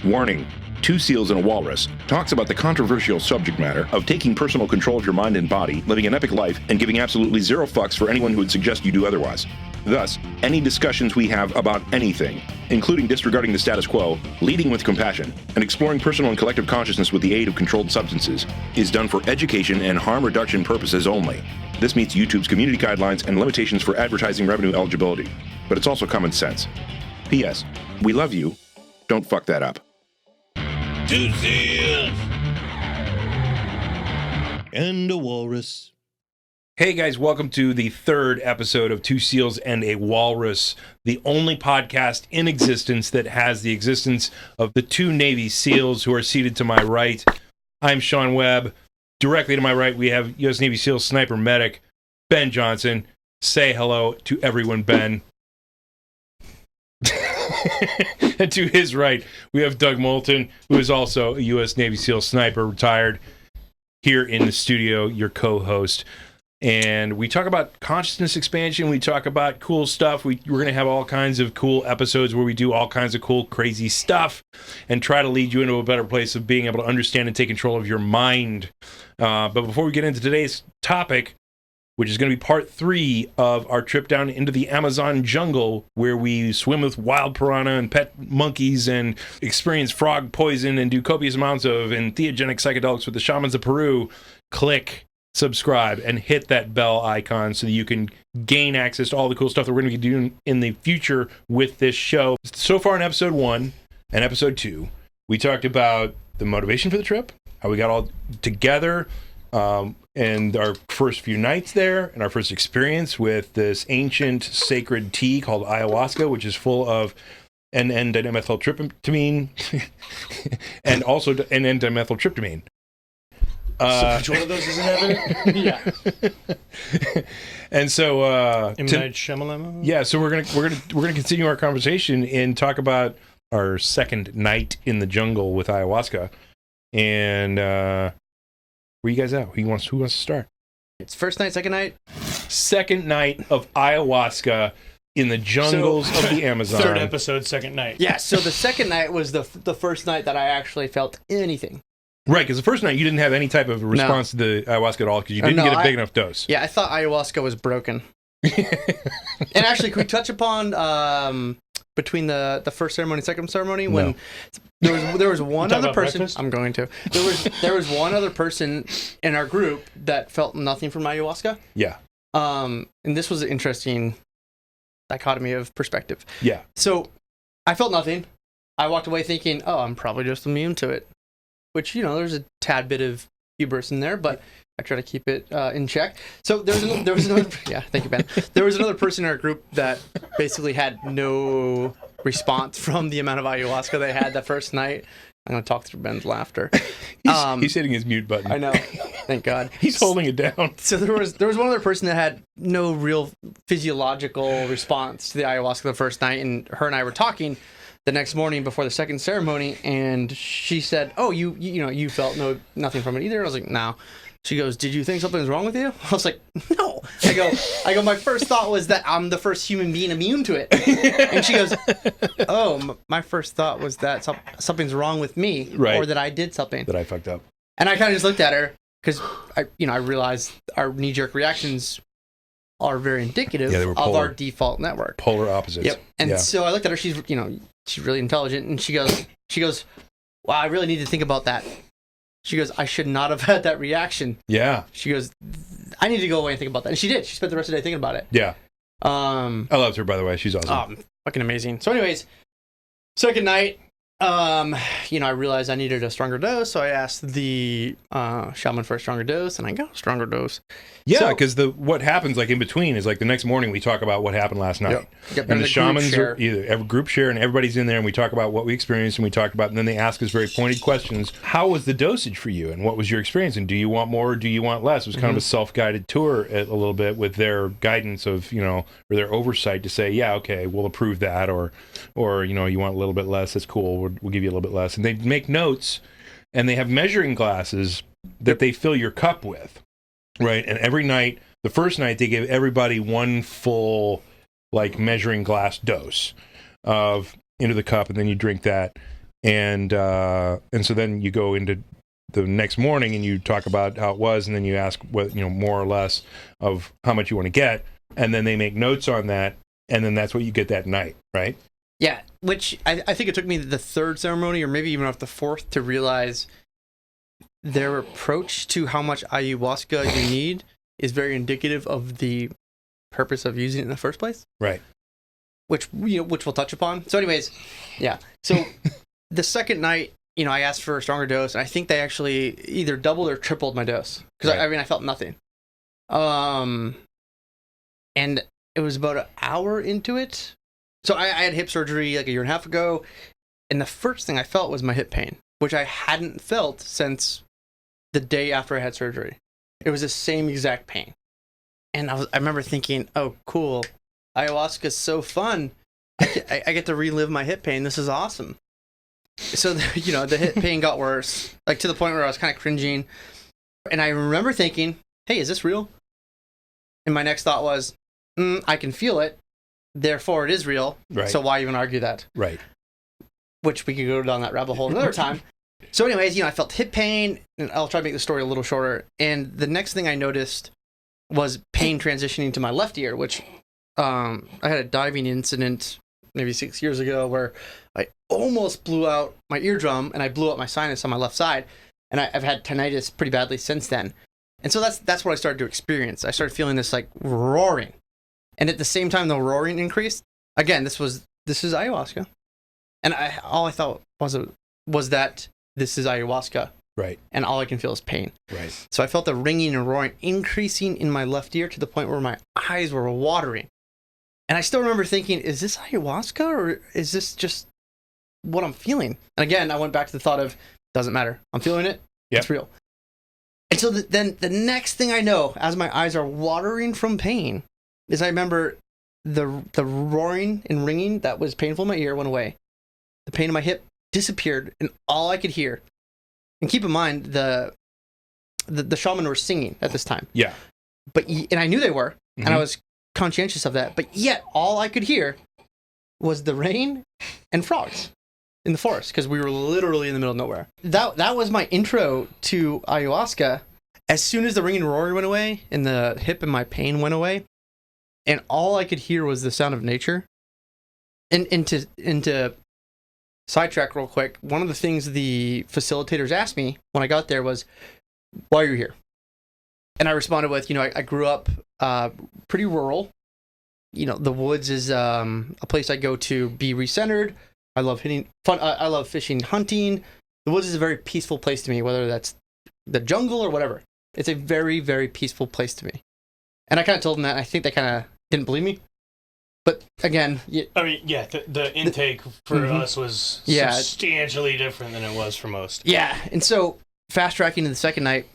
Warning. Two Seals and a Walrus talks about the controversial subject matter of taking personal control of your mind and body, living an epic life, and giving absolutely zero fucks for anyone who would suggest you do otherwise. Thus, any discussions we have about anything, including disregarding the status quo, leading with compassion, and exploring personal and collective consciousness with the aid of controlled substances, is done for education and harm reduction purposes only. This meets YouTube's community guidelines and limitations for advertising revenue eligibility, but it's also common sense. P.S. We love you. Don't fuck that up. Two seals and a walrus. Hey guys, welcome to the third episode of Two Seals and a Walrus, the only podcast in existence that has the existence of the two Navy SEALs who are seated to my right. I'm Sean Webb. Directly to my right, we have U.S. Navy SEAL Sniper Medic Ben Johnson. Say hello to everyone, Ben. And to his right, we have Doug Moulton, who is also a U.S. Navy SEAL sniper, retired, here in the studio, your co-host. And we talk about consciousness expansion. We talk about cool stuff. We're going to have all kinds of cool episodes where we do all kinds of cool, crazy stuff and try to lead you into a better place of being able to understand and take control of your mind. But before we get into today's topic, which is going to be part 3 of our trip down into the Amazon jungle, where we swim with wild piranha and pet monkeys and experience frog poison and do copious amounts of entheogenic psychedelics with the shamans of Peru. Click subscribe and hit that bell icon so that you can gain access to all the cool stuff that we're going to be doing in the future with this show. So far in episode 1 and episode 2, we talked about the motivation for the trip, how we got all together, and our first few nights there, and our first experience with this ancient sacred tea called ayahuasca, which is full of N-dimethyltryptamine and also N-dimethyltryptamine. So which one of those is in evidence? Yeah. And so M. Night Shyamalan? Yeah, so we're gonna continue our conversation and talk about our second night in the jungle with ayahuasca. And where you guys at? Who wants to start? It's first night, second night? Second night of ayahuasca in the jungles of the Amazon. Third episode, second night. Yeah, so the second night was the first night that I actually felt anything. Right, because the first night you didn't have any type of response to the ayahuasca at all because you didn't get a big enough dose. Yeah, I thought ayahuasca was broken. And actually, can we touch upon between the first ceremony and second ceremony when there was one other person? Breakfast? I'm going to. There was one other person in our group that felt nothing from ayahuasca. Yeah. And this was an interesting dichotomy of perspective. Yeah. So I felt nothing. I walked away thinking, oh, I'm probably just immune to it. Which, there's a tad bit of hubris in there, but I try to keep it in check. So there was another, yeah, thank you, Ben. There was another person in our group that basically had no response from the amount of ayahuasca they had that first night. I'm going to talk through Ben's laughter. He's hitting his mute button. I know. Thank God. He's holding it down. So there was one other person that had no real physiological response to the ayahuasca the first night, and her and I were talking the next morning before the second ceremony, and she said, "Oh, you felt nothing from it either." I was like, "No." She goes, "Did you think something was wrong with you?" I was like, "No." I go. My first thought was that I'm the first human being immune to it, and she goes, "Oh, my first thought was that something's wrong with me, right, or that I did something that I fucked up." And I kind of just looked at her because I realized our knee-jerk reactions are very indicative of our default network, polar opposites. Yep. And so I looked at her. She's really intelligent, and she goes, "Wow, I really need to think about that." She goes, "I should not have had that reaction." Yeah. She goes, "I need to go away and think about that." And she did. She spent the rest of the day thinking about it. Yeah. I loved her, by the way. She's awesome. Fucking amazing. So anyways, second night, I realized I needed a stronger dose, so I asked the shaman for a stronger dose, and I got a stronger dose. Yeah, because what happens in between is the next morning we talk about what happened last night. Yep. And the shamans are either group share, and everybody's in there, and we talk about what we experienced, and we talked about, and then they ask us very pointed questions. How was the dosage for you, and what was your experience, and do you want more, or do you want less? It was kind of a self-guided tour a little bit with their guidance of, or their oversight to say, yeah, okay, we'll approve that, or you want a little bit less, that's cool, we'll give you a little bit less. And they make notes, and they have measuring glasses that they fill your cup with. Right, and every night, the first night, they give everybody one full, measuring glass dose of into the cup, and then you drink that. And so then you go into the next morning and you talk about how it was, and then you ask what, more or less of how much you want to get, and then they make notes on that, and then that's what you get that night, right? Yeah, which I think it took me the third ceremony, or maybe even off the fourth, to realize their approach to how much ayahuasca you need is very indicative of the purpose of using it in the first place. Right. Which we'll touch upon. So anyways, yeah. So the second night, I asked for a stronger dose, and I think they actually either doubled or tripled my dose. Because, Right. I felt nothing. And it was about an hour into it. So I had hip surgery like a year and a half ago, and the first thing I felt was my hip pain, which I hadn't felt since the day after I had surgery. It was the same exact pain. And I remember thinking, oh, cool. Ayahuasca is so fun. I get to relive my hip pain. This is awesome. So, the hip pain got worse, like to the point where I was kind of cringing. And I remember thinking, hey, is this real? And my next thought was, I can feel it. Therefore, it is real. Right. So why even argue that? Right. Which we could go down that rabbit hole another time. So anyways, I felt hip pain, and I'll try to make the story a little shorter. And the next thing I noticed was pain transitioning to my left ear, which I had a diving incident maybe 6 years ago where I almost blew out my eardrum and I blew out my sinus on my left side. And I've had tinnitus pretty badly since then. And so that's what I started to experience. I started feeling this like roaring. And at the same time the roaring increased, again, this is ayahuasca. And all I thought was that this is ayahuasca. Right. And all I can feel is pain. Right. So I felt the ringing and roaring increasing in my left ear to the point where my eyes were watering. And I still remember thinking, is this ayahuasca or is this just what I'm feeling? And again, I went back to the thought of, doesn't matter. I'm feeling it. Yep. It's real. And so then the next thing I know, as my eyes are watering from pain, is I remember the roaring and ringing that was painful in my ear went away. The pain in my hip disappeared, and all I could hear. And keep in mind, the shaman were singing at this time. Yeah. And I knew they were, and I Mhm. was conscientious of that. But yet, all I could hear was the rain and frogs in the forest, because we were literally in the middle of nowhere. That was my intro to ayahuasca. As soon as the ringing and roaring went away, and the hip and my pain went away, and all I could hear was the sound of nature. And to sidetrack real quick, one of the things the facilitators asked me when I got there was, why are you here? And I responded with, I grew up pretty rural. The woods is a place I go to be recentered. I love I love fishing, hunting. The woods is a very peaceful place to me, whether that's the jungle or whatever. It's a very, very peaceful place to me. And I kind of told them that, and I think they kind of didn't believe me. But again, the intake for Mhm. us was Yeah. substantially different than it was for most. yeah. And so fast tracking to the second night,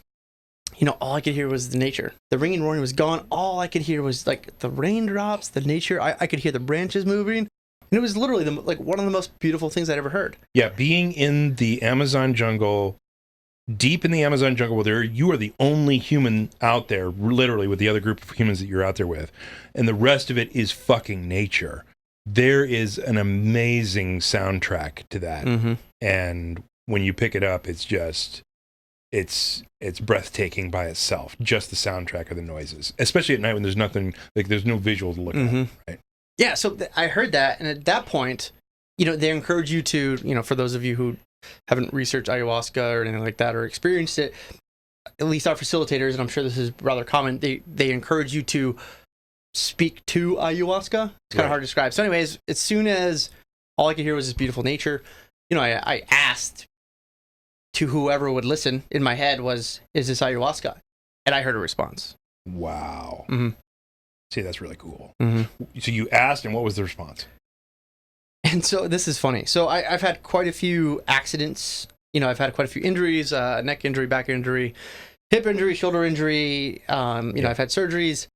all I could hear was the nature. The ringing and roaring was gone. All I could hear was like the raindrops, the nature. I could hear the branches moving. And it was literally one of the most beautiful things I'd ever heard. Yeah, being in the Amazon jungle, deep in the Amazon jungle, where you are the only human out there, literally, with the other group of humans that you're out there with, and the rest of it is fucking nature. There is an amazing soundtrack to that, Mm-hmm. and when you pick it up, it's just, it's breathtaking by itself. Just the soundtrack of the noises, especially at night when there's nothing, like there's no visual to look Mhm. at. Right? Yeah, so I heard that, and at that point, they encourage you to, for those of you who haven't researched ayahuasca or anything like that or experienced it, at least our facilitators, and I'm sure this is rather common, they encourage you to speak to ayahuasca. It's kind Right. of hard to describe. So anyways, as soon as all I could hear was this beautiful nature, I asked to whoever would listen in my head is this ayahuasca? And I heard a response. Wow. Mhm. See, that's really cool. Mm-hmm. So you asked, and what was the response? And so this is funny. So I've had quite a few accidents. I've had quite a few injuries, neck injury, back injury, hip injury, shoulder injury. I've had surgeries.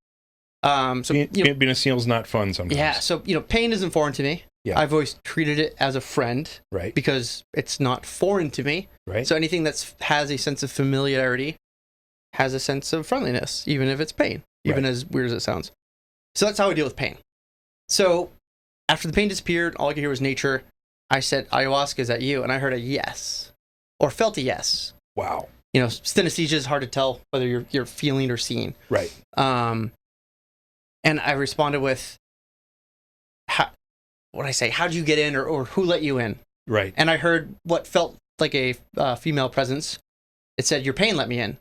Being a SEAL's not fun sometimes. Yeah. So, pain isn't foreign to me. Yeah. I've always treated it as a friend Right. because it's not foreign to me. Right. So anything that has a sense of familiarity has a sense of friendliness, even if it's pain, even Right. as weird as it sounds. So that's how I deal with pain. So after the pain disappeared, all I could hear was nature. I said, ayahuasca, is that you? And I heard a yes, or felt a yes. Wow. You know, synesthesia is hard to tell whether you're feeling or seeing. Right. And I responded with, what I say? How'd you get in, or who let you in? Right. And I heard what felt like a female presence. It said, your pain let me in.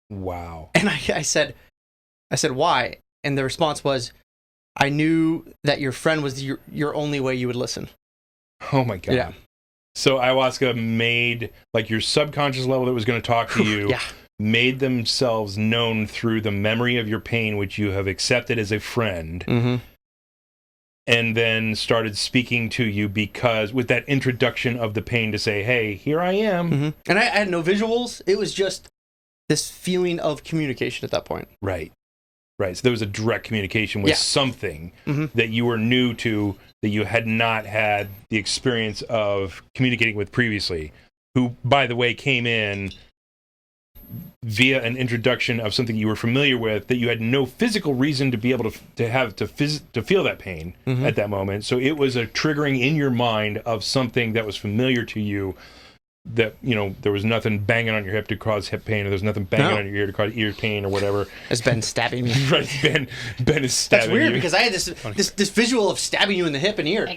Wow. And I said, why? And the response was, I knew that your friend was your only way you would listen. Oh my God. Yeah. So ayahuasca made, like, your subconscious level that was going to talk to you, Yeah. made themselves known through the memory of your pain, which you have accepted as a friend, Mm-hmm. and then started speaking to you because with that introduction of the pain to say, hey, here I am. Mm-hmm. And I had no visuals. It was just this feeling of communication at that point. Right. Right. So there was a direct communication with something that you were new to, that you had not had the experience of communicating with previously, who, by the way, came in via an introduction of something you were familiar with that you had no physical reason to be able to feel that pain at that moment. So it was a triggering in your mind of something that was familiar to you, that, you know, there was nothing banging on your hip to cause hip pain, or there's nothing banging on your ear to cause ear pain or whatever. It's Ben stabbing me. Right, Ben is stabbing you. That's weird because I had this visual of stabbing you in the hip and ear.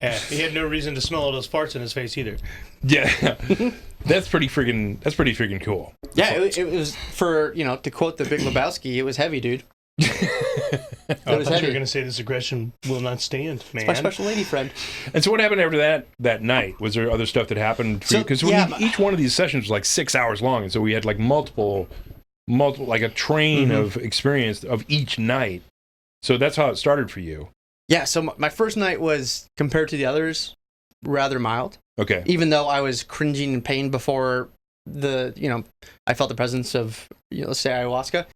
Yeah, he had no reason to smell all those farts in his face either. Yeah. That's pretty freaking cool. Yeah, it was, for, you know, to quote the Big Lebowski, it was heavy, dude. I thought you heavy. were going to say this aggression will not stand, man. My special lady friend. And so what happened after that night? Was there other stuff that happened for you? Because each one of these sessions was like 6 hours long, and so we had like multiple, like a train of experience of each night. So that's how it started for you. Yeah, so my first night was, compared to the others, rather mild. Okay. Even though I was cringing in pain before I felt the presence of, let's say, ayahuasca.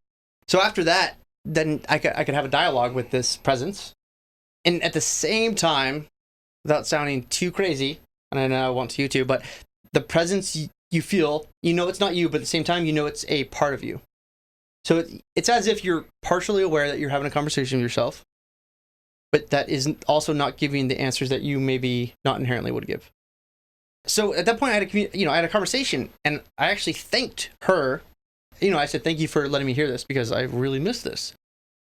So after that, then I could have a dialogue with this presence. And at the same time, without sounding too crazy, and I know I want you to, but the presence you feel, it's not you, but at the same time, it's a part of you. So it's as if you're partially aware that you're having a conversation with yourself, but that isn't also not giving the answers that you maybe not inherently would give. So at that point, I had a conversation, and I actually thanked her. I said, thank you for letting me hear this, because I really missed this.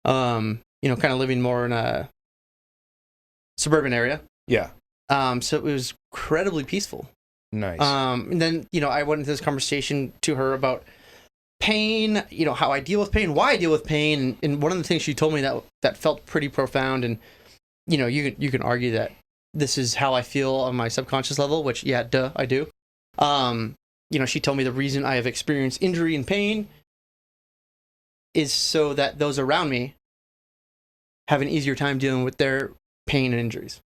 Kind of living more in a suburban area. Yeah. So it was incredibly peaceful. Nice. And then, I went into this conversation to her about pain, how I deal with pain, why I deal with pain. And one of the things she told me that felt pretty profound. And, you can argue that this is how I feel on my subconscious level, which, yeah, duh, I do. She told me the reason I have experienced injury and pain is so that those around me have an easier time dealing with their pain and injuries.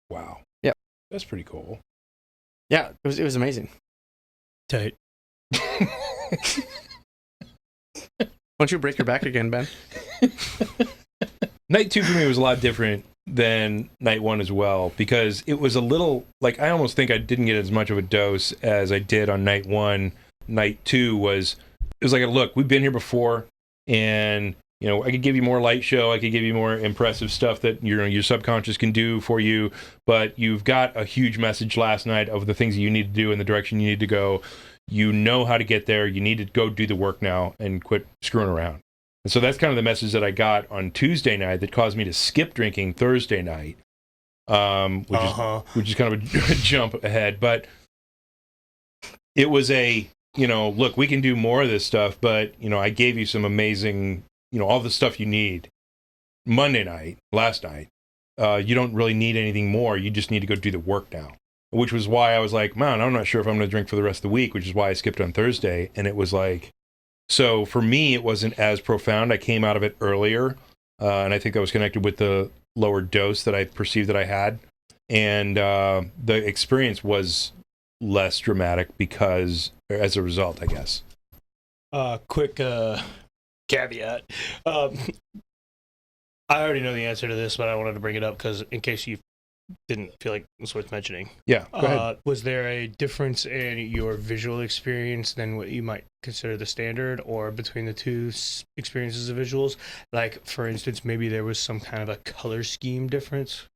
Wow. Yep. That's pretty cool. Yeah, it was amazing. Tight. Why don't you break your back again, Ben? Night 2 for me was a lot different than night 1 as well, because it was a little, like, I almost think I didn't get as much of a dose as I did on night 1. Night 2 was like, look, we've been here before, and, I could give you more light show, I could give you more impressive stuff that your subconscious can do for you, but you've got a huge message last night of the things that you need to do and the direction you need to go. You know how to get there. You need to go do the work now and quit screwing around. And so that's kind of the message that I got on Tuesday night that caused me to skip drinking Thursday night, which is kind of a jump ahead. But it was look, we can do more of this stuff, but, I gave you some amazing, all the stuff you need Monday night, last night. You don't really need anything more. You just need to go do the work now, which was why I was like, man, I'm not sure if I'm going to drink for the rest of the week, which is why I skipped on Thursday. And it was like, so for me, it wasn't as profound. I came out of it earlier, and I think that was connected with the lower dose that I perceived that I had. And the experience was less dramatic as a result, I guess. Quick caveat. I already know the answer to this, but I wanted to bring it up because in case you didn't feel like it was worth mentioning. Yeah, go ahead. Was there a difference in your visual experience than what you might consider the standard, or between the two experiences of visuals? Like, for instance, maybe there was some kind of a color scheme difference?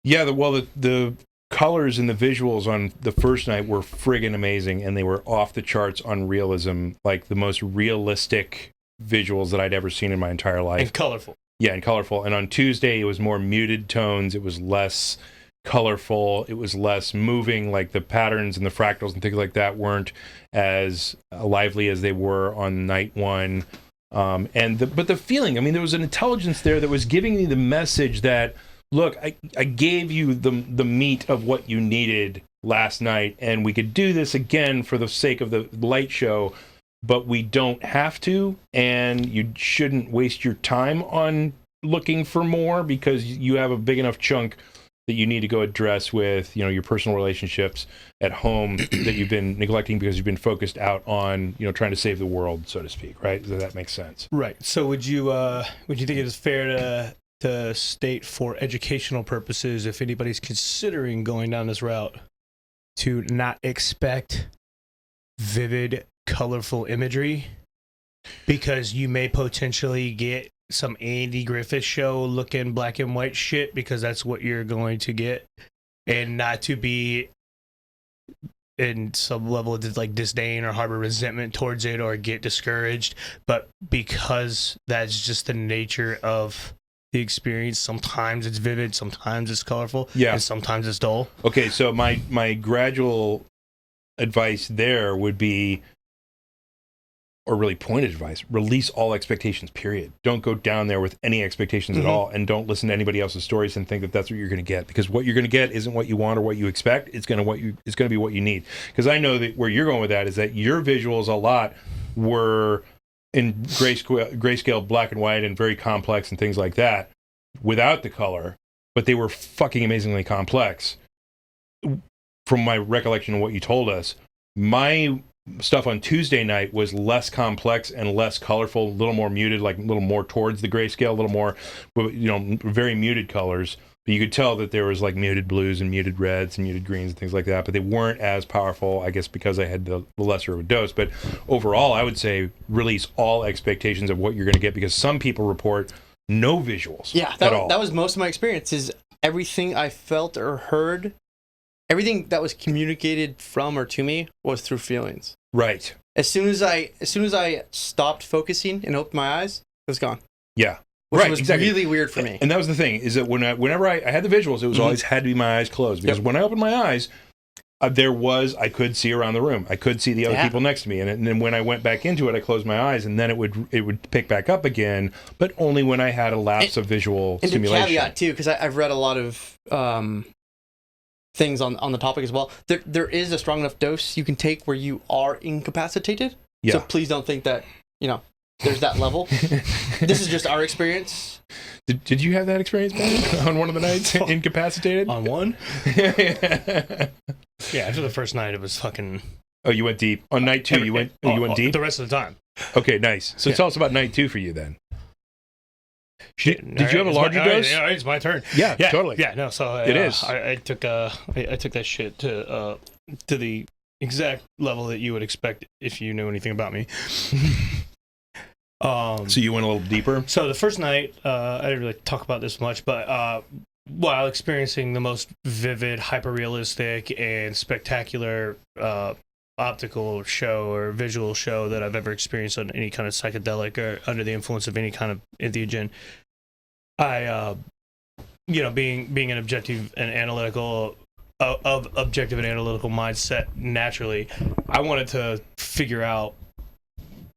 Yeah, the colors and the visuals on the first night were friggin' amazing, and they were off the charts on realism, like the most realistic visuals that I'd ever seen in my entire life. And colorful. Yeah, and colorful. And on Tuesday, it was more muted tones. It was less colorful. It was less moving. Like the patterns and the fractals and things like that weren't as lively as they were on night one. But the feeling, I mean, there was an intelligence there that was giving me the message that, look, I gave you the meat of what you needed last night, and we could do this again for the sake of the light show, but we don't have to, and you shouldn't waste your time on looking for more, because you have a big enough chunk that you need to go address with, your personal relationships at home that you've been neglecting because you've been focused out on, trying to save the world, so to speak, right? Does that make sense? Right. So would you think it is fair to state, for educational purposes, if anybody's considering going down this route, to not expect vivid, colorful imagery, because you may potentially get some Andy Griffith show looking black and white shit, because that's what you're going to get, and not to be in some level of like disdain or harbor resentment towards it or get discouraged, but because that's just the nature of the experience. Sometimes it's vivid, sometimes it's colorful, and sometimes it's dull. Okay, so my gradual advice there would be, or really pointed advice, release all expectations, period. Don't go down there with any expectations at all, and don't listen to anybody else's stories and think that that's what you're going to get, because what you're going to get isn't what you want or what you expect. It's going to be what you need. Because I know that where you're going with that is that your visuals a lot were in grayscale, black and white, and very complex and things like that, without the color, but they were fucking amazingly complex. From my recollection of what you told us, my stuff on Tuesday night was less complex and less colorful, a little more muted, like a little more towards the grayscale, a little more, very muted colors. But you could tell that there was like muted blues and muted reds and muted greens and things like that, but they weren't as powerful, I guess, because I had the lesser of a dose. But overall, I would say release all expectations of what you're going to get, because some people report no visuals at all. That was most of my experience, is everything I felt or heard, everything that was communicated from or to me was through feelings. Right. As soon as I stopped focusing and opened my eyes, it was gone. Yeah. Which was really weird for me. And that was the thing, is that whenever I had the visuals, it was always had to be my eyes closed. Because when I opened my eyes, I could see around the room. I could see the other people next to me. And then when I went back into it, I closed my eyes, and then it would pick back up again, but only when I had a lapse of visual stimulation. And caveat, too, because I've read a lot of things on the topic as well. There is a strong enough dose you can take where you are incapacitated. Yeah. So please don't think that, there's that level. This is just our experience. Did you have that experience, Ben, on one of the nights? Incapacitated? On one? Yeah, after the first night, it was fucking... Oh, you went deep. On night two, you went deep? The rest of the time. Okay, nice. So tell us about night two for you, then. Did you have a larger dose? It's my turn. Yeah, totally. Yeah, no, so it is. I took that shit to the exact level that you would expect if you knew anything about me. So you went a little deeper? So the first night, I didn't really talk about this much, but while experiencing the most vivid, hyper-realistic, and spectacular optical show or visual show that I've ever experienced on any kind of psychedelic or under the influence of any kind of entheogen, I, being an objective and analytical mindset, naturally, I wanted to figure out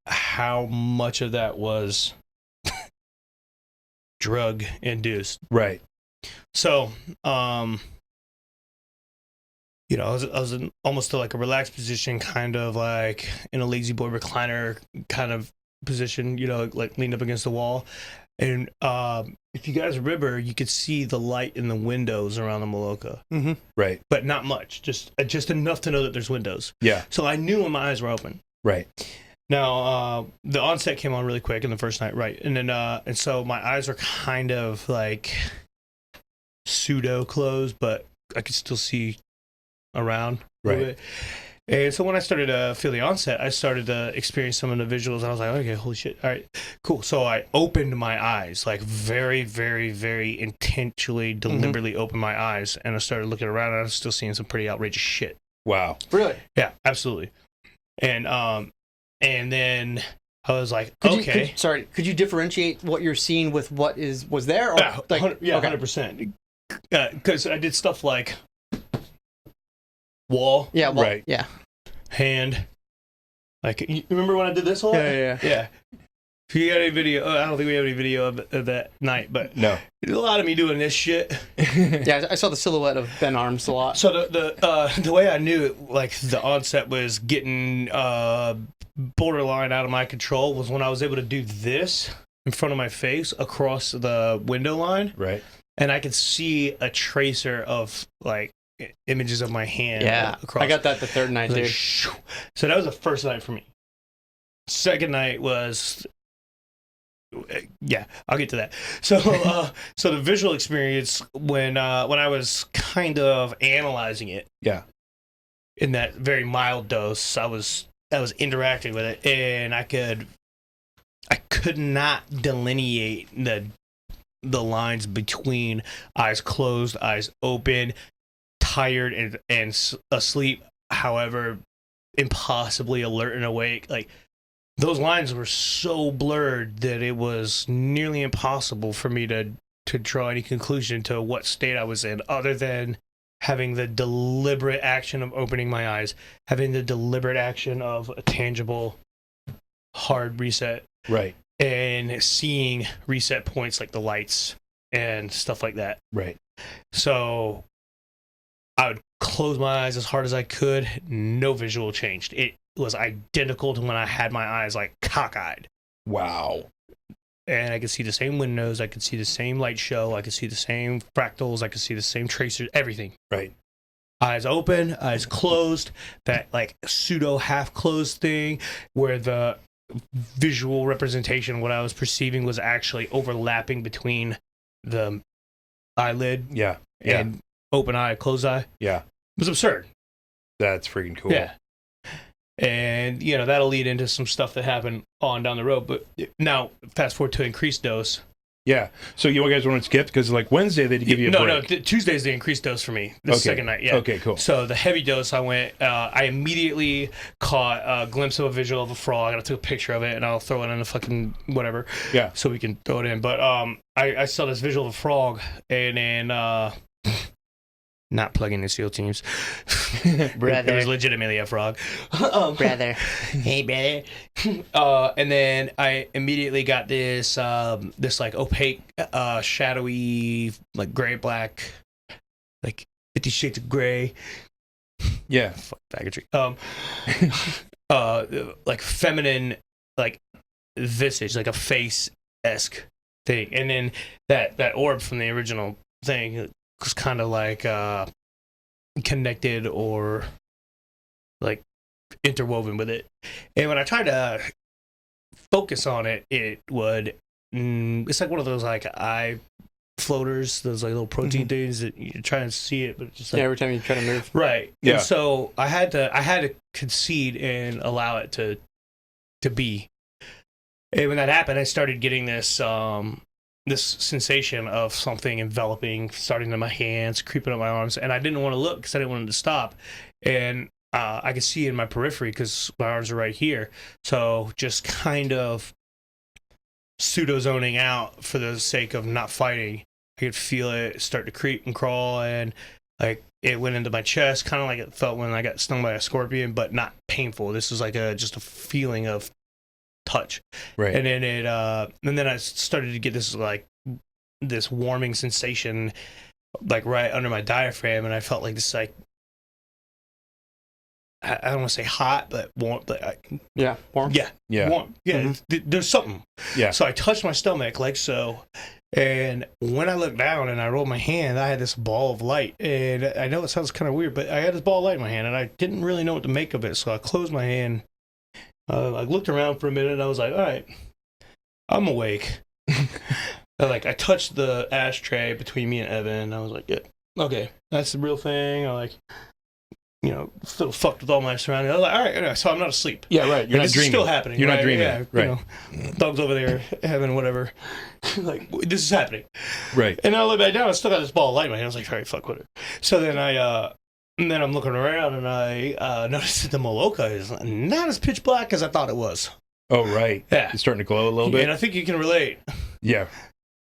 how much of that was drug induced. Right. So, I was in almost like a relaxed position, kind of like in a lazy boy recliner kind of position, like leaned up against the wall. And if you guys remember, you could see the light in the windows around the Maloka. Mm-hmm. Right. But not much, just enough to know that there's windows. Yeah. So I knew when my eyes were open. Right. Now, the onset came on really quick in the first night, right? And then, and so my eyes were kind of like pseudo closed, but I could still see around a little Right. bit. And so when I started to feel the onset, I started to experience some of the visuals. I was like, okay, holy shit. All right, cool. So I opened my eyes, like very, very, very intentionally, deliberately opened my eyes. And I started looking around and I was still seeing some pretty outrageous shit. Wow. Really? Yeah, absolutely. And then I was like, Could okay. could you differentiate what you're seeing with what was there? Or, like, 100%. Because I did stuff like wall, Yeah, well, Right. yeah. hand. Like, you remember when I did this a lot? Yeah. If you got any video, I don't think we have any video of that night, but No. a lot of me doing this shit. Yeah, I saw the silhouette of Ben Arms a lot. So the way I knew it, like the onset was getting borderline out of my control was when I was able to do this in front of my face across the window line, Right. and I could see a tracer of like images of my hand. Yeah, across. I got that the third night, Like, dude. shoo. So that was the first night for me. Second night was, yeah, I'll get to that. So, so the visual experience when I was kind of analyzing it, Yeah. in that very mild dose, I was interacting with it, and I could not delineate the lines between eyes closed, eyes open, tired and asleep, however impossibly alert and awake. Like, those lines were so blurred that it was nearly impossible for me to draw any conclusion to what state I was in, other than having the deliberate action of opening my eyes, having the deliberate action of a tangible hard reset, Right. and seeing reset points like the lights and stuff like that. Right. So I would close my eyes as hard as I could. No visual changed. It was identical to when I had my eyes like cockeyed. Wow. And I could see the same windows. I could see the same light show. I could see the same fractals. I could see the same tracers, everything. Right. Eyes open, eyes closed, that like pseudo half closed thing where the visual representation, what I was perceiving, was actually overlapping between the eyelid Yeah. Yeah. and open eye, closed eye. Yeah. It was absurd. That's freaking cool. Yeah. And, you know, that'll lead into some stuff that happened on down the road. But now, fast forward to increased dose. Yeah. So you guys want to skip? Because like Wednesday, they give you a break. No, Tuesday's the increased dose for me. The second night, yeah. Okay, cool. So the heavy dose, I immediately caught a glimpse of a visual of a frog, and I took a picture of it, and I'll throw it in the fucking whatever. Yeah. So we can throw it in. But I saw this visual of a frog, and then not plugging in SEAL teams. Brother. It was legitimately a frog. Brother. Hey, brother. And then I immediately got this this like opaque, shadowy, like gray black, like 50 Shades of Gray. Yeah. Fuck faggotry. Like feminine, like visage, like a face-esque thing. And then that orb from the original thing was kind of like connected or like interwoven with it. And when I tried to focus on it, it would it's like one of those like eye floaters, those like little protein things that you try and see it, but it's just like, Yeah, every time you try to move. right. Yeah. And so I had to concede and allow it to be. And when that happened, I started getting this this sensation of something enveloping, starting in my hands, creeping up my arms, and I didn't want to look because I didn't want it to stop. And I could see it in my periphery because my arms are right here. So just kind of pseudo zoning out for the sake of not fighting. I could feel it start to creep and crawl, and like it went into my chest, kind of like it felt when I got stung by a scorpion, but not painful. This was like just a feeling of touch. Right. And then and then I started to get this warming sensation like right under my diaphragm, and I felt like this like I don't want to say hot, but warm. But Yeah, warm. yeah, Yeah. warm. Yeah, there's something. Yeah. So I touched my stomach like so, and when I looked down and I rolled my hand, I had this ball of light. And I know it sounds kind of weird, but I had this ball of light in my hand, and I didn't really know what to make of it. So I closed my hand. I looked around for a minute, and I was like, all right, I'm awake. I touched the ashtray between me and Evan, and I was like, yeah, okay, that's the real thing. I feel fucked with all my surroundings. I was like, all right, so I'm not asleep. Yeah, right. You're not this dreaming. Is still happening. You're right? not dreaming. Yeah, Right. Dog's over there having whatever. Like, this is happening. Right. And I look back down, I still got this ball of light in my hand. I was like, all right, fuck with it. So then I'm looking around, and I noticed that the Moloka is not as pitch black as I thought it was. Oh, right. Yeah. It's starting to glow a little bit. And I think you can relate. Yeah.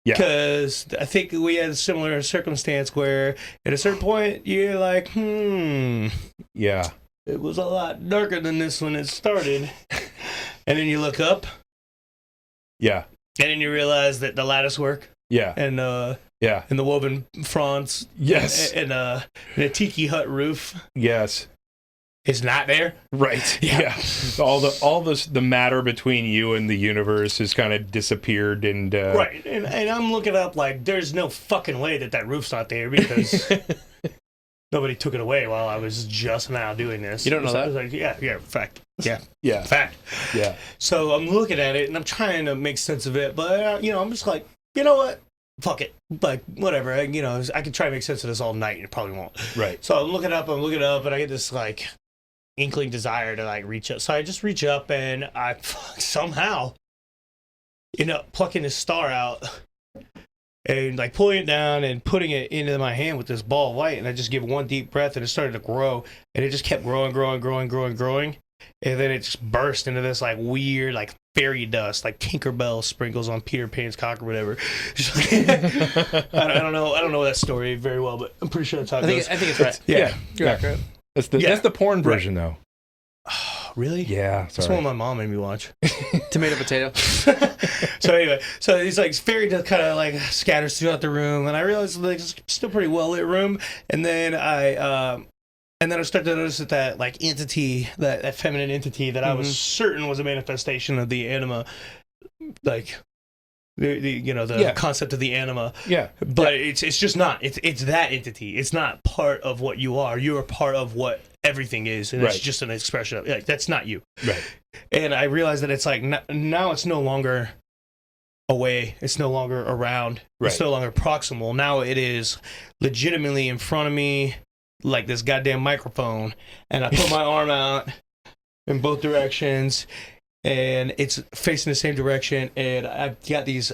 Yeah. Because I think we had a similar circumstance where at a certain point, you're like, Yeah. it was a lot darker than this when it started. And then you look up, Yeah. and then you realize that the lattice work Yeah. and Yeah. the woven fronds Yes. and a tiki hut roof Yes. is not there. Right. Yeah. All the matter between you and the universe has kind of disappeared, and Right. And I'm looking up like, there's no fucking way that roof's not there because nobody took it away while I was just now doing this. You don't know So that? I was like, yeah, fact. Yeah. Yeah. Fact. Yeah. So I'm looking at it and I'm trying to make sense of it, but I'm just like, you know what? Fuck it. Like, whatever. I can try to make sense of this all night and it probably won't. Right. So I'm looking up, and I get this like inkling desire to like reach up. So I just reach up and I somehow end up plucking this star out and like pulling it down and putting it into my hand with this ball of light. And I just give one deep breath and it started to grow, and it just kept growing. And then it just burst into this like weird, like fairy dust, like Tinkerbell sprinkles on Peter Pan's cock or whatever. I don't know that story very well, but I'm pretty sure that's how it goes. I think it's right. Yeah. You're accurate. That's the porn version, though. Really? Yeah. That's Sorry. one my mom made me watch. Tomato, potato. So anyway, so it's like fairy dust kind of like scatters throughout the room, and I realized like it's still a pretty well lit room, and then I started to notice that like entity, that feminine entity that I was certain was a manifestation of the anima, like the concept of the anima. Yeah. But it's just not. It's that entity. It's not part of what you are. You are part of what everything is, and it's just an expression of like that's not you. Right. And I realized that it's like now it's no longer away. It's no longer around. Right. It's no longer proximal. Now it is legitimately in front of me, like this goddamn microphone. And I put my arm out in both directions, and it's facing the same direction. And I've got these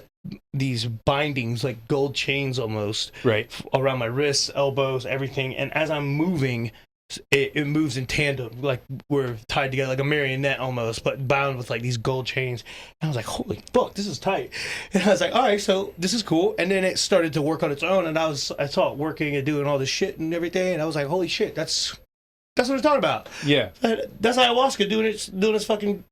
bindings, like gold chains almost, Right. around my wrists, elbows, everything. And as I'm moving, it moves in tandem, like we're tied together, like a marionette almost, but bound with like these gold chains. And I was like, holy fuck, this is tight. And I was like, all right, so this is cool. And then it started to work on its own, and I saw it working and doing all this shit and everything. And I was like, holy shit, that's what it's talking about. Yeah. That's ayahuasca doing its fucking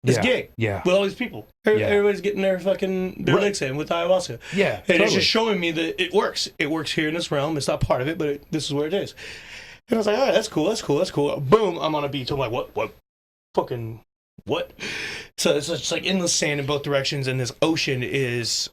gig. Yeah. With all these people. Everybody's geting their licks in with ayahuasca. Yeah. And Totally. it's just showing me that it works. It works here in this realm. It's not part of it, but this is where it is. And I was like, all right, that's cool. Boom, I'm on a beach. I'm like, what? Fucking what? So it's just like endless sand in both directions, and this ocean is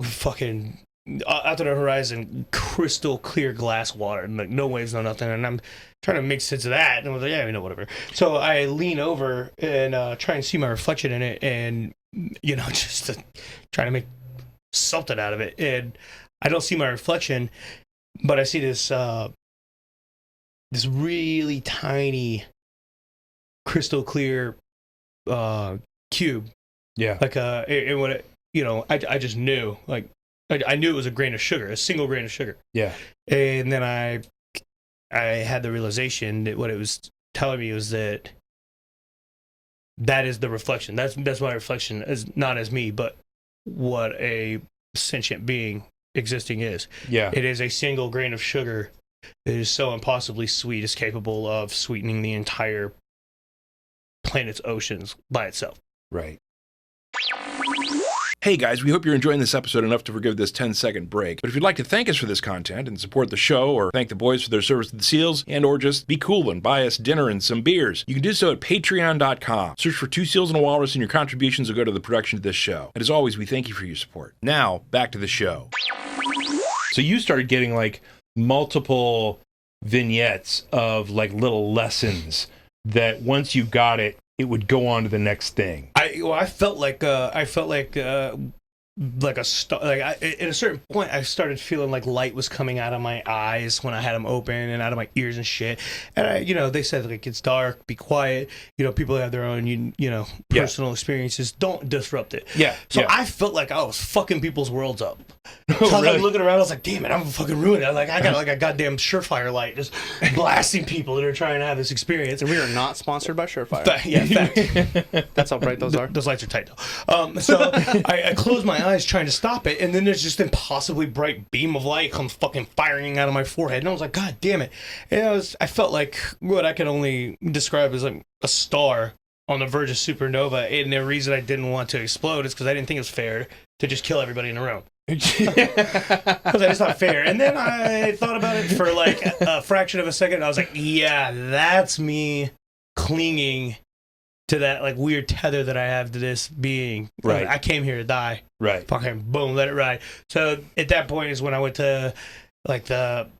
fucking out to the horizon, crystal clear glass water, and like no waves, no nothing. And I'm trying to make sense of that, and I was like, yeah, whatever. So I lean over and try and see my reflection in it, and just to try to make something out of it. And I don't see my reflection, but I see this really tiny, crystal clear cube. Yeah. Like I just knew, like I knew it was a grain of sugar, a single grain of sugar. Yeah. And then I had the realization that what it was telling me was that is the reflection. That's my reflection, as not as me, but what a sentient being existing is. Yeah. It is a single grain of sugar. It is so impossibly sweet, it's capable of sweetening the entire planet's oceans by itself. Right. Hey guys, we hope you're enjoying this episode enough to forgive this 10-second break. But if you'd like to thank us for this content and support the show, or thank the boys for their service to the SEALs, and or just be cool and buy us dinner and some beers, you can do so at patreon.com. Search for 2 SEALs and a Walrus, and your contributions will go to the production of this show. And as always, we thank you for your support. Now, back to the show. So you started getting like multiple vignettes of like little lessons that once you got it, it would go on to the next thing. I felt like like a star. Like at a certain point, I started feeling like light was coming out of my eyes when I had them open and out of my ears and shit. And they said like it's dark, be quiet. People have their own personal experiences. Don't disrupt it. Yeah. So I felt like I was fucking people's worlds up. Oh, So I was really? like looking around. I was like, damn it, I'm fucking ruining it. Like I got like a goddamn Surefire light just blasting people that are trying to have this experience. And we are not sponsored by Surefire. Fact. That's how bright those are. Those lights are tight though. So I closed my eyes trying to stop it, and then there's just an impossibly bright beam of light comes fucking firing out of my forehead, and I was like, God damn it! And I felt like what I could only describe as like a star on the verge of supernova, and the reason I didn't want to explode is because I didn't think it was fair to just kill everybody in the room. Because it's not fair. And then I thought about it for like a fraction of a second, and I was like, yeah, that's me clinging to that like weird tether that I have to this being. Right. I came here to die. Right. Fucking boom, let it ride. So at that point is when I went to like that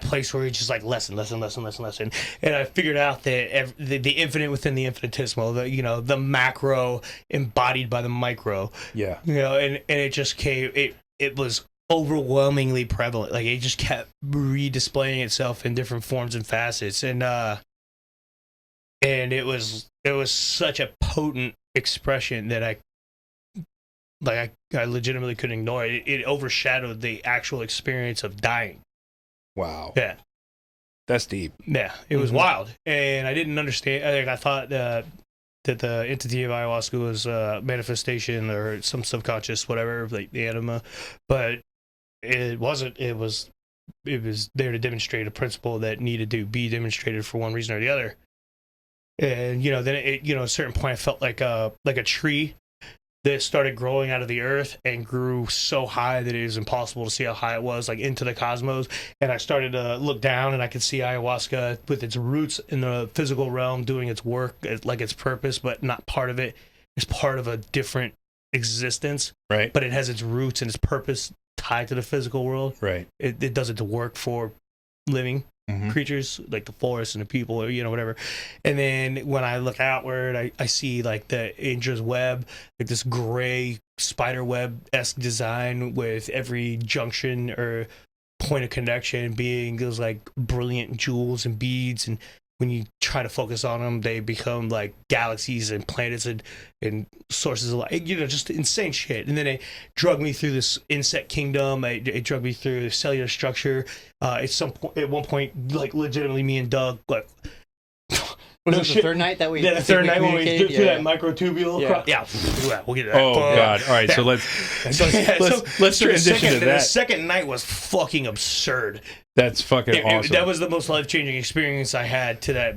place where it's just like lesson, and I figured out that the infinite within the infinitesimal, the macro embodied by the micro. Yeah. And it just came. It was overwhelmingly prevalent. Like it just kept redisplaying itself in different forms and facets, and it was such a potent expression that I legitimately couldn't ignore it. It overshadowed the actual experience of dying. Wow. Yeah. That's deep. Yeah. It was wild. And I didn't understand. I thought that the entity of ayahuasca was a manifestation or some subconscious, whatever, like the anima. But it wasn't. It was there to demonstrate a principle that needed to be demonstrated for one reason or the other. And, then at a certain point, I felt like a tree that started growing out of the earth and grew so high that it was impossible to see how high it was, like into the cosmos. And I started to look down, and I could see ayahuasca with its roots in the physical realm doing its work, like its purpose, but not part of it. It's part of a different existence, Right. but it has its roots and its purpose tied to the physical world. Right. It does it to work for living creatures like the forest and the people, or whatever. And then when I look outward, I see like the Indra's web, like this gray spider web-esque design with every junction or point of connection being those like brilliant jewels and beads, and when you try to focus on them, they become like galaxies and planets and sources of light, just insane shit. And then it drug me through this insect kingdom. It drug me through cellular structure. At one point, like legitimately me and Doug, like, Was it the third night that we? Yeah, the third night when we communicated? through that microtubule. Yeah. Yeah, we'll get to that. Oh God! All right, so let's transition to The that. second night was fucking absurd. That's fucking awesome. That was the most life-changing experience I had to that,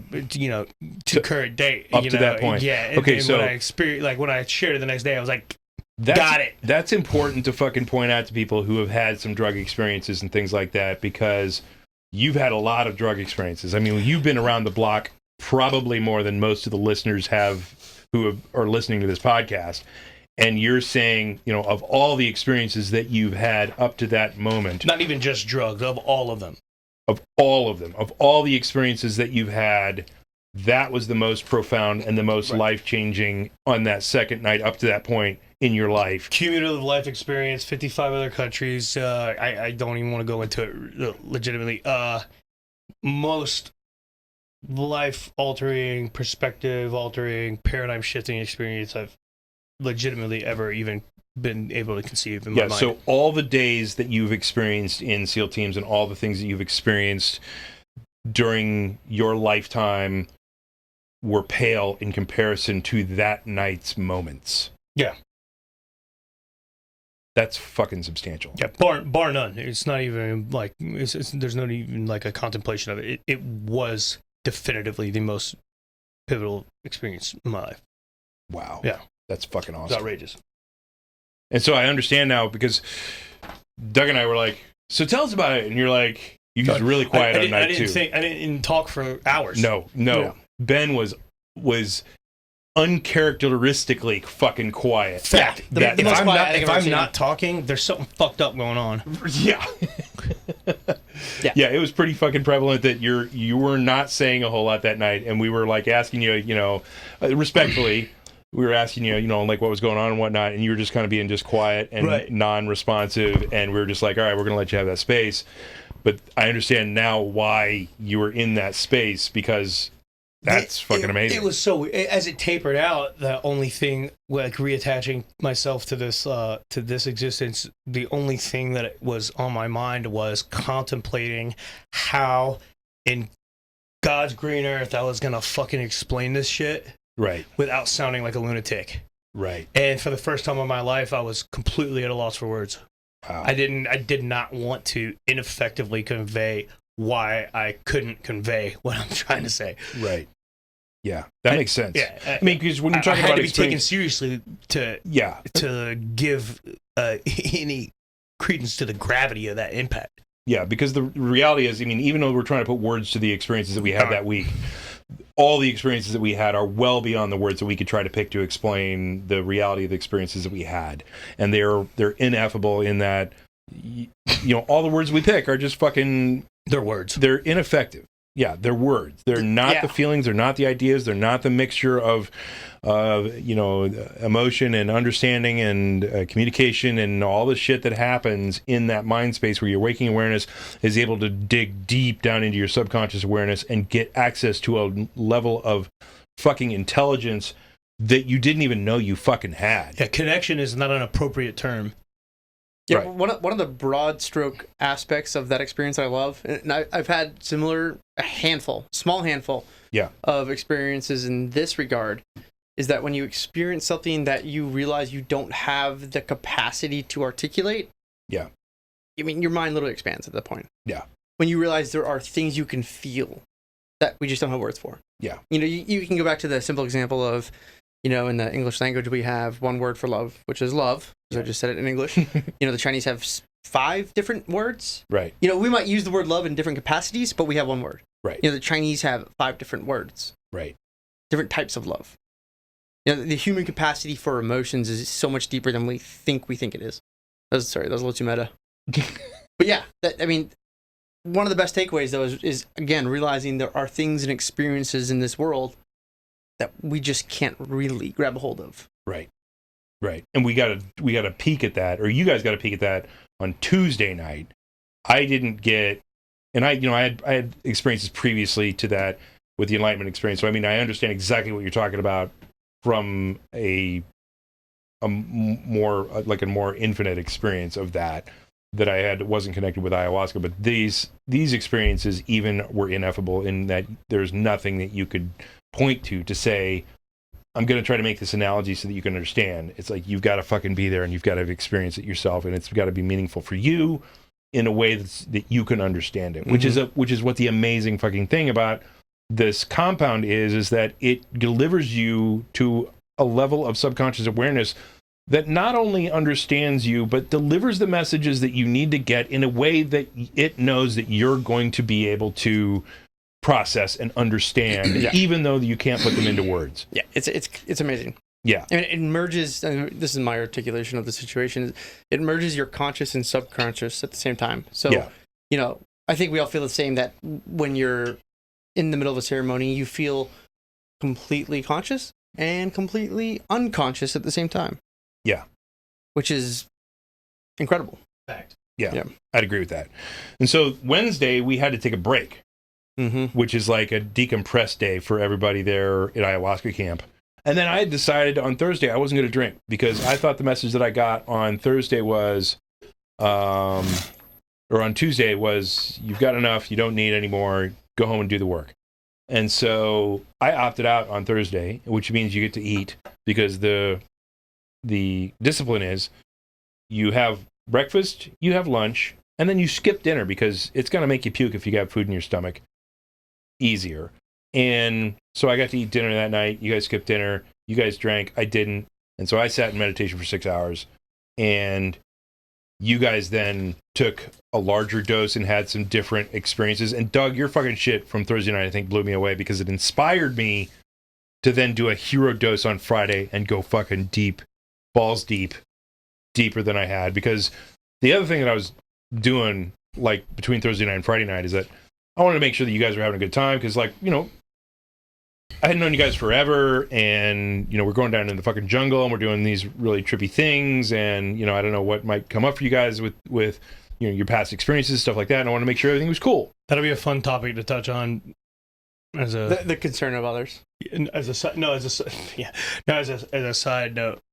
to current date. Up to that point. Yeah. Okay, and so when I experienced, like when I shared it the next day, I was like, That's, got it. That's important to fucking point out to people who have had some drug experiences and things like that, because you've had a lot of drug experiences. I mean, you've been around the block probably more than most of the listeners have who are listening to this podcast. And you're saying, of all the experiences that you've had up to that moment, Not even just drugs, of all of them. of all the experiences that you've had, that was the most profound and the most life-changing on that second night up to that point in your life. Cumulative life experience, 55 other countries. I don't even want to go into it legitimately. Most life-altering, perspective-altering, paradigm-shifting experience I've legitimately ever even been able to conceive in my mind. So all the days that you've experienced in SEAL teams and all the things that you've experienced during your lifetime were pale in comparison to that night's moments. Yeah. That's fucking substantial. Yeah, bar none. It's not even like there's not even like a contemplation of it. It was definitively the most pivotal experience in my life. Wow. Yeah. That's fucking It's awesome. outrageous. And so I understand now, because Doug and I were like, so tell us about it. And you're like, you was really quiet on night two. I didn't talk for hours. No. Yeah. Ben was uncharacteristically fucking quiet. Fact. That If most I'm quiet I not, think if I've ever I'm seen not talking, there's something fucked up going on. Yeah. Yeah, it was pretty fucking prevalent that you were not saying a whole lot that night, and we were like asking you, respectfully, we were asking you, like what was going on and whatnot, and you were just kind of being just quiet and non-responsive, and we were just like, all right, we're going to let you have that space. But I understand now why you were in that space, because that's fucking amazing. It was so, as it tapered out, the only thing, like reattaching myself to this existence, the only thing that was on my mind was contemplating how in God's green earth I was going to fucking explain this shit. Right. Without sounding like a lunatic. Right. And for the first time in my life, I was completely at a loss for words. Wow. I did not want to ineffectively convey why I couldn't convey what I'm trying to say. Right. Yeah, that makes sense. Yeah. I mean, because when you're talking I had about to be taken seriously to give any credence to the gravity of that impact. Yeah, because the reality is, I mean, even though we're trying to put words to the experiences that we had that week, all the experiences that we had are well beyond the words that we could try to pick to explain the reality of the experiences that we had. And they're ineffable in that, all the words we pick are just fucking... They're words. They're ineffective. Yeah, they're words. They're not the feelings. They're not the ideas. They're not the mixture of emotion and understanding and communication and all the shit that happens in that mind space where your waking awareness is able to dig deep down into your subconscious awareness and get access to a level of fucking intelligence that you didn't even know you fucking had. Yeah, connection is not an appropriate term. Yeah, right. One of the broad stroke aspects of that experience I love, and I've had small handful of experiences in this regard, is that when you experience something that you realize you don't have the capacity to articulate, I mean, your mind literally expands at that point. Yeah. When you realize there are things you can feel that we just don't have words for. Yeah. You can go back to the simple example of, in the English language, we have one word for love, which is love. I just said it in English. The Chinese have 5 different words. Right. We might use the word love in different capacities, but we have one word. Right. The Chinese have 5 different words. Right. Different types of love. The human capacity for emotions is so much deeper than we think it is. That was a little too meta. But yeah, one of the best takeaways though is again realizing there are things and experiences in this world that we just can't really grab a hold of. Right. Right. And we got a peek at that, or you guys got a peek at that on Tuesday night. I didn't get, and I had experiences previously to that with the enlightenment experience. So I mean, I understand exactly what you're talking about from a more infinite experience of that I had wasn't connected with ayahuasca. But these experiences even were ineffable in that there's nothing that you could point to say, I'm going to try to make this analogy so that you can understand. It's like you've got to fucking be there and you've got to experience it yourself, and it's got to be meaningful for you in a way that you can understand it. Mm-hmm. Which is what the amazing fucking thing about this compound is that it delivers you to a level of subconscious awareness that not only understands you, but delivers the messages that you need to get in a way that it knows that you're going to be able to process and understand, even though you can't put them into words. Yeah, it's amazing. Yeah. And it merges, and this is my articulation of the situation, it merges your conscious and subconscious at the same time. So, I think we all feel the same, that when you're in the middle of a ceremony, you feel completely conscious and completely unconscious at the same time. Yeah. Which is incredible. Fact. Yeah. I'd agree with that. And so Wednesday, we had to take a break. Mm-hmm. Which is like a decompressed day for everybody there at ayahuasca camp. And then I had decided on Thursday I wasn't going to drink because I thought the message that I got on Thursday was, or on Tuesday was, you've got enough, you don't need any more, go home and do the work. And so I opted out on Thursday, which means you get to eat, because the discipline is you have breakfast, you have lunch, and then you skip dinner because it's going to make you puke if you got food in your stomach. Easier. And so I got to eat dinner that night. You guys skipped dinner. You guys drank. I didn't. And so I sat in meditation for 6 hours. And you guys then took a larger dose and had some different experiences. And Doug, your fucking shit from Thursday night, I think, blew me away because it inspired me to then do a hero dose on Friday and go fucking deep, balls deep, deeper than I had. Because the other thing that I was doing, like, between Thursday night and Friday night is that I wanted to make sure that you guys were having a good time, because, like, I had known you guys forever, and we're going down in the fucking jungle, and we're doing these really trippy things, and I don't know what might come up for you guys with your past experiences, stuff like that. And I want to make sure everything was cool. That'll be a fun topic to touch on. As a the concern of others. As a side note,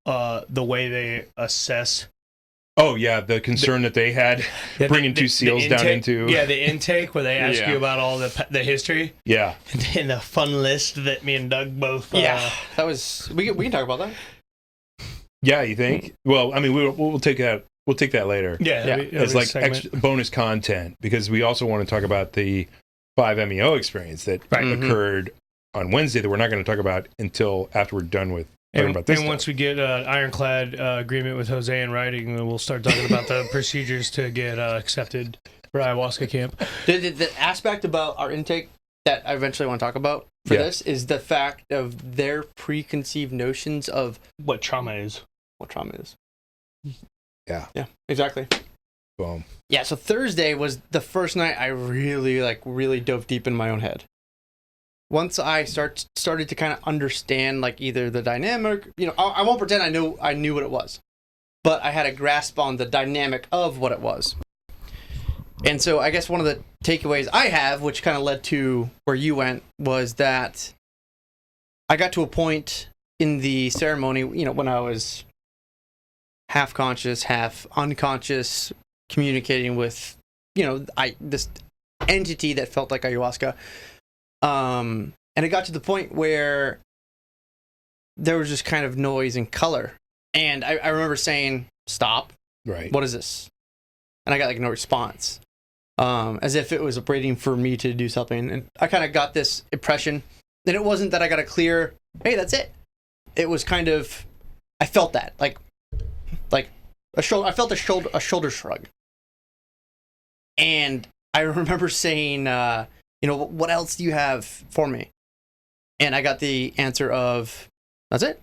the way they assess. Oh yeah, the concern that they had bringing two seals down into the intake where they ask you about all the history. Yeah, and the fun list that me and Doug both. That was we can talk about that. Yeah, you think? Well, I mean, we'll take that. We'll take that later. Yeah, it's like extra bonus content because we also want to talk about the 5-MeO experience that occurred on Wednesday that we're not going to talk about until after we're done with talking about this. And once we get an ironclad agreement with Jose in writing, then we'll start talking about the procedures to get accepted for ayahuasca camp. The aspect about our intake that I eventually want to talk about for this is the fact of their preconceived notions of what trauma is. Yeah, exactly. Boom. Yeah, so Thursday was the first night I really dove deep in my own head. Once I started to kind of understand either the dynamic, I won't pretend I knew what it was, but I had a grasp on the dynamic of what it was. And so I guess one of the takeaways I have, which kind of led to where you went, was that I got to a point in the ceremony, when I was half conscious, half unconscious, communicating with, this entity that felt like ayahuasca. And it got to the point where there was just kind of noise and color. And I remember saying, stop. Right. What is this? And I got no response. As if it was waiting for me to do something. And I kind of got this impression. And it wasn't that I got a clear, hey, that's it. It was kind of, I felt that. I felt a shoulder shrug. And I remember saying, what else do you have for me? And I got the answer of, that's it.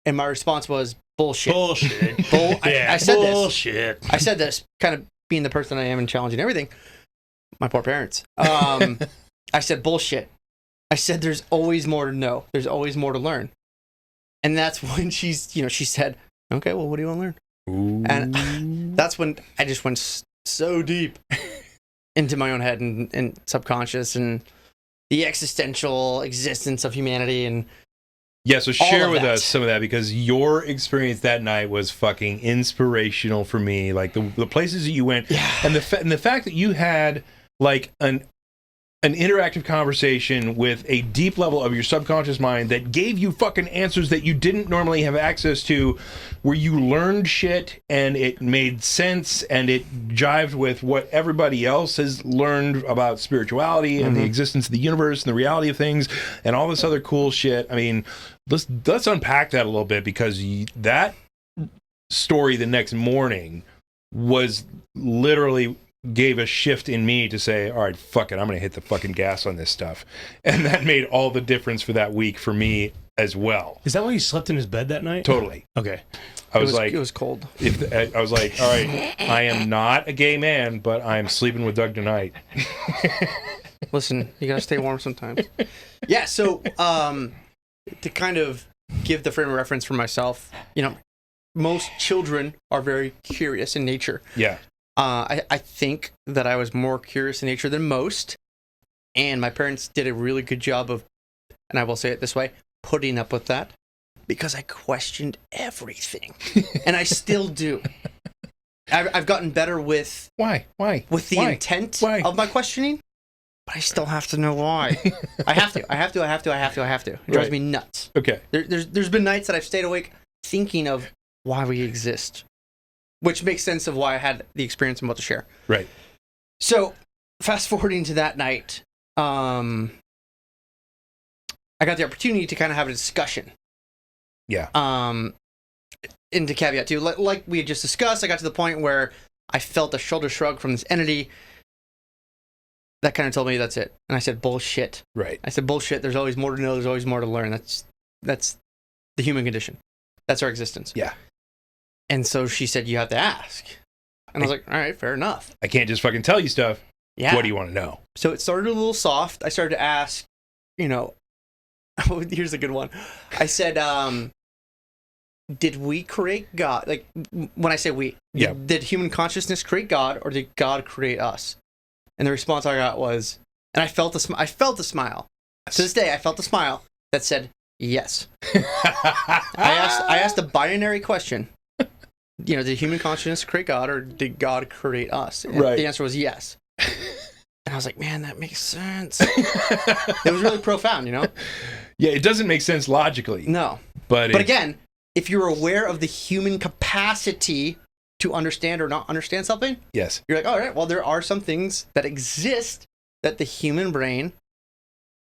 And my response was, bullshit. I said bullshit. I said this, kind of being the person I am and challenging everything. My poor parents. I said, bullshit. I said, there's always more to know. There's always more to learn. And that's when she said, okay, well, what do you want to learn? Ooh. And that's when I just went so deep into my own head and subconscious and the existential existence of humanity. And yeah, so share with us some of that, because your experience that night was fucking inspirational for me. Like the places that you went, and the fact that you had an interactive conversation with a deep level of your subconscious mind that gave you fucking answers that you didn't normally have access to, where you learned shit and it made sense and it jived with what everybody else has learned about spirituality and the existence of the universe and the reality of things and all this other cool shit. I mean, let's unpack that a little bit, because that story the next morning was literally gave a shift in me to say, all right, fuck it, I'm gonna hit the fucking gas on this stuff. And that made all the difference for that week for me as well. Is that why you slept in his bed that night? Totally. Okay. I was like, it was cold. I was like, all right, I am not a gay man, but I'm sleeping with Doug tonight. Listen, you gotta stay warm sometimes. Yeah, so to kind of give the frame of reference for myself, most children are very curious in nature. Yeah. I think that I was more curious in nature than most, and my parents did a really good job of, and I will say it this way, putting up with that, because I questioned everything, and I still do. I've gotten better with Why with the intent of my questioning, but I still have to know why. I have to. It drives me nuts. Okay. There's been nights that I've stayed awake thinking of why we exist. Which makes sense of why I had the experience I'm about to share. Right. So, fast forwarding to that night, I got the opportunity to kind of have a discussion. Yeah. Into caveat too, like we had just discussed, I got to the point where I felt a shoulder shrug from this entity that kind of told me that's it. And I said, bullshit. Right. I said, bullshit. There's always more to know. There's always more to learn. That's the human condition. That's our existence. Yeah. And so she said, you have to ask. And I was like, all right, fair enough. I can't just fucking tell you stuff. Yeah. What do you want to know? So it started a little soft. I started to ask, Oh, here's a good one. I said, did we create God? Like, when I say we, Yeah. did human consciousness create God, or did God create us? And the response I got was, and I felt a smile. To this day, I felt a smile that said, yes. I asked a binary question. You know, did human consciousness create God, or did God create us? And Right. the answer was yes. And I was like, man, that makes sense. It was really profound, you know? Yeah, it doesn't make sense logically. No. But Again, if you're aware of the human capacity to understand or not understand something, yes. you're like, all right, well, there are some things that exist that the human brain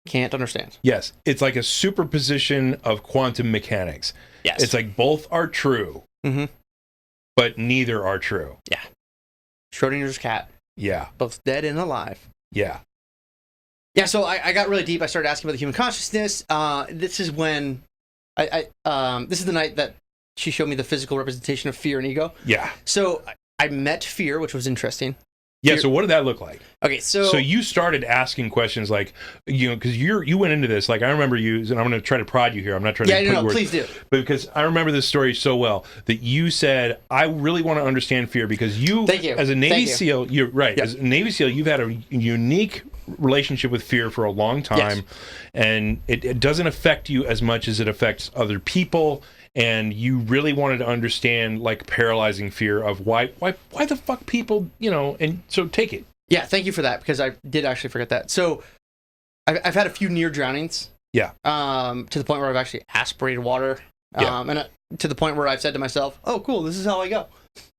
can't understand. Yes. It's like a superposition of quantum mechanics. Yes. It's like both are true, Mm-hmm. but neither are true. Yeah. Schrodinger's cat, Yeah. both dead and alive. Yeah. Yeah, so I got really deep. I started asking about the human consciousness. This is when this is the night that she showed me the physical representation of fear and ego. Yeah. So I met fear, which was interesting. Yeah. So what did that look like? Okay, so you started asking questions like, you know, because you went into this, like, I remember you, and I'm going to try to prod you here. I'm not trying to put no, words, please do. but because I remember this story so well that you said, I really want to understand fear because you, Thank you. as a Navy Thank you. SEAL, you're right. Yep. As a Navy SEAL, you've had a unique relationship with fear for a long time, Yes. and it doesn't affect you as much as it affects other people. And you really wanted to understand, like, paralyzing fear of why the fuck people, you know, and so take it. Yeah, thank you for that, because I did actually forget that. So I've had a few near drownings. Yeah. To the point where I've actually aspirated water. Yeah. And to the point where I've said to myself, oh, cool, this is how I go.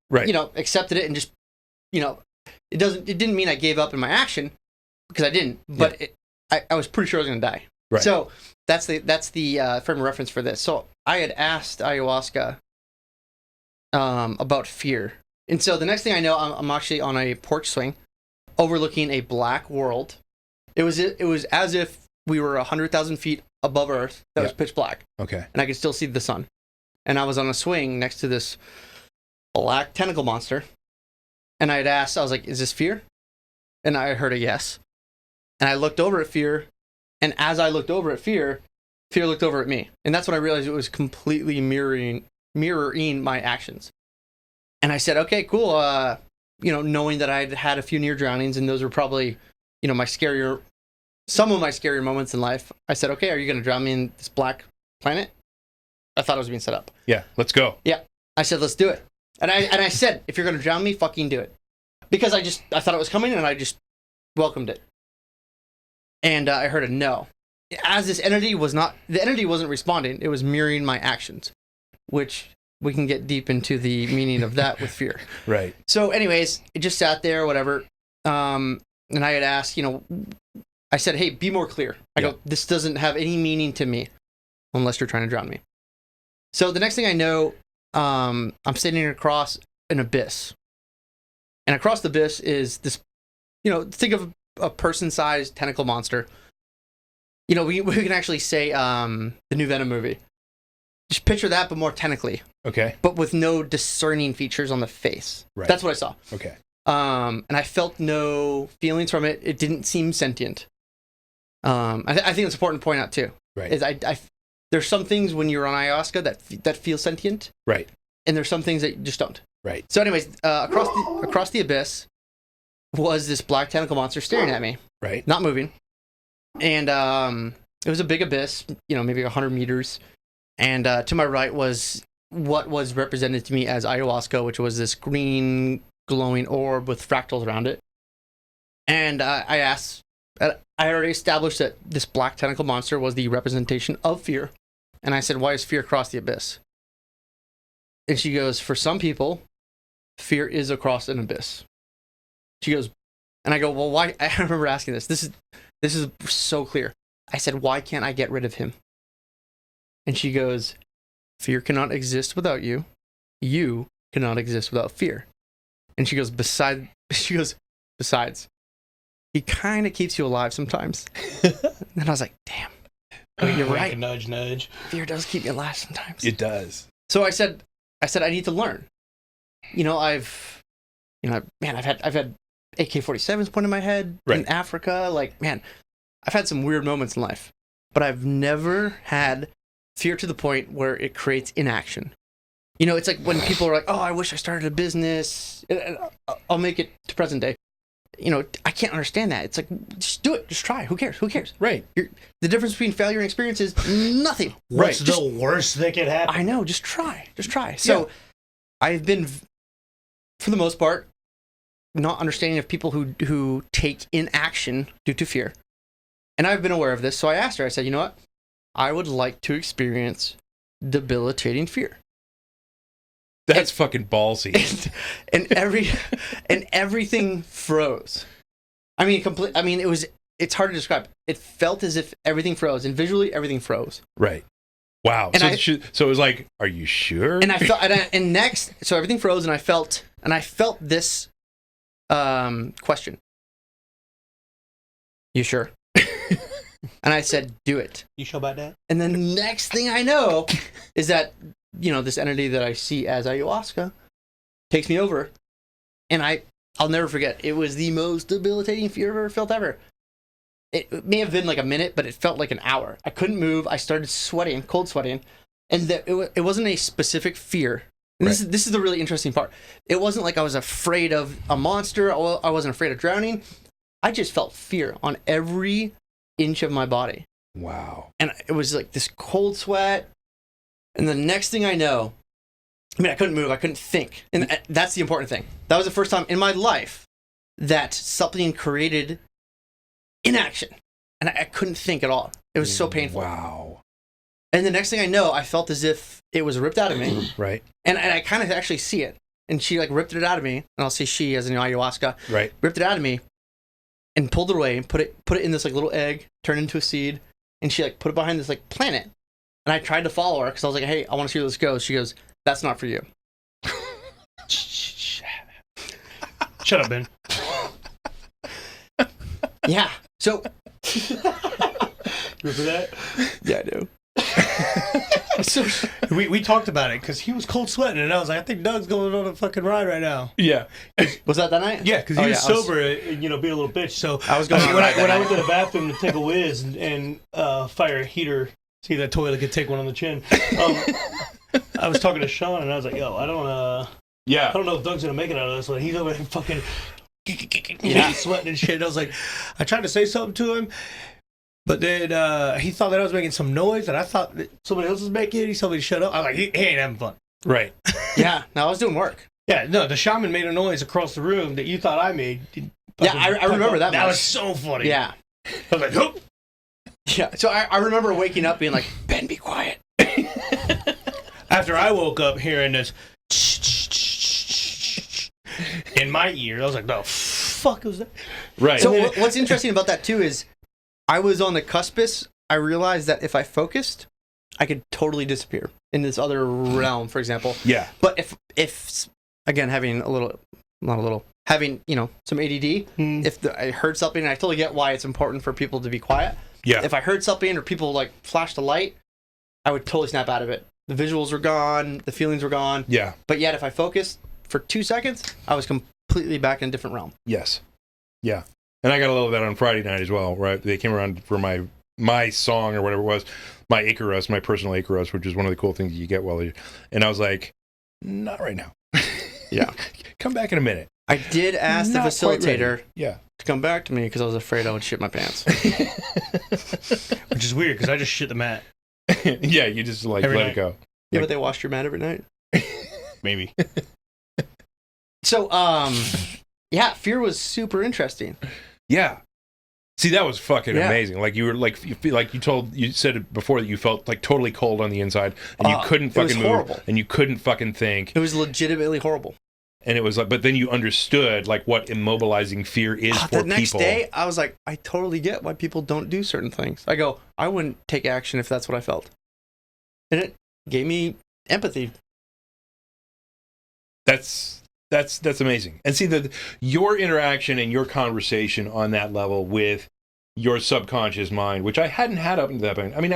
Right. You know, accepted it and just, you know, it didn't mean I gave up in my action, because I didn't, but I was pretty sure I was going to die. Right. So that's the frame of reference for this. So I had asked ayahuasca about fear. And so the next thing I know, I'm actually on a porch swing overlooking a black world. It was as if we were 100,000 feet above Earth that was pitch black. Okay. And I could still see the sun. And I was on a swing next to this black tentacle monster. And I had asked, I was like, is this fear? And I heard a yes. And I looked over at fear. And as I looked over at fear looked over at me. And that's when I realized it was completely mirroring my actions. And I said, okay, cool. You know, knowing that I'd had a few near drownings, and those were probably, you know, some of my scarier moments in life. I said, okay, are you going to drown me in this black planet? I thought it was being set up. Yeah, let's go. Yeah. I said, let's do it. And I said, if you're going to drown me, fucking do it. Because I thought it was coming, and I just welcomed it. And I heard a no. As this entity the entity wasn't responding, it was mirroring my actions, which we can get deep into the meaning of that with fear. Right. So anyways, it just sat there, whatever. And I had asked, you know, I said, hey, be more clear. I go, this doesn't have any meaning to me unless you're trying to drown me. So the next thing I know, I'm sitting across an abyss. And across the abyss is this, you know, think of a person-sized tentacle monster. You know, we can actually say the new Venom movie. Just picture that, but more tentacly. Okay. But with no discerning features on the face. Right. That's what I saw. Okay. And I felt no feelings from it. It didn't seem sentient. I think it's important to point out too. Right. Is there's some things when you're on ayahuasca that feel sentient. Right. And there's some things that just don't. Right. So, anyways, across the abyss was this black tentacle monster staring at me. Right. Not moving. And it was a big abyss. You know, maybe 100 meters. And to my right was what was represented to me as ayahuasca, which was this green glowing orb with fractals around it. And I asked, I already established that this black tentacle monster was the representation of fear. And I said, why is fear across the abyss? And she goes, for some people, fear is across an abyss. She goes, and I go, well, why? I remember asking this. This is so clear. I said, why can't I get rid of him? And she goes, fear cannot exist without you. You cannot exist without fear. And she goes, besides, he kind of keeps you alive sometimes. And I was like, damn, you're right. Nudge, nudge. Fear does keep me alive sometimes. It does. So I said, I need to learn. You know, I've had AK-47s put in my head in Africa. Like, man, I've had some weird moments in life. but I've never had fear to the point where it creates inaction. You know, it's like when people are like, "Oh, I wish I started a business." I'll make it to present day. You know, I can't understand that. It's like, just do it. Just try. Who cares? Who cares? Right. The difference between failure and experience is nothing. What's Right. the worst that could happen? I know. Just try. Just try. So I've been, for the most part, not understanding of people who take inaction due to fear. And I've been aware of this. So I asked her, I said, you know what? I would like to experience debilitating fear. That's fucking ballsy. And everything froze. I mean, it's hard to describe. It felt as if everything froze, and visually everything froze. Right. Wow. And So it was like, are you sure? And I felt, and next, so everything froze, and I felt this question. You sure? And I said, do it. You sure about that? And then the next thing I know is that, you know, this entity that I see as ayahuasca takes me over. And I'll never forget. It was the most debilitating fear I've ever felt ever. It may have been like a minute, but it felt like an hour. I couldn't move. I started sweating, cold sweating. And it wasn't a specific fear. And Right. this is the really interesting part. It wasn't like I was afraid of a monster. I wasn't afraid of drowning. I just felt fear on every inch of my body. Wow. And it was like this cold sweat. And the next thing I know, I mean, I couldn't move. I couldn't think. And that's the important thing. That was the first time in my life that something created inaction. And I couldn't think at all. It was so painful. Wow. And the next thing I know, I felt as if it was ripped out of me. Right. And I kind of actually see it. And she like ripped it out of me. And I'll say she as in ayahuasca. Right. Ripped it out of me and pulled it away and put it in this like little egg, turned into a seed. And she like put it behind this like planet. And I tried to follow her because I was like, hey, I want to see where this goes. She goes, that's not for you. Shut up, Ben. Yeah. So. Remember that? Yeah, I do. So, We talked about it because he was cold sweating, and I was like, I think Doug's going on a fucking ride right now. Yeah. was that night? Yeah, because he Oh, was yeah, sober, and, you know, being a little bitch. So I was going on a when ride that I night. went to the bathroom to take a whiz and fire a heater, see that toilet could take one on the chin. I was talking to Sean, and I was like, yo, I don't know if Doug's gonna make it out of this one. He's over there fucking sweating and shit. And I was like, I tried to say something to him, but then he thought that I was making some noise, and I thought that somebody else was making it. He told me to shut up. I was like, he ain't having fun. Right. Yeah. No, I was doing work. Yeah, no, the shaman made a noise across the room that you thought I made. Yeah, I remember that. That much. was so funny. Yeah. I was like, oh. Yeah. So I remember waking up being like, Ben, be quiet. After I woke up hearing this in my ear, I was like, the fuck was that? Right. So what's interesting about that too is I was on the cuspice. I realized that if I focused, I could totally disappear in this other realm, for example. Yeah. But if again, having having, you know, some ADD, if I heard something, and I totally get why it's important for people to be quiet. Yeah. If I heard something or people like flashed a light, I would totally snap out of it. The visuals were gone, the feelings were gone. Yeah. But yet, if I focused for 2 seconds, I was completely back in a different realm. Yes. Yeah. And I got a little of that on Friday night as well, right? They came around for my song or whatever it was, my Icarus, my personal Icarus, which is one of the cool things you get while you. And I was like, not right now. Yeah. Come back in a minute. I did ask the Not quite ready. facilitator Yeah. to come back to me because I was afraid I would shit my pants. Which is weird because I just shit the mat. Yeah, you just like Every let night. it go. Yeah, but they washed your mat every night. Maybe. So, yeah, fear was super interesting. Yeah. See, that was fucking Yeah. amazing. Like you were like you feel like you said it before that you felt like totally cold on the inside and you couldn't it was fucking move horrible. and you couldn't fucking think. It was legitimately horrible. And it was like, but then you understood like what immobilizing fear is for The next people. day, I was like, I totally get why people don't do certain things. I go, I wouldn't take action if that's what I felt. And it gave me empathy. That's amazing. And see your interaction and your conversation on that level with your subconscious mind, which I hadn't had up until that point. I mean,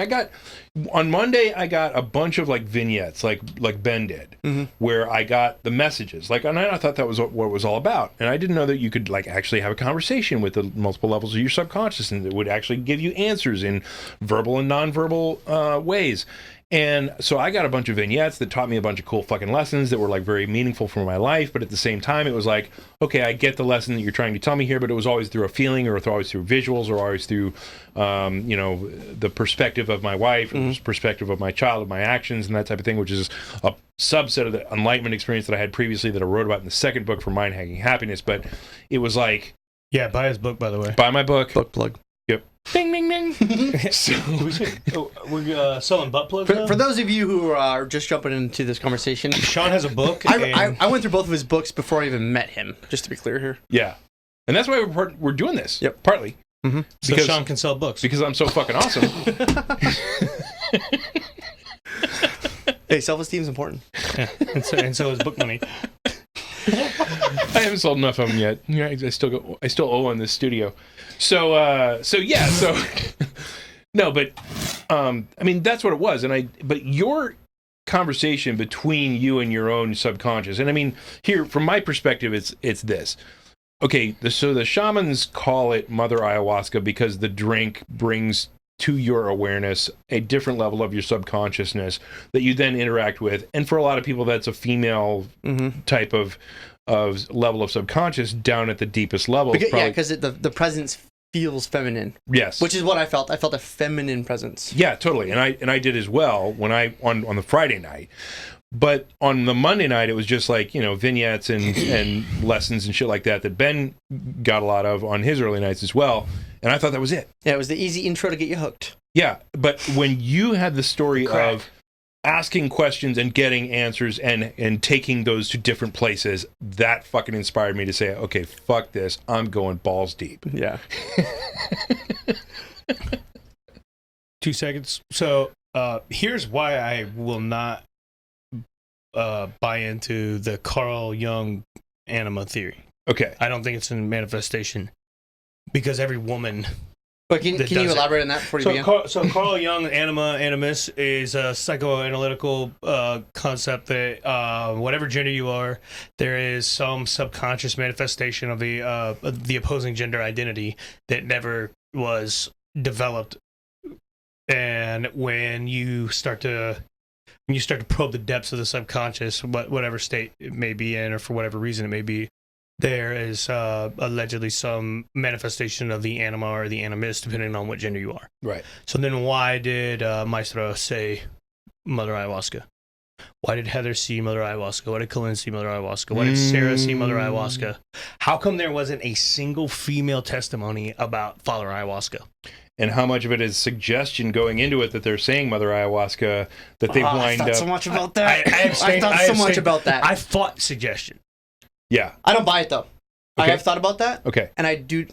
on Monday, I got a bunch of like vignettes, like Ben did, where I got the messages. Like, and I thought that was what it was all about. And I didn't know that you could like actually have a conversation with the multiple levels of your subconscious, and it would actually give you answers in verbal and nonverbal ways. And so I got a bunch of vignettes that taught me a bunch of cool fucking lessons that were like very meaningful for my life. But at the same time, it was like, okay, I get the lesson that you're trying to tell me here, but it was always through a feeling, or always through visuals, or always through, the perspective of my wife, or the perspective of my child, of my actions, and that type of thing, which is a subset of the enlightenment experience that I had previously that I wrote about in the second book for Mind Hacking Happiness. But it was like, yeah, buy his book, by the way. Buy my book. Book plug. Yep. Ding, ding, ding. So, we're selling butt plugs now? For those of you who are just jumping into this conversation, Sean has a book. I went through both of his books before I even met him, just to be clear here. yeah. And that's why we're doing this. Yep. Partly. So Because- Sean can sell books. Because I'm so fucking awesome. Hey, self-esteem is important. Yeah. And so is book money. I haven't sold enough of them yet. Yeah, I still owe on this studio. So no, but I mean that's what it was. But your conversation between you and your own subconscious, and I mean here from my perspective, it's this. Okay, so the shamans call it Mother Ayahuasca because the drink brings to your awareness a different level of your subconsciousness that you then interact with. And for a lot of people, that's a female type of level of subconscious down at the deepest level. Because the presence feels feminine. Yes. Which is what I felt. I felt a feminine presence. Yeah, totally. And I did as well when on the Friday night. But on the Monday night, it was just like, vignettes and lessons and shit like that Ben got a lot of on his early nights as well. And I thought that was it. Yeah, it was the easy intro to get you hooked. Yeah, but when you had the story of asking questions and getting answers and taking those to different places, that fucking inspired me to say, okay, fuck this. I'm going balls deep. Yeah. 2 seconds. So here's why I will not buy into the Carl Jung anima theory. Okay. I don't think it's a manifestation because every woman. But can you elaborate on that before you begin? So Carl Jung animus is a psychoanalytical concept that whatever gender you are, there is some subconscious manifestation of the opposing gender identity that never was developed. And when you start to probe the depths of the subconscious, whatever state it may be in, or for whatever reason it may be, there is allegedly some manifestation of the anima or the animus, depending on what gender you are. Right. So then why did Maestro say Mother Ayahuasca? Why did Heather see Mother Ayahuasca? Why did Colin see Mother Ayahuasca? Why did Sarah see Mother Ayahuasca? How come there wasn't a single female testimony about Father Ayahuasca? And how much of it is suggestion going into it that they're saying Mother Ayahuasca, that they've lined I thought up. so much about that. I thought so much about that. I fought suggestion. Yeah. I don't buy it though. I Okay. have thought about that. Okay. And I do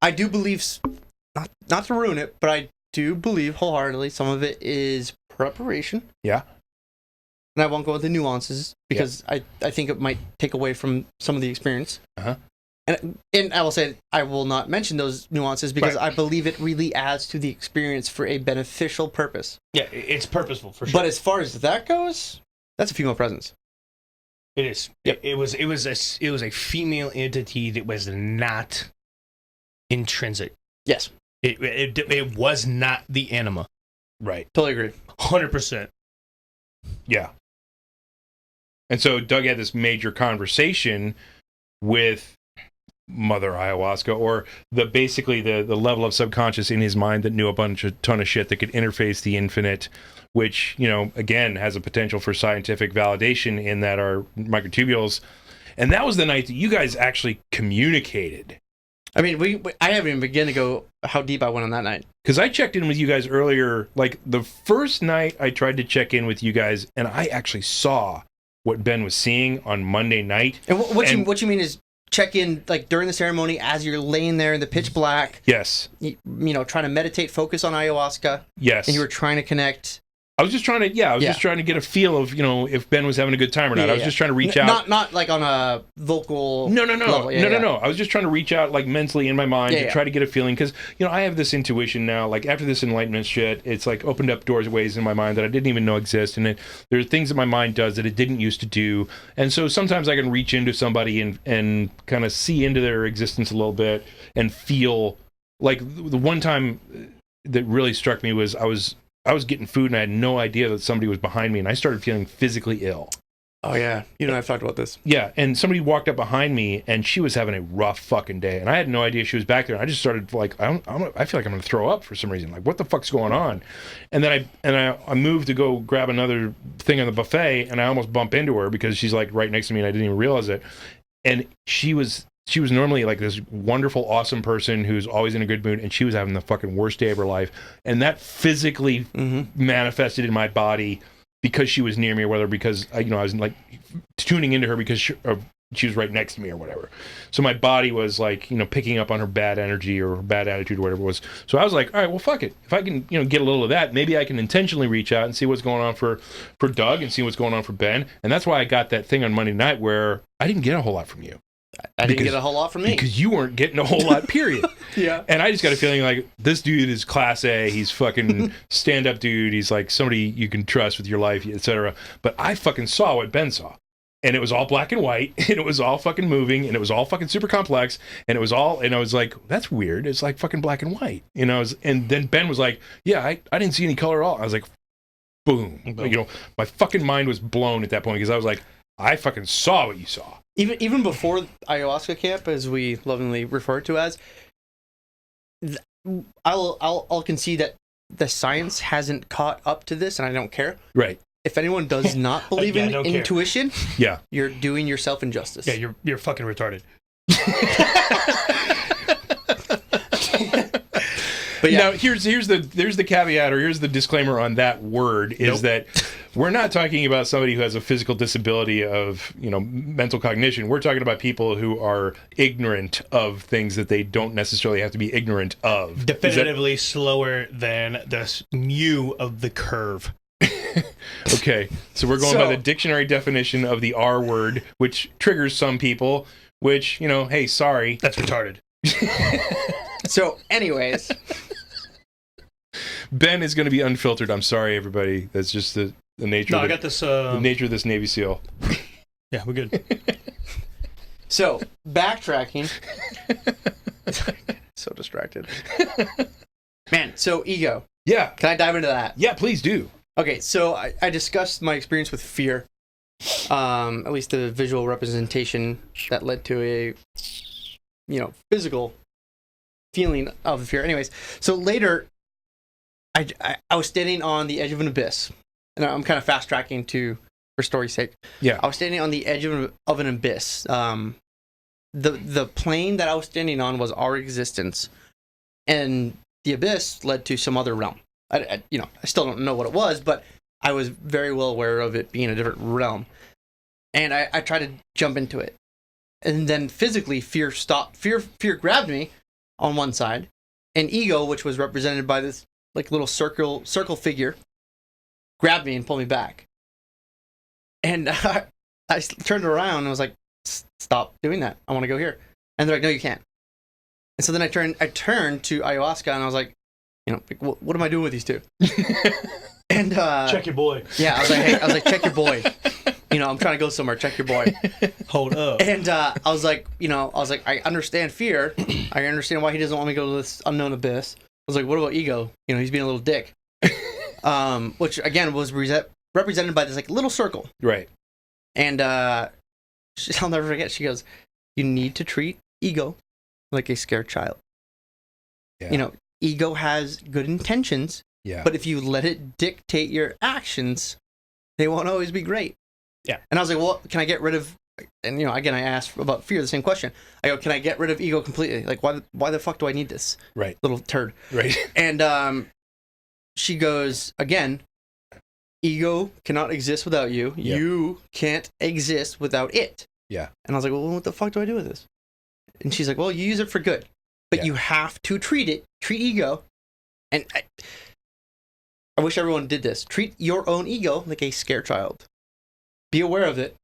believe, not to ruin it, but I do believe wholeheartedly some of it is preparation. Yeah. And I won't go into nuances because I think it might take away from some of the experience. Uh-huh. And I will say I will not mention those nuances because Right. I believe it really adds to the experience for a beneficial purpose. Yeah, it's purposeful for sure. But as far as that goes, that's a female presence. It is. Yep. It was a female entity that was not intrinsic. Yes, It was not the anima. Right. totally agree. 100%. Yeah. And so Doug had this major conversation with Mother Ayahuasca, or basically the level of subconscious in his mind that knew a ton of shit that could interface the infinite, which, again, has a potential for scientific validation in that our microtubules. And that was the night that you guys actually communicated. I mean, I haven't even begun to go how deep I went on that night. Because I checked in with you guys earlier, like the first night I tried to check in with you guys, and I actually saw what Ben was seeing on Monday night. And what you mean is check in like during the ceremony as you're laying there in the pitch black, Yes. trying to meditate, focus on ayahuasca, Yes. and you were trying to connect I was just trying to, just trying to get a feel of, if Ben was having a good time or not. I was just trying to reach out. Not like on a vocal. No. level. No. I was just trying to reach out, like mentally in my mind, to try to get a feeling, because I have this intuition now. Like after this enlightenment shit, it's like opened up doorways in my mind that I didn't even know exist, and there are things that my mind does that it didn't used to do, and so sometimes I can reach into somebody and kind of see into their existence a little bit and feel like the one time that really struck me was I was getting food and I had no idea that somebody was behind me, and I started feeling physically ill. Oh yeah, I've talked about this. Yeah, and somebody walked up behind me and she was having a rough fucking day, and I had no idea she was back there. And I just started like, I feel like I'm gonna throw up for some reason. Like, what the fuck's going on? And then I moved to go grab another thing on the buffet, and I almost bump into her because she's like right next to me, and I didn't even realize it. And she was normally like this wonderful, awesome person who's always in a good mood, and she was having the fucking worst day of her life. And that physically manifested in my body because she was near me, or whether because I was like tuning into her because she was right next to me or whatever. So my body was like, picking up on her bad energy or her bad attitude or whatever it was. So I was like, all right, well, fuck it. If I can, get a little of that, maybe I can intentionally reach out and see what's going on for Doug and see what's going on for Ben. And that's why I got that thing on Monday night where I didn't get a whole lot from you. I didn't get a whole lot from me. Because you weren't getting a whole lot, period. Yeah. And I just got a feeling like this dude is class A. He's fucking stand-up dude. He's like somebody you can trust with your life, etc. But I fucking saw what Ben saw. And it was all black and white, and it was all fucking moving, and it was all fucking super complex, and it was all, and I was like, that's weird. It's like fucking black and white. And then Ben was like, yeah, I didn't see any color at all. I was like, boom. My fucking mind was blown at that point because I was like, I fucking saw what you saw. Even before ayahuasca camp, as we lovingly refer to as, I'll concede that the science hasn't caught up to this, and I don't care. Right. If anyone does not believe in intuition, you're doing yourself injustice. Yeah, you're fucking retarded. But now here's the caveat, or here's the disclaimer on that word is that we're not talking about somebody who has a physical disability of mental cognition. We're talking about people who are ignorant of things that they don't necessarily have to be ignorant of. Definitively slower than the mu of the curve. Okay, so we're going by the dictionary definition of the R word, which triggers some people, which, hey, sorry. That's retarded. So, anyways. Ben is going to be unfiltered. I'm sorry, everybody. That's just the nature of I got this, the nature of this Navy SEAL. Yeah, we're good. So, backtracking. So distracted. Man, so ego. Yeah. Can I dive into that? Yeah, please do. Okay, so I discussed my experience with fear, at least the visual representation that led to a, physical feeling of fear. Anyways, so later, I was standing on the edge of an abyss, and I'm kind of fast tracking for story's sake. Yeah, I was standing on the edge of an abyss. The plane that I was standing on was our existence, and the abyss led to some other realm. I still don't know what it was, but I was very well aware of it being a different realm. And I tried to jump into it. And then physically, fear stopped. Fear grabbed me on one side, and ego, which was represented by this like little circle figure, grabbed me and pulled me back. And I turned around and was like, stop doing that. I want to go here. And they're like, no, you can't. And so then I turned to ayahuasca, and I was like, what am I doing with these two? And check your boy. Yeah, I was like, check your boy. I'm trying to go somewhere. Check your boy. Hold up. And I was like, I understand fear. I understand why he doesn't want me to go to this unknown abyss. I was like, what about ego? He's being a little dick. Which again was represented by this like little circle. Right. And I'll never forget. She goes, "You need to treat ego like a scared child. Yeah. Ego has good intentions, but if you let it dictate your actions, they won't always be great." Yeah. And I was like, well, can I get rid of, and again, I asked about fear, the same question. I go, can I get rid of ego completely? Like, why the fuck do I need this? Right. Little turd. Right. And she goes, again, ego cannot exist without you. Yep. You can't exist without it. Yeah. And I was like, well, what the fuck do I do with this? And she's like, well, you use it for good. But you have to treat ego. And I wish everyone did this. Treat your own ego like a scared child. Be aware of it.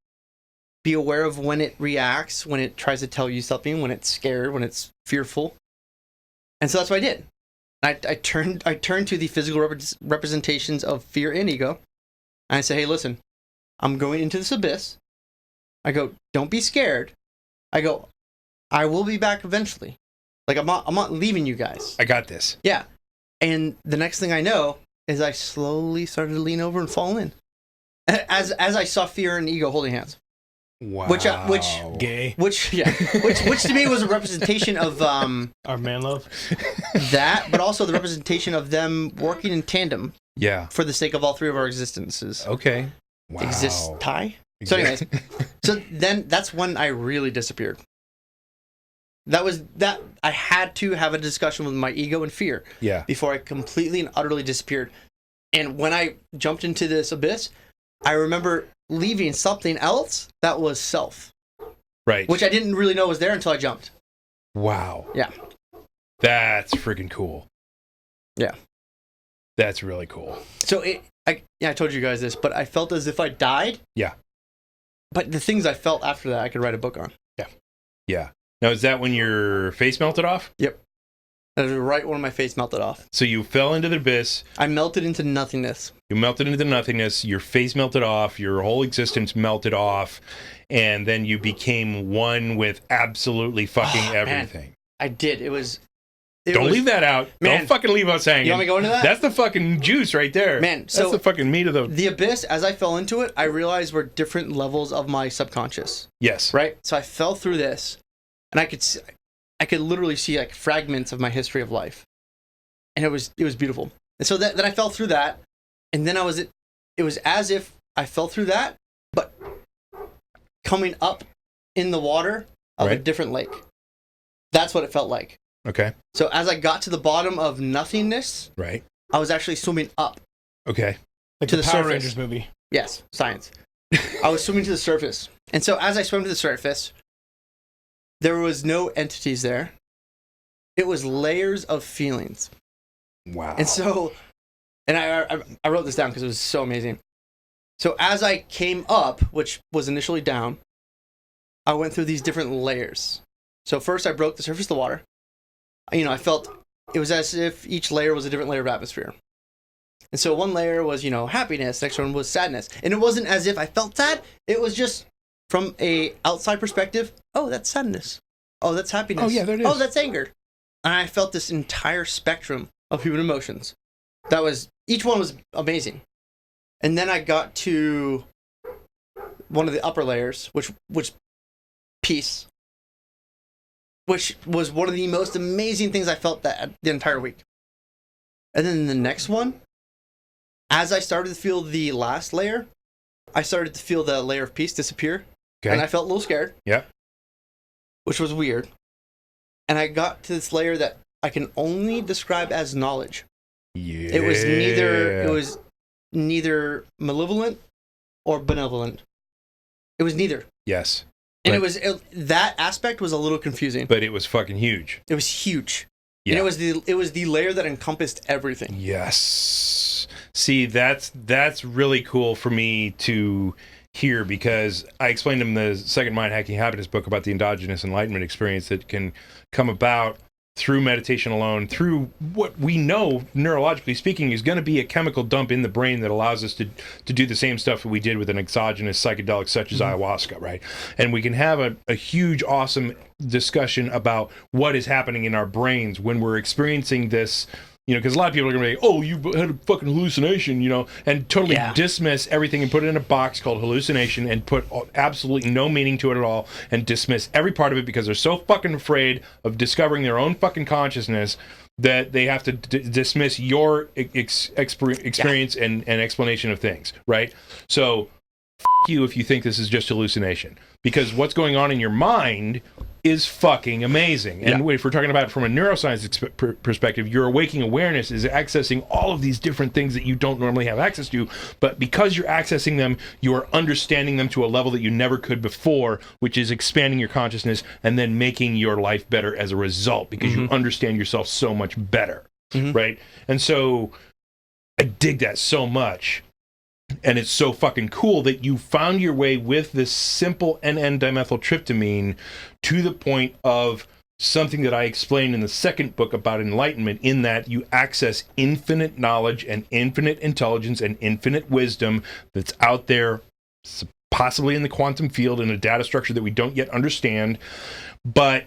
Be aware of when it reacts, when it tries to tell you something, when it's scared, when it's fearful. And so that's what I did. I turned to the physical representations of fear and ego. And I say, hey, listen, I'm going into this abyss. I go, don't be scared. I go, I will be back eventually. Like, I'm not leaving you guys. I got this. Yeah. And the next thing I know is I slowly started to lean over and fall in. As I saw fear and ego holding hands. Wow. Which Gay. which to me was a representation of Our man love. that, but also the representation of them working in tandem Yeah. for the sake of all three of our existences. Okay. Wow. Exist-tie? So anyways, so then that's when I really disappeared. That I had to have a discussion with my ego and fear Yeah. before I completely and utterly disappeared. And when I jumped into this abyss, I remember leaving something else that was self, Right. which I didn't really know was there until I jumped. Wow. Yeah. That's freaking cool. Yeah. That's really cool. So I told you guys this, but I felt as if I died. Yeah. But the things I felt after that, I could write a book on. Yeah. Now, is that when your face melted off? That was right when my face melted off. So you fell into the abyss. I melted into nothingness. You melted into nothingness. Your face melted off. Your whole existence melted off. And then you became one with absolutely fucking everything. I did. Don't leave that out. Man. Don't fucking leave us hanging. You want me to go into that? That's the fucking juice right there. Man, that's so the fucking meat of the... The abyss, as I fell into it, I realized were different levels of my subconscious. Yes. Right? So I fell through this, and I could literally see like fragments of my history of life. And it was beautiful. And so then I fell through that, and then it was as if I fell through that, but coming up in the water of a different lake. That's what it felt like. Okay. So as I got to the bottom of nothingness, Right. I was actually swimming up. Okay. Like To the the Power surface. Rangers movie. Yes, science. I was swimming to the surface. And so as I swam to the surface, there was no entities there. It was layers of feelings. Wow. And so, and I wrote this down because it was so amazing. So as I came up, which was initially down, I went through these different layers. So first I broke the surface of the water. I felt it was as if each layer was a different layer of atmosphere. And so one layer was, happiness. Next one was sadness. And it wasn't as if I felt sad. It was just from a outside perspective. Oh, that's sadness. Oh, that's happiness. Oh, yeah, there it is. Oh, that's anger. And I felt this entire spectrum of human emotions. Each one was amazing. And then I got to one of the upper layers, which peace, which was one of the most amazing things I felt the entire week. And then the next one, as I started to feel the last layer, I started to feel the layer of peace disappear. Okay. And I felt a little scared. Yeah. Which was weird. And I got to this layer that I can only describe as knowledge. Yeah. It was neither malevolent or benevolent. It was neither. Yes. And But- that aspect was a little confusing. But it was fucking huge. It was huge. Yeah. And it was the layer that encompassed everything. Yes. See, that's really cool for me to hear, because I explained in the second Mind Hacking Happiness book about the endogenous enlightenment experience that can come about through meditation alone, through what we know, neurologically speaking, is going to be a chemical dump in the brain that allows us to do the same stuff that we did with an exogenous psychedelic such as ayahuasca, right? And we can have a huge, awesome discussion about what is happening in our brains when we're experiencing this, because a lot of people are going to be like, oh, you had a fucking hallucination, and totally dismiss everything and put it in a box called hallucination and put absolutely no meaning to it at all and dismiss every part of it because they're so fucking afraid of discovering their own fucking consciousness that they have to dismiss your experience and explanation of things, right? So, you if you think this is just hallucination, because what's going on in your mind is fucking amazing. And if we're talking about it from a neuroscience perspective, your awakening awareness is accessing all of these different things that you don't normally have access to, but because you're accessing them, you are understanding them to a level that you never could before, which is expanding your consciousness and then making your life better as a result, because you understand yourself so much better, right? And so I dig that so much. And it's so fucking cool that you found your way with this simple N,N-dimethyltryptamine to the point of something that I explained in the second book about enlightenment, in that you access infinite knowledge and infinite intelligence and infinite wisdom that's out there, possibly in the quantum field in a data structure that we don't yet understand, but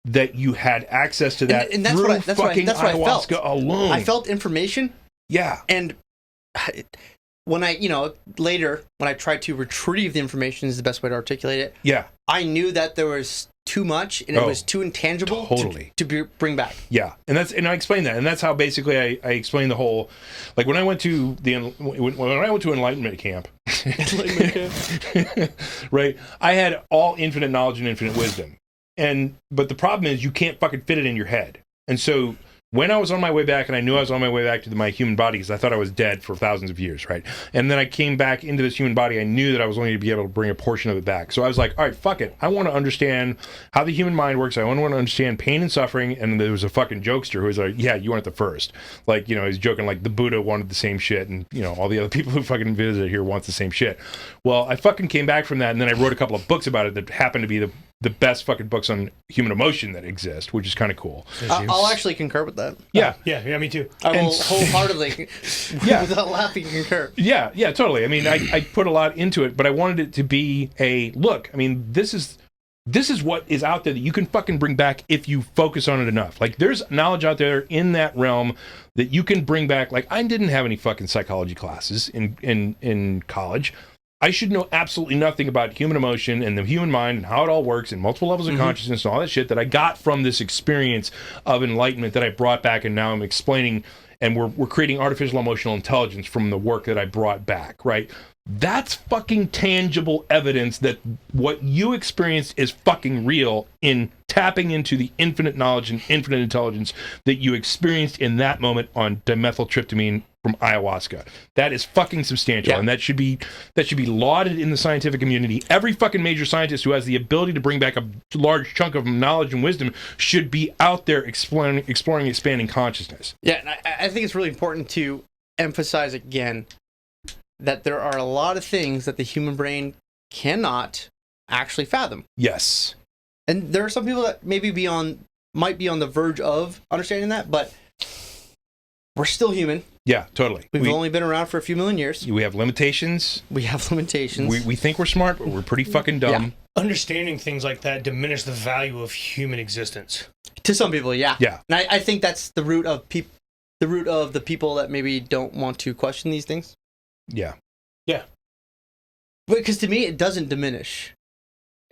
that you had access to that and that's through what I felt. ayahuasca alone. I felt information, Yeah. and when I, later, when I tried to retrieve the information is the best way to articulate it, Yeah. I knew that there was too much and it was too intangible totally. to bring back. Yeah, and I explained that, and that's how basically I explained the whole, like when I went to enlightenment camp, right? I had all infinite knowledge and infinite wisdom, but the problem is you can't fucking fit it in your head, and so. When I was on my way back, and I knew I was on my way back to my human body because I thought I was dead for thousands of years, right? And then I came back into this human body. I knew that I was only going to be able to bring a portion of it back. So I was like, all right, fuck it. I want to understand how the human mind works. I want to understand pain and suffering. And there was a fucking jokester who was like, yeah, you weren't the first. Like, he's joking like the Buddha wanted the same shit. And, all the other people who fucking visited here want the same shit. Well, I fucking came back from that. And then I wrote a couple of books about it that happened to be the best fucking books on human emotion that exist, which is kind of cool. I'll actually concur with that. Yeah. Yeah, me too. I will wholeheartedly, without laughing, concur. Yeah, totally. I mean, I put a lot into it, but I wanted it to be a look. I mean, this is what is out there that you can fucking bring back if you focus on it enough. Like, there's knowledge out there in that realm that you can bring back. Like, I didn't have any fucking psychology classes in college. I should know absolutely nothing about human emotion and the human mind and how it all works and multiple levels of consciousness and all that shit that I got from this experience of enlightenment that I brought back, and now I'm explaining, and we're creating artificial emotional intelligence from the work that I brought back, right? That's fucking tangible evidence that what you experienced is fucking real, in tapping into the infinite knowledge and infinite intelligence that you experienced in that moment on dimethyltryptamine from ayahuasca. That is fucking substantial, and that should be lauded in the scientific community. Every fucking major scientist who has the ability to bring back a large chunk of knowledge and wisdom should be out there exploring, expanding consciousness. Yeah, and I think it's really important to emphasize again that there are a lot of things that the human brain cannot actually fathom. Yes. And there are some people that might be on the verge of understanding that, but we're still human. Yeah, totally. We've only been around for a few million years. We have limitations. We think we're smart, but we're pretty fucking dumb. Yeah. Understanding things like that diminish the value of human existence. To some people, yeah. Yeah. And I think that's the root of the people that maybe don't want to question these things. Yeah. Yeah. Because to me, it doesn't diminish.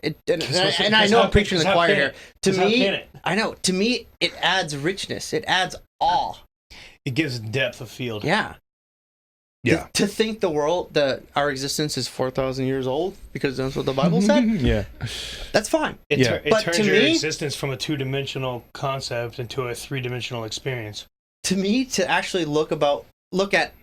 And I know I'm preaching to the choir here. To me, it adds richness. It adds awe. It gives depth of field. Yeah. Yeah. To think our existence is 4,000 years old, because that's what the Bible said. Yeah. That's fine. It But turns to your me, existence from a two-dimensional concept into a three-dimensional experience. To me, to actually look at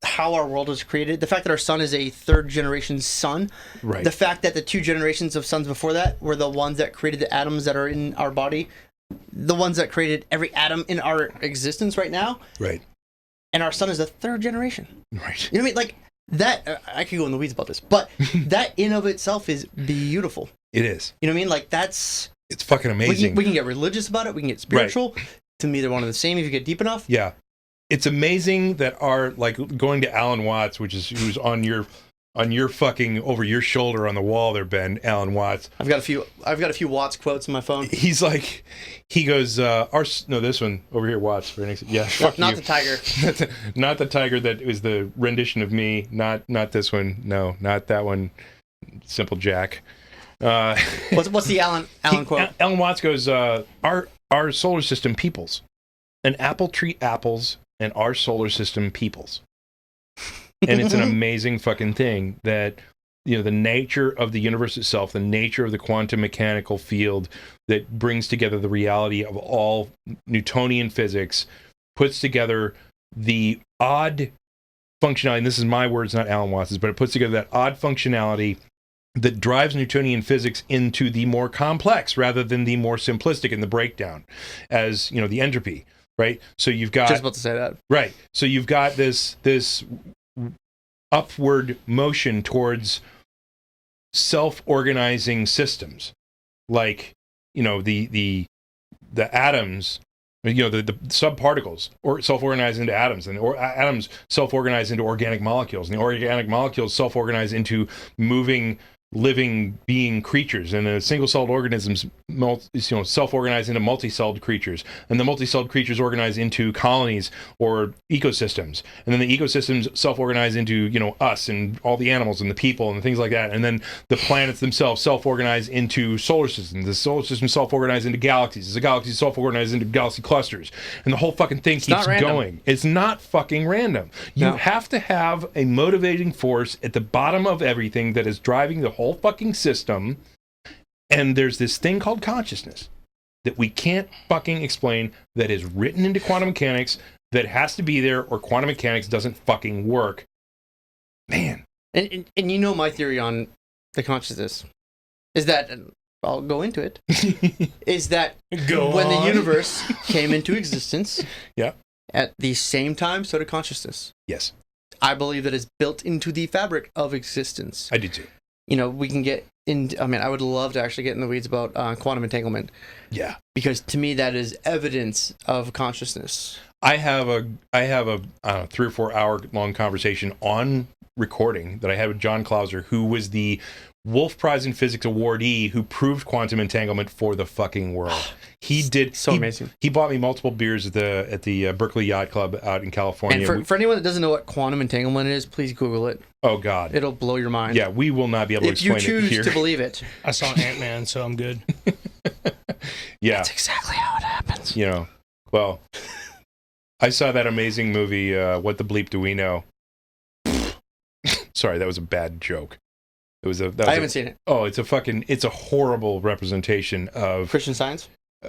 how our world was created, the fact that our sun is a third-generation sun, Right. the fact that the two generations of suns before that were the ones that created the atoms that are in our body, the ones that created every atom in our existence right now. Right. And our sun is the third generation. Right. You know what I mean? Like, that, I could go in the weeds about this, but that in of itself is beautiful. It is. You know what I mean? Like, it's fucking amazing. We can get religious about it. We can get spiritual. Right. To me, they're one and the same if you get deep enough. Yeah. It's amazing that going to Alan Watts, who's on your fucking over your shoulder on the wall there, Ben, Alan Watts. I've got a few Watts quotes in my phone. He goes, this one over here, Watts. Right next to, yeah, not the tiger. Not the tiger that is the rendition of me. Not this one. No, not that one. Simple Jack. What's the Alan quote? Alan Watts goes, our solar system peoples. An apple tree apples and our solar system peoples. And it's an amazing fucking thing that, the nature of the universe itself, the nature of the quantum mechanical field that brings together the reality of all Newtonian physics, puts together the odd functionality, and this is my words, not Alan Watts's, but it puts together that odd functionality that drives Newtonian physics into the more complex rather than the more simplistic in the breakdown, as, the entropy. right? So you've got Just about to say that. right. So you've got this upward motion towards self-organizing systems, like the atoms, the subparticles or self-organize into atoms, and atoms self-organize into organic molecules, and the organic molecules self-organize into moving, living, being creatures, and the single-celled organisms self-organize into multi-celled creatures, and the multi-celled creatures organize into colonies or ecosystems, and then the ecosystems self-organize into us and all the animals and the people and things like that, and then the planets themselves self-organize into solar systems, the solar systems self-organize into galaxies, the galaxies self-organize into galaxy clusters, and the whole fucking thing keeps going. It's not fucking random. You have to have a motivating force at the bottom of everything that is driving the whole fucking system, and there's this thing called consciousness that we can't fucking explain, that is written into quantum mechanics, that has to be there or quantum mechanics doesn't fucking work. Man. And my theory on the consciousness is that, I'll go into it, is that when the universe came into existence, at the same time, so did consciousness. Yes. I believe that it's built into the fabric of existence. I do too. We can get in. I mean, I would love to actually get in the weeds about quantum entanglement. Yeah. Because to me, that is evidence of consciousness. I have a 3 or 4 hour long conversation on recording that I had with John Clauser, who was the Wolf Prize in Physics awardee who proved quantum entanglement for the fucking world. He did amazing. He bought me multiple beers at the Berkeley Yacht Club out in California. And for anyone that doesn't know what quantum entanglement is, please Google it. Oh God, it'll blow your mind. Yeah, we will not be able to explain it here. If you choose to believe it. I saw Ant-Man, so I'm good. Yeah, that's exactly how it happens. Well, I saw that amazing movie. What the bleep do we know? Sorry, that was a bad joke. I haven't seen it. Oh, it's a horrible representation of Christian Science.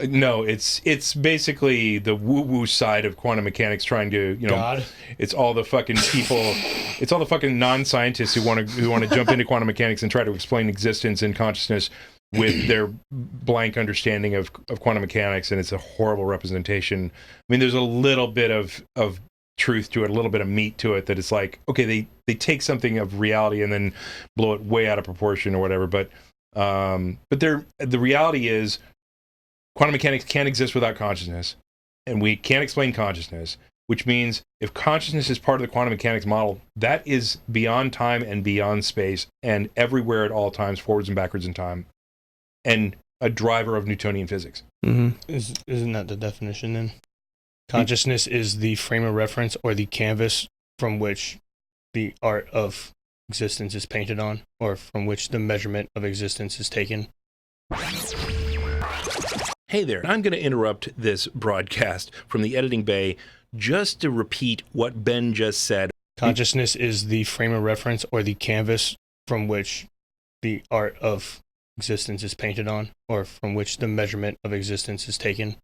No, it's basically the woo-woo side of quantum mechanics trying to, God. It's all the fucking people, it's all the fucking non-scientists who want to jump into quantum mechanics and try to explain existence and consciousness with their blank understanding of quantum mechanics, and it's a horrible representation. I mean, there's a little bit of truth to it, a little bit of meat to it, that it's like, okay, they take something of reality and then blow it way out of proportion or whatever, but the reality is quantum mechanics can't exist without consciousness, and we can't explain consciousness, which means if consciousness is part of the quantum mechanics model, that is beyond time and beyond space and everywhere at all times, forwards and backwards in time, and a driver of Newtonian physics. Mm-hmm. Isn't that the definition then? Consciousness is the frame of reference or the canvas from which the art of existence is painted on, or from which the measurement of existence is taken. Hey there, I'm going to interrupt this broadcast from the editing bay just to repeat what Ben just said. Consciousness is the frame of reference or the canvas from which the art of existence is painted on, or from which the measurement of existence is taken.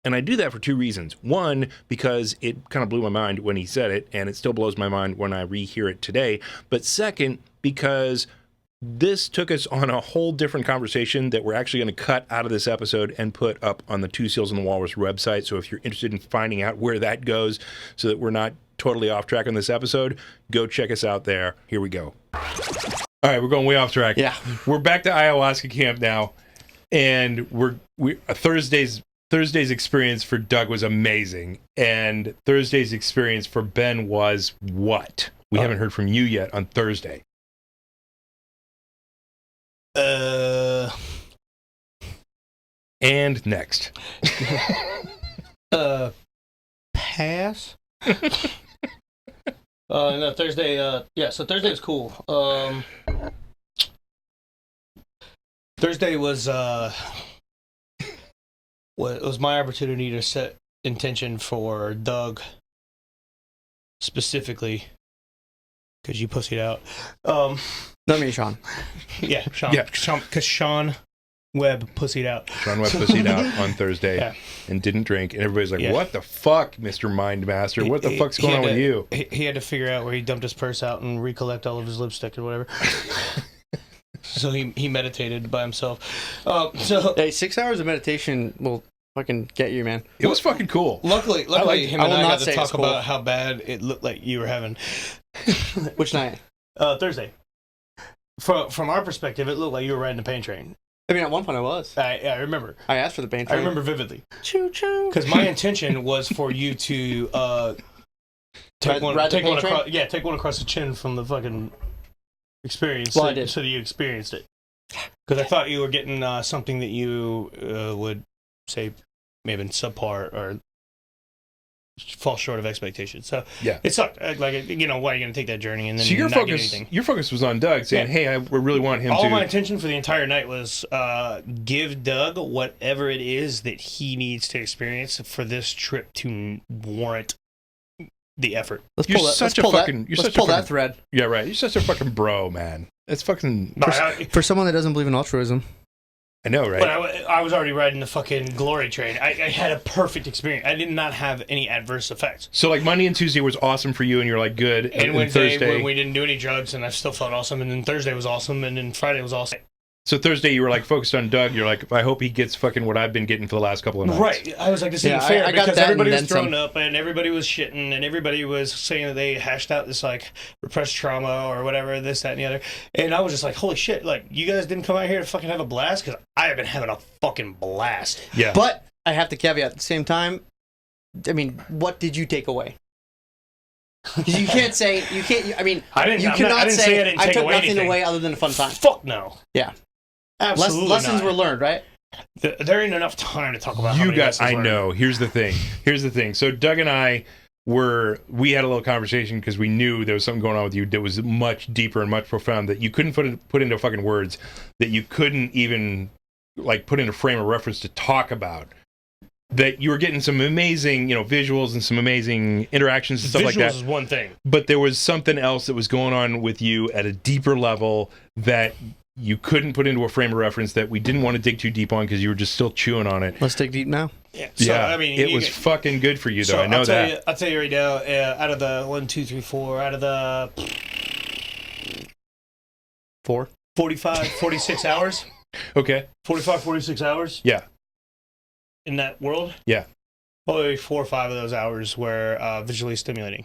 And I do that for two reasons. One, because it kind of blew my mind when he said it, and it still blows my mind when I rehear it today. But second, because this took us on a whole different conversation that we're actually going to cut out of this episode and put up on the Two Seals and the Walrus website. So if you're interested in finding out where that goes so that we're not totally off track on this episode, go check us out there. Here we go. All right, we're going way off track. Yeah. We're back to ayahuasca camp now, and Thursday's experience for Doug was amazing, and Thursday's experience for Ben was what? We haven't heard from you yet on Thursday. And next. Pass. No, Thursday. So Thursday was cool. Thursday was it was my opportunity to set intention for Doug specifically, because you pussied out. Not me, Sean. Yeah, Sean. Yeah, because Sean Webb pussied out. Sean Webb pussied out on Thursday and didn't drink, and everybody's like, "What the fuck, Mr. Mind Master? What the fuck's going on with you?" He had to figure out where he dumped his purse out and recollect all of his lipstick or whatever. So he meditated by himself. Hey, 6 hours of meditation will fucking get you, man. It was fucking cool. Luckily, him I and will I not got say to it's talk cool. about how bad it looked like you were having. Which night? Thursday. From our perspective, it looked like you were riding a pain train. I mean, at one point I was. I remember. I asked for the paint. I remember vividly. Choo choo. Because my intention was for you to take one across the chin from the fucking experience. Well, I did. So that you experienced it. Because I thought you were getting something that you would say maybe subpar or fall short of expectations. So Yeah. it sucked. Why are you going to take that journey and then So your not get anything? focus was on Doug saying, Yeah. "Hey, I really want him All to." my intention for the entire night was give Doug whatever it is that he needs to experience for this trip to warrant the effort. Let's You're pull that. such Let's a pull fucking- that. you're Let's such a pull that fucking- thread. Yeah, right. You're such a fucking bro, man. It's fucking. For someone that doesn't believe in altruism. I know, right? But I was already riding the fucking glory train. I had a perfect experience. I did not have any adverse effects. So like Monday and Tuesday was awesome for you, and you're like good. And Wednesday, when we didn't do any drugs, and I still felt awesome. And then Thursday was awesome, and then Friday was awesome. So Thursday you were like focused on Doug. You're like, I hope he gets fucking what I've been getting for the last couple of nights. Right. I was like, this isn't Yeah, fair I got because that everybody and was then thrown some. up and everybody was shitting and everybody was saying that they hashed out this like repressed trauma or whatever, this, that, and the other. And I was just like, holy shit, like you guys didn't come out here to fucking have a blast? Because I have been having a fucking blast. Yeah. But I have to caveat at the same time. I mean, what did you take away? Because you can't say you can't. I mean, I didn't. you cannot I didn't say I didn't take took away nothing anything. away other than a fun time. Fuck no. Yeah. Absolutely Lessons not. were learned, right? There ain't enough time to talk about. how You many got. lessons I learned. know. Here's the thing. So Doug and I we had a little conversation because we knew there was something going on with you that was much deeper and much profound that you couldn't put into fucking words, that you couldn't even like put in a frame of reference to talk about. That you were getting some amazing, visuals and some amazing interactions and stuff like that. Visuals is one thing. But there was something else that was going on with you at a deeper level that you couldn't put into a frame of reference that we didn't want to dig too deep on because you were just still chewing on it. Let's dig deep now. Yeah. So, yeah, I mean, it was fucking good for you, though. I know I'll tell you right now. Out of the 1, 2, 3, 4, out of the 45, 46 hours. Okay. 45, 46 hours. Yeah. In that world. Yeah. Probably 4 or 5 of those hours were visually stimulating.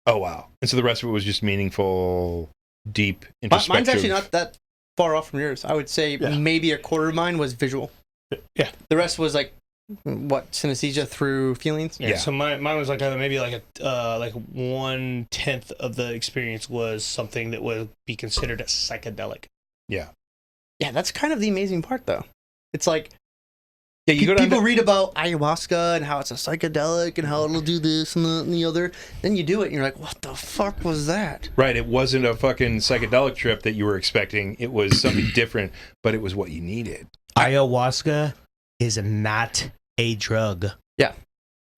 Oh wow! And so the rest of it was just meaningful, deep, introspective. Mine's actually not that far off from yours. I would say maybe a quarter of mine was visual. Yeah. The rest was like synesthesia through feelings. Yeah. So mine was like maybe like a like 1/10 of the experience was something that would be considered a psychedelic. Yeah. Yeah, that's kind of the amazing part, though. It's like Yeah, people read about ayahuasca and how it's a psychedelic and how it'll do this and that and the other. Then you do it and you're like, what the fuck was that? Right. It wasn't a fucking psychedelic trip that you were expecting. It was something different, but it was what you needed. Ayahuasca is not a drug. Yeah.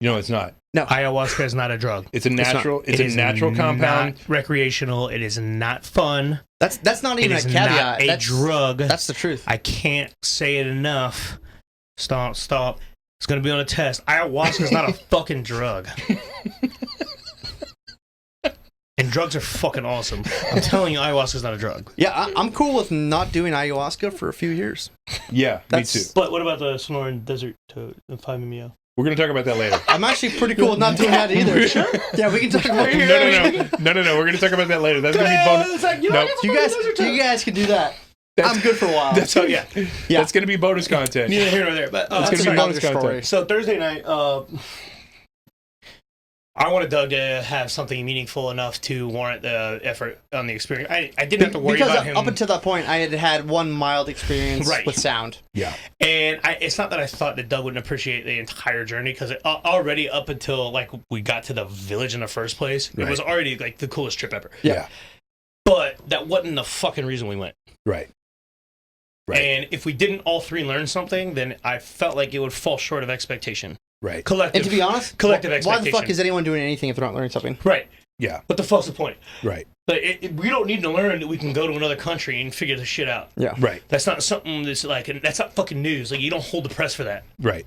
No, it's not. No. Ayahuasca is not a drug. It's a natural. It's a is natural compound. Not recreational. It is not fun. That's not even It a is caveat. not a that's drug. That's the truth. I can't say it enough. Stop. It's going to be on a test. Ayahuasca is not a fucking drug. And drugs are fucking awesome. I'm telling you, ayahuasca is not a drug. Yeah, I'm cool with not doing ayahuasca for a few years. Yeah, That's- me too. But what about the Sonoran Desert to 5 MEO? We're gonna talk about that later. I'm actually pretty cool with not doing that either. Sure. Yeah, we can talk about No. We're gonna talk about that later. That's gonna be bonus. No, You guys can do that. I'm good for a while. That's That's gonna be bonus content. Neither here nor there. But It's That's gonna be bonus another story. content. so Thursday night, I wanted Doug to have something meaningful enough to warrant the effort on the experience. I didn't have to worry because about him. up until that point, I had one mild experience Right. with sound. Yeah. And it's not that I thought that Doug wouldn't appreciate the entire journey, because already up until like we got to the village in the first place, Right. it was already like the coolest trip ever. Yeah. But that wasn't the fucking reason we went. Right. Right. And if we didn't all three learn something, then I felt like it would fall short of expectation. Right. Collective. And to be honest, collective why the expectation. fuck is anyone doing anything if they're not learning something? Right. Yeah. What the fuck's the point? Right. Like, we don't need to learn that we can go to another country and figure this shit out. Yeah. Right. That's not something that's like, that's not fucking news. Like, you don't hold the press for that. Right.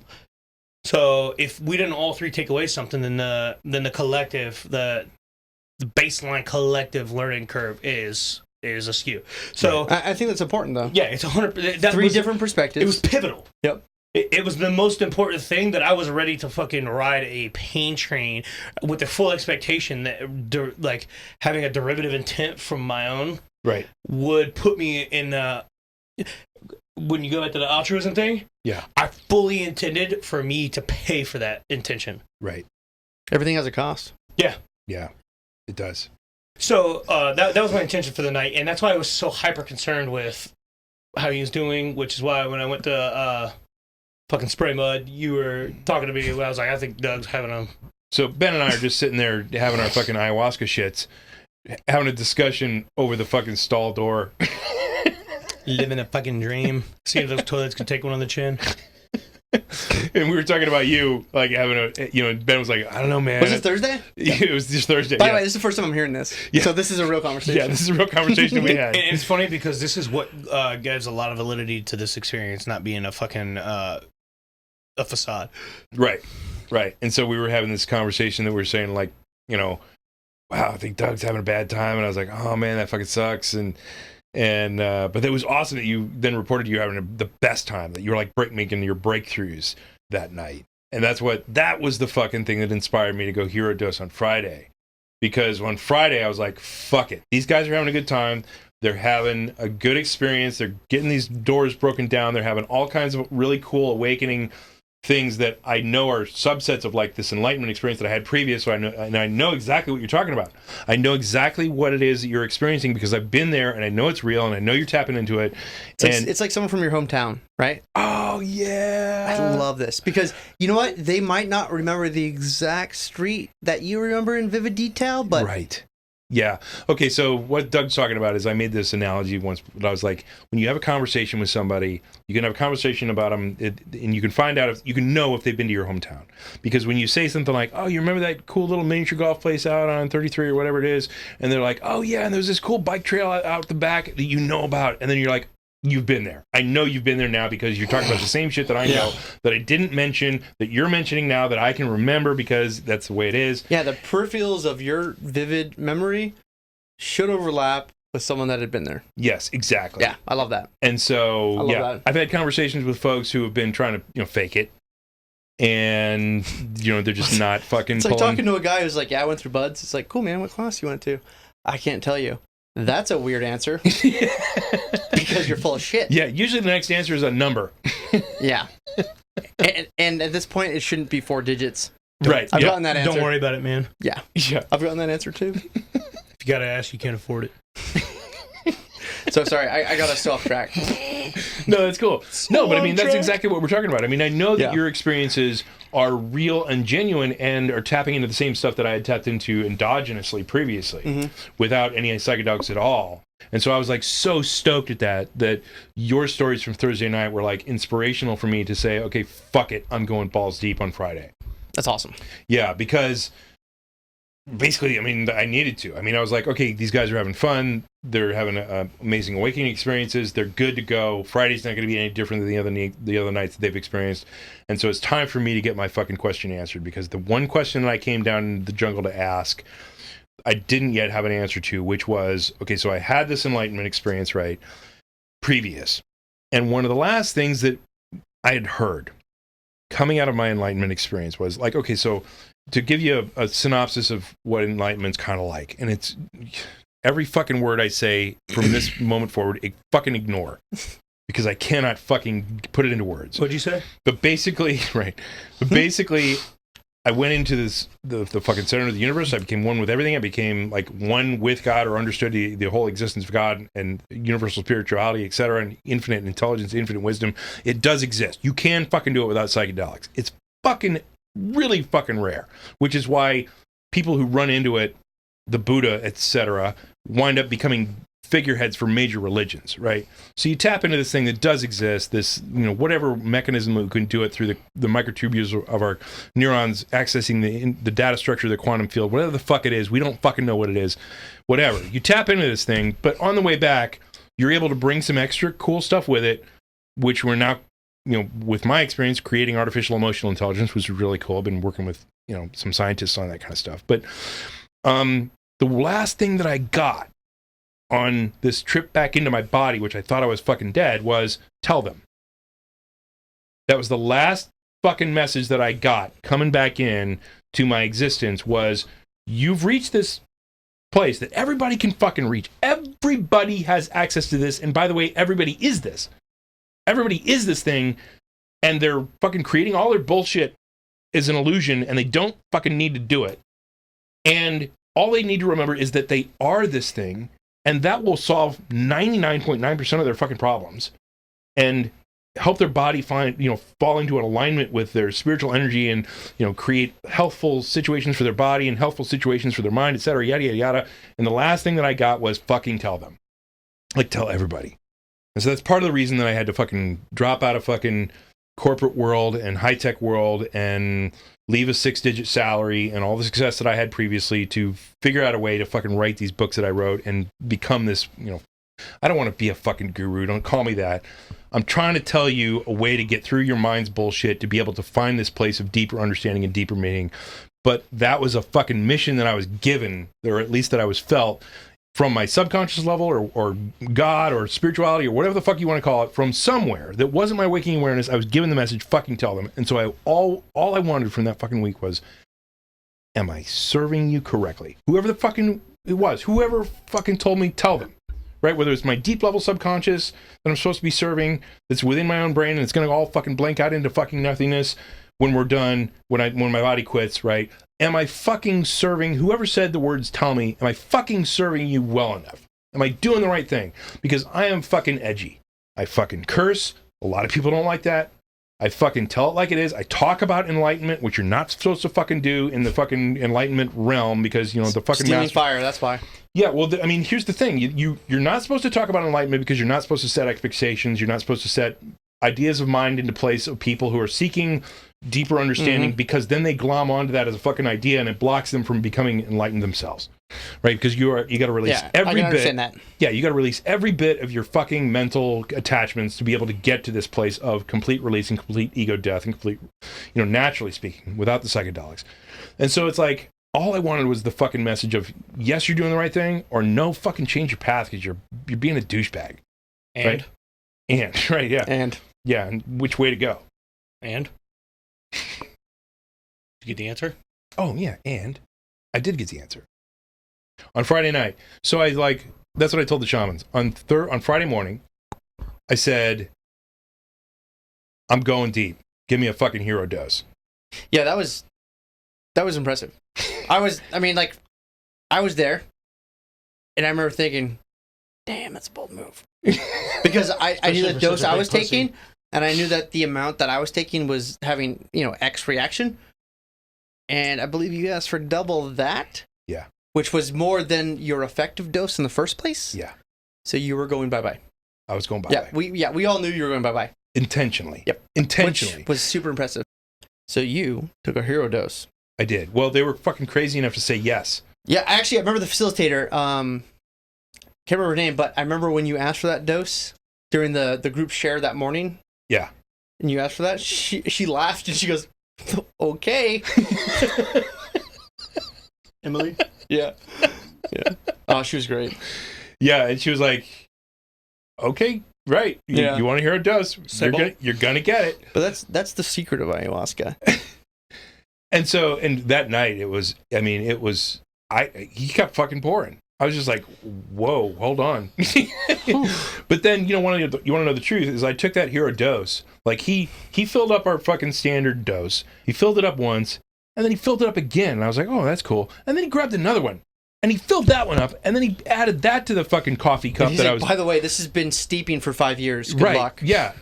So if we didn't all three take away something, then the collective, the baseline collective learning curve is askew. So I think that's important, though. yeah, it's 100%. Three different perspectives. It was pivotal. Yep. It was the most important thing that I was ready to fucking ride a pain train with the full expectation that like having a derivative intent from my own Right. would put me in when you go into the altruism thing. Yeah. I fully intended for me to pay for that intention. Right. Everything has a cost. Yeah. Yeah. It does. So that was my intention for the night, and that's why I was so hyper concerned with how he was doing, which is why when I went to fucking Spray Mud, you were talking to me when I was like, I think Doug's having a... So Ben and I are just sitting there having our fucking ayahuasca shits, having a discussion over the fucking stall door. Living a fucking dream. Seeing if those toilets could take one on the chin. And we were talking about you, like having a, Ben was like, I don't know, man. Was it Thursday? It was just Thursday. By the way, this is the first time I'm hearing this. Yeah. So this is a real conversation. Yeah, this is a real conversation we had. And it's funny because this is what gives a lot of validity to this experience, not being a fucking a facade. Right. And so we were having this conversation that we were saying, like, wow, I think Doug's having a bad time. And I was like, oh man, that fucking sucks. And but it was awesome that you then reported you having the best time, that you were like making your breakthroughs that night. And that was the fucking thing that inspired me to go hero dose on Friday. Because on Friday I was like, fuck it. These guys are having a good time. They're having a good experience. They're getting these doors broken down. They're having all kinds of really cool awakening things that I know are subsets of like this enlightenment experience that I had previous. So I know exactly what you're talking about. I know exactly what it is that you're experiencing because I've been there and I know it's real and I know you're tapping into it. It's like someone from your hometown, right? Oh yeah. I love this because you know what? They might not remember the exact street that you remember in vivid detail, but right. Yeah. Okay, so what Doug's talking about is I made this analogy once, but I was like, when you have a conversation with somebody, you can have a conversation about them, and you can find out you can know if they've been to your hometown. Because when you say something like, oh, you remember that cool little miniature golf place out on 33 or whatever it is, and they're like, oh, yeah, and there's this cool bike trail out the back that you know about, and then you're like, you've been there. I know you've been there now because you're talking about the same shit that I know, that I didn't mention, that you're mentioning now, that I can remember because that's the way it is. Yeah, the peripherals of your vivid memory should overlap with someone that had been there. Yes, exactly. Yeah, I love that. And so, I love that. I've had conversations with folks who have been trying to, fake it. And, they're just not fucking It's like talking to a guy who's like, yeah, I went through Buds. It's like, cool, man, what class you went to? I can't tell you. That's a weird answer. Because you're full of shit. Yeah, usually the next answer is a number. Yeah. And at this point, it shouldn't be 4 digits. Right. I've gotten that answer. Don't worry about it, man. Yeah. Yeah. I've gotten that answer too. If you gotta ask, you can't afford it. So sorry, I got us off track. No, that's cool. No, but I mean, that's track. exactly what we're talking about. I mean, I know that Yeah. your experiences are real and genuine and are tapping into the same stuff that I had tapped into endogenously previously without any psychedelics at all. And so I was like so stoked at that your stories from Thursday night were like inspirational for me to say, okay, fuck it, I'm going balls deep on Friday. That's awesome. Yeah, because basically, I mean, I needed to. I mean, I was like, okay, these guys are having fun. They're having amazing awakening experiences. They're good to go. Friday's not going to be any different than the other nights that they've experienced. And so it's time for me to get my fucking question answered, because the one question that I came down in the jungle to ask, I didn't yet have an answer to, which was, okay, so I had this enlightenment experience, right, previous. And one of the last things that I had heard coming out of my enlightenment experience was like, okay, so to give you a synopsis of what enlightenment's kind of like, and it's every fucking word I say from this moment forward, fucking ignore, because I cannot fucking put it into words. What'd you say? But basically, right. But basically, I went into the fucking center of the universe. I became one with everything. I became like one with God, or understood the whole existence of God and universal spirituality, etc., and infinite intelligence, infinite wisdom. It does exist. You can fucking do it without psychedelics. It's fucking really fucking rare, which is why people who run into it, the Buddha, etc., wind up becoming figureheads for major religions, right? So you tap into this thing that does exist, this, whatever mechanism that can do it through the microtubules of our neurons accessing the data structure of the quantum field, whatever the fuck it is, we don't fucking know what it is, whatever. You tap into this thing, but on the way back, you're able to bring some extra cool stuff with it, which we're now, with my experience, creating artificial emotional intelligence, which is really cool. I've been working with, some scientists on that kind of stuff. But the last thing that I got on this trip back into my body, which I thought I was fucking dead, was tell them. That was the last fucking message that I got coming back in to my existence was, you've reached this place that everybody can fucking reach. Everybody has access to this. And by the way, everybody is this. Everybody is this thing. And they're fucking creating all their bullshit is an illusion, and they don't fucking need to do it. And all they need to remember is that they are this thing, and that will solve 99.9% of their fucking problems. And help their body fall into an alignment with their spiritual energy, and create healthful situations for their body and healthful situations for their mind, etc. Yada yada yada. And the last thing that I got was fucking tell them, tell everybody. And so that's part of the reason that I had to fucking drop out of fucking corporate world and high tech world and leave a 6-digit salary and all the success that I had previously to figure out a way to fucking write these books that I wrote and become this. I don't want to be a fucking guru. Don't call me that. I'm trying to tell you a way to get through your mind's bullshit, to be able to find this place of deeper understanding and deeper meaning. But that was a fucking mission that I was given, or at least that I was felt from my subconscious level, or God, or spirituality, or whatever the fuck you want to call it, from somewhere that wasn't my waking awareness. I was given the message, fucking tell them. And so all I wanted from that fucking week was, am I serving you correctly? Whoever the fucking it was, whoever fucking told me, tell them. Right? Whether it's my deep level subconscious that I'm supposed to be serving, that's within my own brain, and it's going to all fucking blank out into fucking nothingness when we're done, when my body quits, right? Am I fucking serving, whoever said the words tell me, am I fucking serving you well enough? Am I doing the right thing? Because I am fucking edgy. I fucking curse. A lot of people don't like that. I fucking tell it like it is. I talk about enlightenment, which you're not supposed to fucking do in the fucking enlightenment realm, because, the fucking stealing fire, that's why. Yeah, well, here's the thing. You're not supposed to talk about enlightenment because you're not supposed to set expectations. You're not supposed to set ideas of mind into place of people who are seeking deeper understanding, because then they glom onto that as a fucking idea, and it blocks them from becoming enlightened themselves, right? Because you got to release every bit. Understand that. Yeah, you got to release every bit of your fucking mental attachments to be able to get to this place of complete release and complete ego death and complete, naturally speaking, without the psychedelics. And so it's like, all I wanted was the fucking message of, yes, you're doing the right thing, or no, fucking change your path because you're being a douchebag. And? Right? Right, yeah. And? Yeah, and which way to go? And? Did you get the answer? Oh, yeah, and I did get the answer. On Friday night. So that's what I told the shamans. On Friday morning, I said, I'm going deep. Give me a fucking hero dose. Yeah, that was impressive. I was there, and I remember thinking, damn, that's a bold move. Because I knew the dose I was taking, and I knew that the amount that I was taking was having, X reaction. And I believe you asked for double that. Yeah. Which was more than your effective dose in the first place. Yeah. So you were going bye-bye. I was going bye-bye. We all knew you were going bye-bye. Intentionally. Yep. Intentionally. Which was super impressive. So you took a hero dose. I did. Well, they were fucking crazy enough to say yes. Yeah, actually, I remember the facilitator. Can't remember her name, but I remember when you asked for that dose during the group share that morning. Yeah. And you asked for that. She laughed and she goes, "Okay." Emily? Yeah. Oh, she was great. Yeah, and she was like, "Okay, right. You want to hear a dose? You're gonna get it." But that's the secret of ayahuasca. And so, and that night, he kept fucking pouring. I was just like, whoa, hold on. But then, you want to know the truth, is I took that hero dose. Like, he filled up our fucking standard dose. He filled it up once, and then he filled it up again. And I was like, oh, that's cool. And then he grabbed another one, and he filled that one up, and then he added that to the fucking coffee cup that I was... By the way, this has been steeping for 5 years. Good luck. Yeah.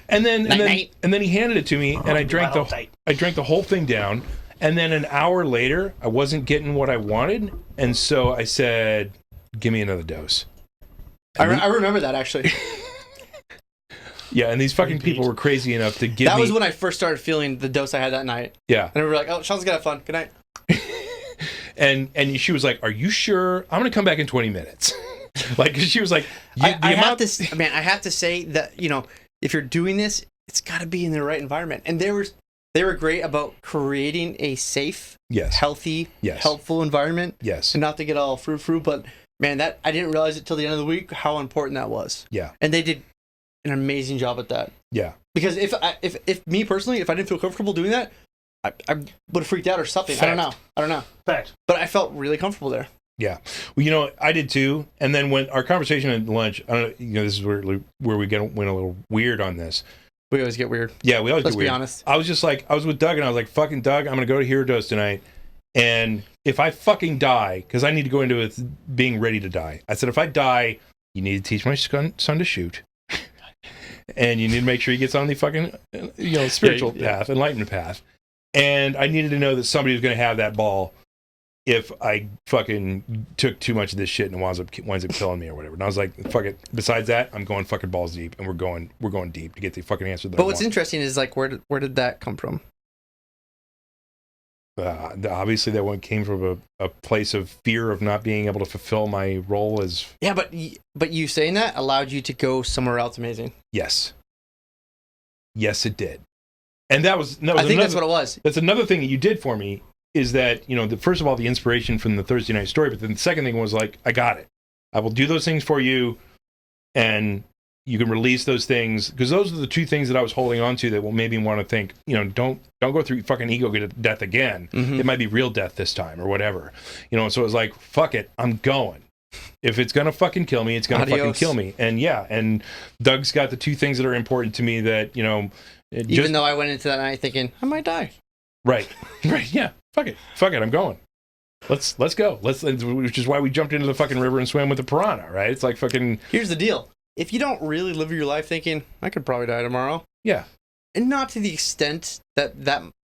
And then he handed it to me, and I drank the whole thing down. And then an hour later, I wasn't getting what I wanted, and so I said, "Give me another dose." I remember that, actually. Yeah, and these fucking people were crazy enough to give me... That was when I first started feeling the dose I had that night. Yeah. And we were like, "Oh, Sean's gonna have fun. Good night." and she was like, "Are you sure? I'm gonna come back in 20 minutes." Like, 'cause she was like, I have to say that, if you're doing this, it's got to be in the right environment. And they were great about creating a safe, healthy, helpful environment. Yes. And not to get all frou-frou, but man, that I didn't realize it till the end of the week how important that was. Yeah. And they did an amazing job at that. Yeah. Because if me personally, if I didn't feel comfortable doing that, I would have freaked out or something. Fact. I don't know. Fact. But I felt really comfortable there. Yeah. Well, I did too. And then when our conversation at lunch, I don't know, this is where we went a little weird on this. We always get weird. Yeah, we always Let's get weird. be honest. I was just like, I was with Doug and I was like, fucking Doug, I'm going to go to Hero Dose tonight. And if I fucking die, because I need to go into it being ready to die. I said, if I die, you need to teach my son to shoot. And you need to make sure he gets on the fucking, spiritual path, enlightenment path. And I needed to know that somebody was going to have that ball if I fucking took too much of this shit and winds up killing me or whatever. And I was like, fuck it. Besides that, I'm going fucking balls deep, and we're going deep to get the fucking answer that I But what's want. interesting is like, where did that come from? Obviously, that one came from a place of fear of not being able to fulfill my role as... Yeah, but you saying that allowed you to go somewhere else amazing. Yes. Yes, it did. And that was... No, I think that's what it was. That's another thing that you did for me, is that, first of all, the inspiration from the Thursday night story, but then the second thing was like, I got it. I will do those things for you, and you can release those things, because those are the two things that I was holding on to that will maybe want to think, don't go through fucking ego death again. Mm-hmm. It might be real death this time or whatever. So it was like, fuck it, I'm going. If it's gonna fucking kill me, it's gonna fucking kill me. And yeah, and Doug's got the two things that are important to me that, Even though I went into that night thinking, I might die. Right, yeah, fuck it, I'm going. Let's go. Which is why we jumped into the fucking river and swam with the piranha, right? It's like fucking... Here's the deal. If you don't really live your life thinking, I could probably die tomorrow. Yeah. And not to the extent that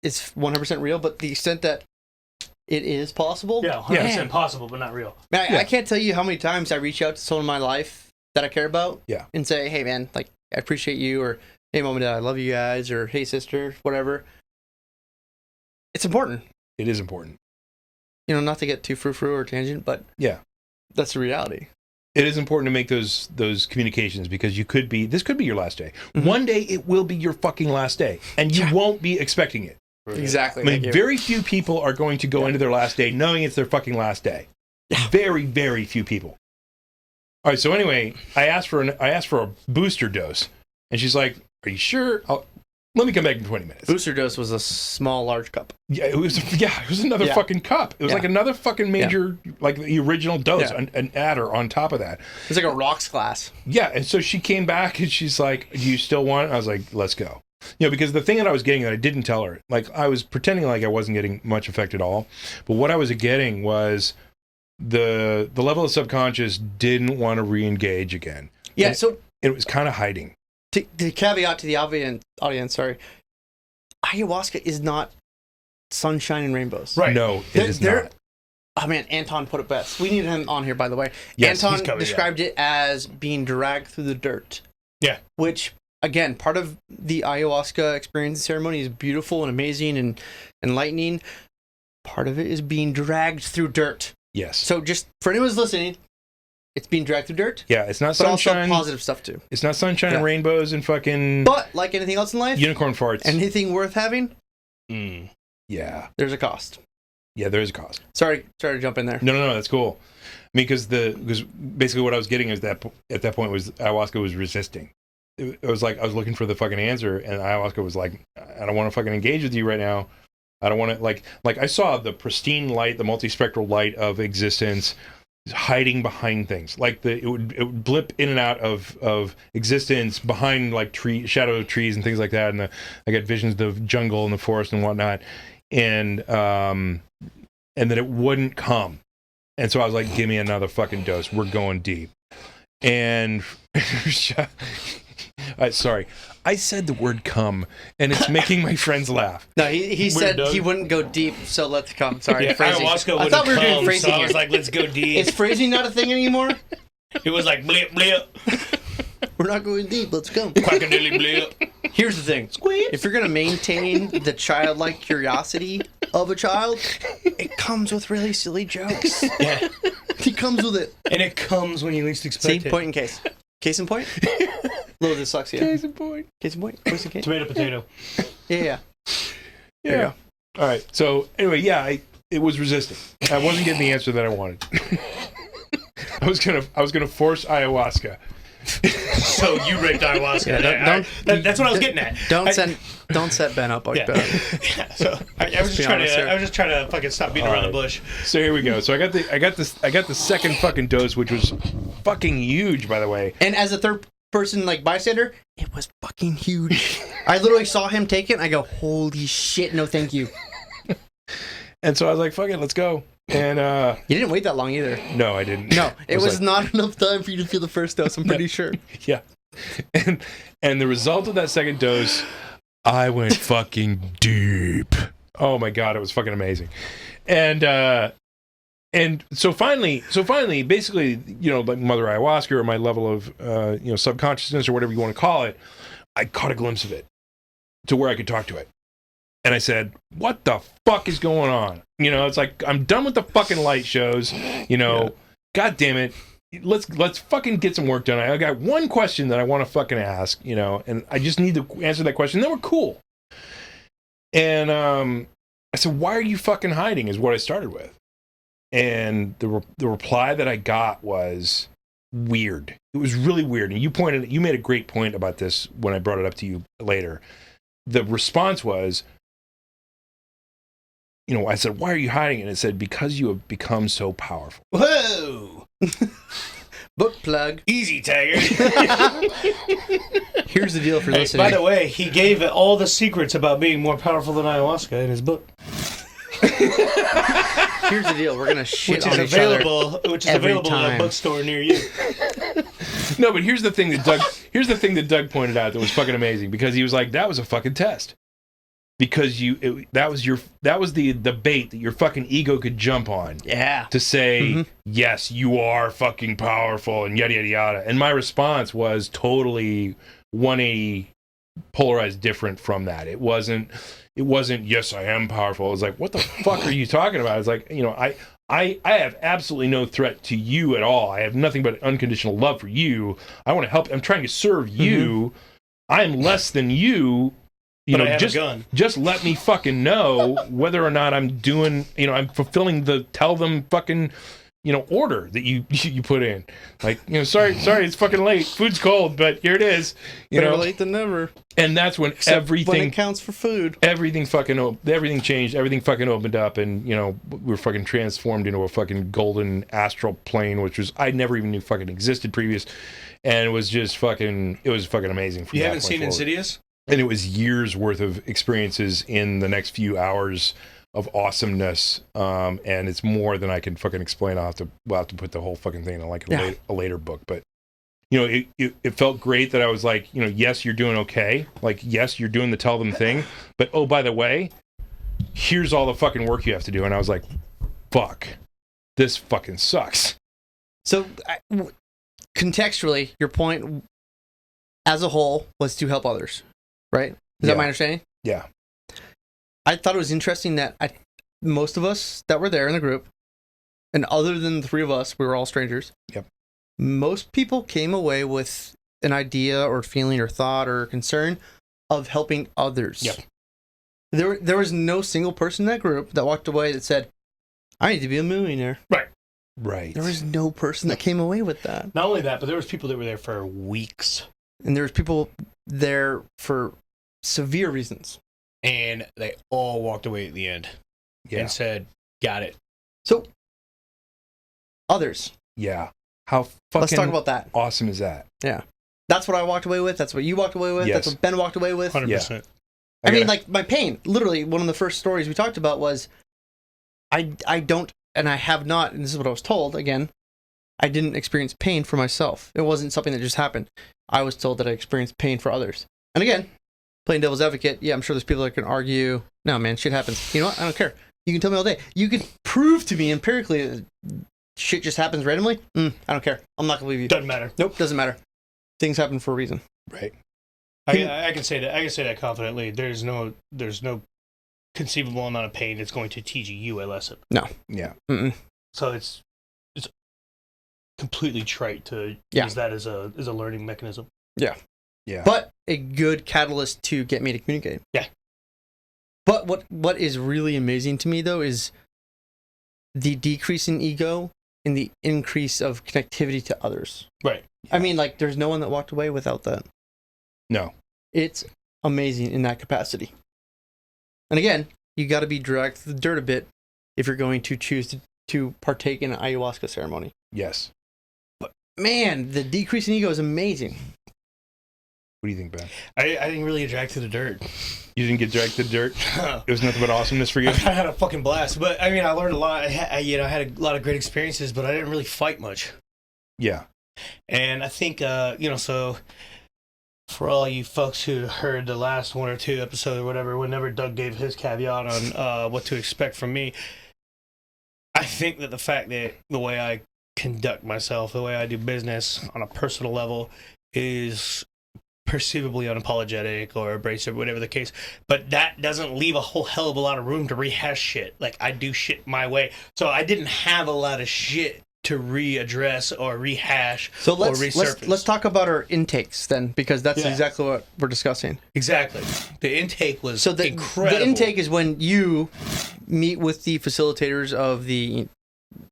is 100% real, but the extent that it is possible. Yeah, 100% possible, but not real. Man, I can't tell you how many times I reach out to someone in my life that I care about. Yeah. And say, hey, man, like, I appreciate you, or hey, mom and dad, I love you guys, or hey, sister, whatever. It's important. It is important. Not to get too frou-frou or tangent, but yeah, that's the reality. It is important to make those communications, because this could be your last day. Mm-hmm. One day it will be your fucking last day, and you won't be expecting it. Exactly. I mean, very few people are going to go into their last day knowing it's their fucking last day. Yeah. Very, very few people. All right. So anyway, I asked for a booster dose, and she's like, "Are you sure? Let me come back in 20 minutes." Booster dose was a small, large cup. Yeah, it was another fucking cup. It was like another fucking major, like the original dose, an adder on top of that. It was like a rocks glass. Yeah, and so she came back and she's like, "Do you still want it?" I was like, "Let's go." Because the thing that I was getting that I didn't tell her, like I was pretending like I wasn't getting much effect at all, but what I was getting was the level of subconscious didn't want to re-engage again. Yeah, and so it was kind of hiding. To caveat to the audience, sorry, ayahuasca is not sunshine and rainbows. Right. No, it is not. Oh man, Anton put it best. We need him on here, by the way. Yes, Anton described it as being dragged through the dirt. Yeah. Which, again, part of the ayahuasca experience and ceremony is beautiful and amazing and enlightening. Part of it is being dragged through dirt. Yes. So just for anyone who's listening, it's being dragged through dirt. Yeah, it's not but sunshine. Also positive stuff too. It's not sunshine and rainbows and fucking... But like anything else in life... Unicorn farts. Anything worth having... Yeah. There's a cost. Yeah, there is a cost. Sorry to jump in there. No, that's cool. I mean, because basically what I was getting is that at that point was ayahuasca was resisting. It was like I was looking for the fucking answer, and ayahuasca was like, I don't want to fucking engage with you right now. I don't want to like I saw the pristine light, the multispectral light of existence hiding behind things. Like it would blip in and out of existence behind like shadow of trees and things like that. And I got visions of the jungle and the forest and whatnot. And that it wouldn't come. And so I was like, give me another fucking dose. We're going deep. And sorry, I said the word come, and it's making my friends laugh. No, he said he wouldn't go deep, so let's come. Sorry, phrasing. Ayahuasca I thought we were doing phrasing. So I was like, let's go deep. Is phrasing not a thing anymore? It was like blip blip. We're not going deep. Let's go. Quackadilly blip. Here's the thing. Squeak. If you're gonna maintain the childlike curiosity of a child, it comes with really silly jokes. Yeah, it comes with it, and it comes when you least expect See, it. point in case. Case in point. Little dyslexia. Case in point. Case in point. Case in case. Tomato potato. Yeah. There you go. All right. So anyway, it was resisting. I wasn't getting the answer that I wanted. I was gonna force ayahuasca. So you raped ayahuasca. Yeah, That's what I was getting at. Don't set Ben up like that. Yeah, so I was just trying to fucking stop beating around the bush. So here we go. So I got the second fucking dose, which was fucking huge, by the way. And as a third person, like, bystander, it was fucking huge. I literally saw him take it, and I go, holy shit, no thank you. And so I was like, fuck it, let's go. And you didn't wait that long either. no, I didn't. No, it was like, not enough time for you to feel the first dose, I'm pretty sure. Yeah. And the result of that second dose, I went fucking deep. Oh my god, it was fucking amazing. And so finally, basically, you know, like Mother Ayahuasca or my level of you know, subconsciousness or whatever you want to call it, I caught a glimpse of it to where I could talk to it. And I said, what the fuck is going on? You know, it's like, I'm done with the fucking light shows, you know, god damn it. Let's fucking get some work done. I got one question that I want to fucking ask, you know, and I just need to answer that question. Then we're cool. And I said, why are you fucking hiding is what I started with. And the reply that I got was weird. It was really weird. And you made a great point about this when I brought it up to you later. The response was, you know, I said, why are you hiding? And it said, because you have become so powerful. Whoa! Book plug. Easy, Taggart. Here's the deal for listening. By the way, he gave all the secrets about being more powerful than ayahuasca in his book. Here's the deal. We're going to shit on each other. Which is available in a bookstore near you. No, but here's the thing that Doug pointed out that was fucking amazing, because he was like, that was a fucking test. Because that was the bait that your fucking ego could jump on. Yeah. To say, yes, you are fucking powerful and yada yada yada. And my response was totally 180 polarized different from that. It wasn't yes, I am powerful. It was like, what the fuck are you talking about? It's like, you know, I have absolutely no threat to you at all. I have nothing but unconditional love for you. I want to help. I'm trying to serve you. I'm less than you. You know, just let me fucking know whether or not I'm doing, you know, I'm fulfilling the tell them fucking, you know, order that you put in. Like, you know, sorry, it's fucking late. Food's cold, but here it is. You Better know, late than never. And that's when everything when it counts for food. Everything changed. Everything fucking opened up, and you know, we were fucking transformed into a fucking golden astral plane, which was I never even knew fucking existed previous, and it was fucking amazing. You haven't seen Insidious? And it was years worth of experiences in the next few hours of awesomeness, and it's more than I can fucking explain. I'll have to put the whole fucking thing in like a later book. But you know, it felt great that I was like, you know, yes, you're doing okay. Like, yes, you're doing the tell them thing. But oh, by the way, here's all the fucking work you have to do. And I was like, fuck, this fucking sucks. So contextually, your point as a whole was to help others. Right? Is that my understanding? Yeah. I thought it was interesting that most of us that were there in the group, and other than the three of us, we were all strangers. Yep. Most people came away with an idea or feeling or thought or concern of helping others. Yep. There was no single person in that group that walked away that said, I need to be a millionaire. Right. There was no person that came away with that. Not only that, but there was people that were there for weeks. And there was people there for severe reasons. And they all walked away at the end and said, got it. So, others. Yeah. How fucking Let's talk about that. Awesome is that? Yeah. That's what I walked away with. That's what you walked away with. Yes. That's what Ben walked away with. 100%. Yeah. I mean, like, my pain. Literally, one of the first stories we talked about was I don't, and I have not, and this is what I was told, again, I didn't experience pain for myself. It wasn't something that just happened. I was told that I experienced pain for others. And again, playing devil's advocate, yeah, I'm sure there's people that can argue, no, man, shit happens. You know what? I don't care. You can tell me all day. You could prove to me empirically that shit just happens randomly. I don't care. I'm not going to believe you. Doesn't matter. Nope, doesn't matter. Things happen for a reason. Right. I can say that. I can say that confidently. There's no conceivable amount of pain that's going to teach you a lesson. No. Yeah. Mm-mm. So it's completely trite to use that as a learning mechanism. Yeah. Yeah. But a good catalyst to get me to communicate. Yeah. But what is really amazing to me though is the decrease in ego and the increase of connectivity to others. Right. I mean, like, there's no one that walked away without that. No. It's amazing in that capacity. And again, you got to be dragged through the dirt a bit if you're going to choose to partake in an ayahuasca ceremony. Yes. Man, the decrease in ego is amazing. What do you think, Ben? I didn't really get dragged to the dirt. You didn't get dragged to the dirt? It was nothing but awesomeness for you? I had a fucking blast. But, I mean, I learned a lot. I had a lot of great experiences, but I didn't really fight much. Yeah. And I think, so for all you folks who heard the last 1 or 2 episodes or whatever, whenever Doug gave his caveat on what to expect from me, I think that the fact that the way I conduct myself, the way I do business on a personal level is perceivably unapologetic or abrasive, whatever the case. But that doesn't leave a whole hell of a lot of room to rehash shit. Like, I do shit my way. So I didn't have a lot of shit to readdress or rehash So or resurface. let's talk about our intakes then, because that's Yeah. exactly what we're discussing. Exactly. The intake was So the incredible. The intake is when you meet with the facilitators of the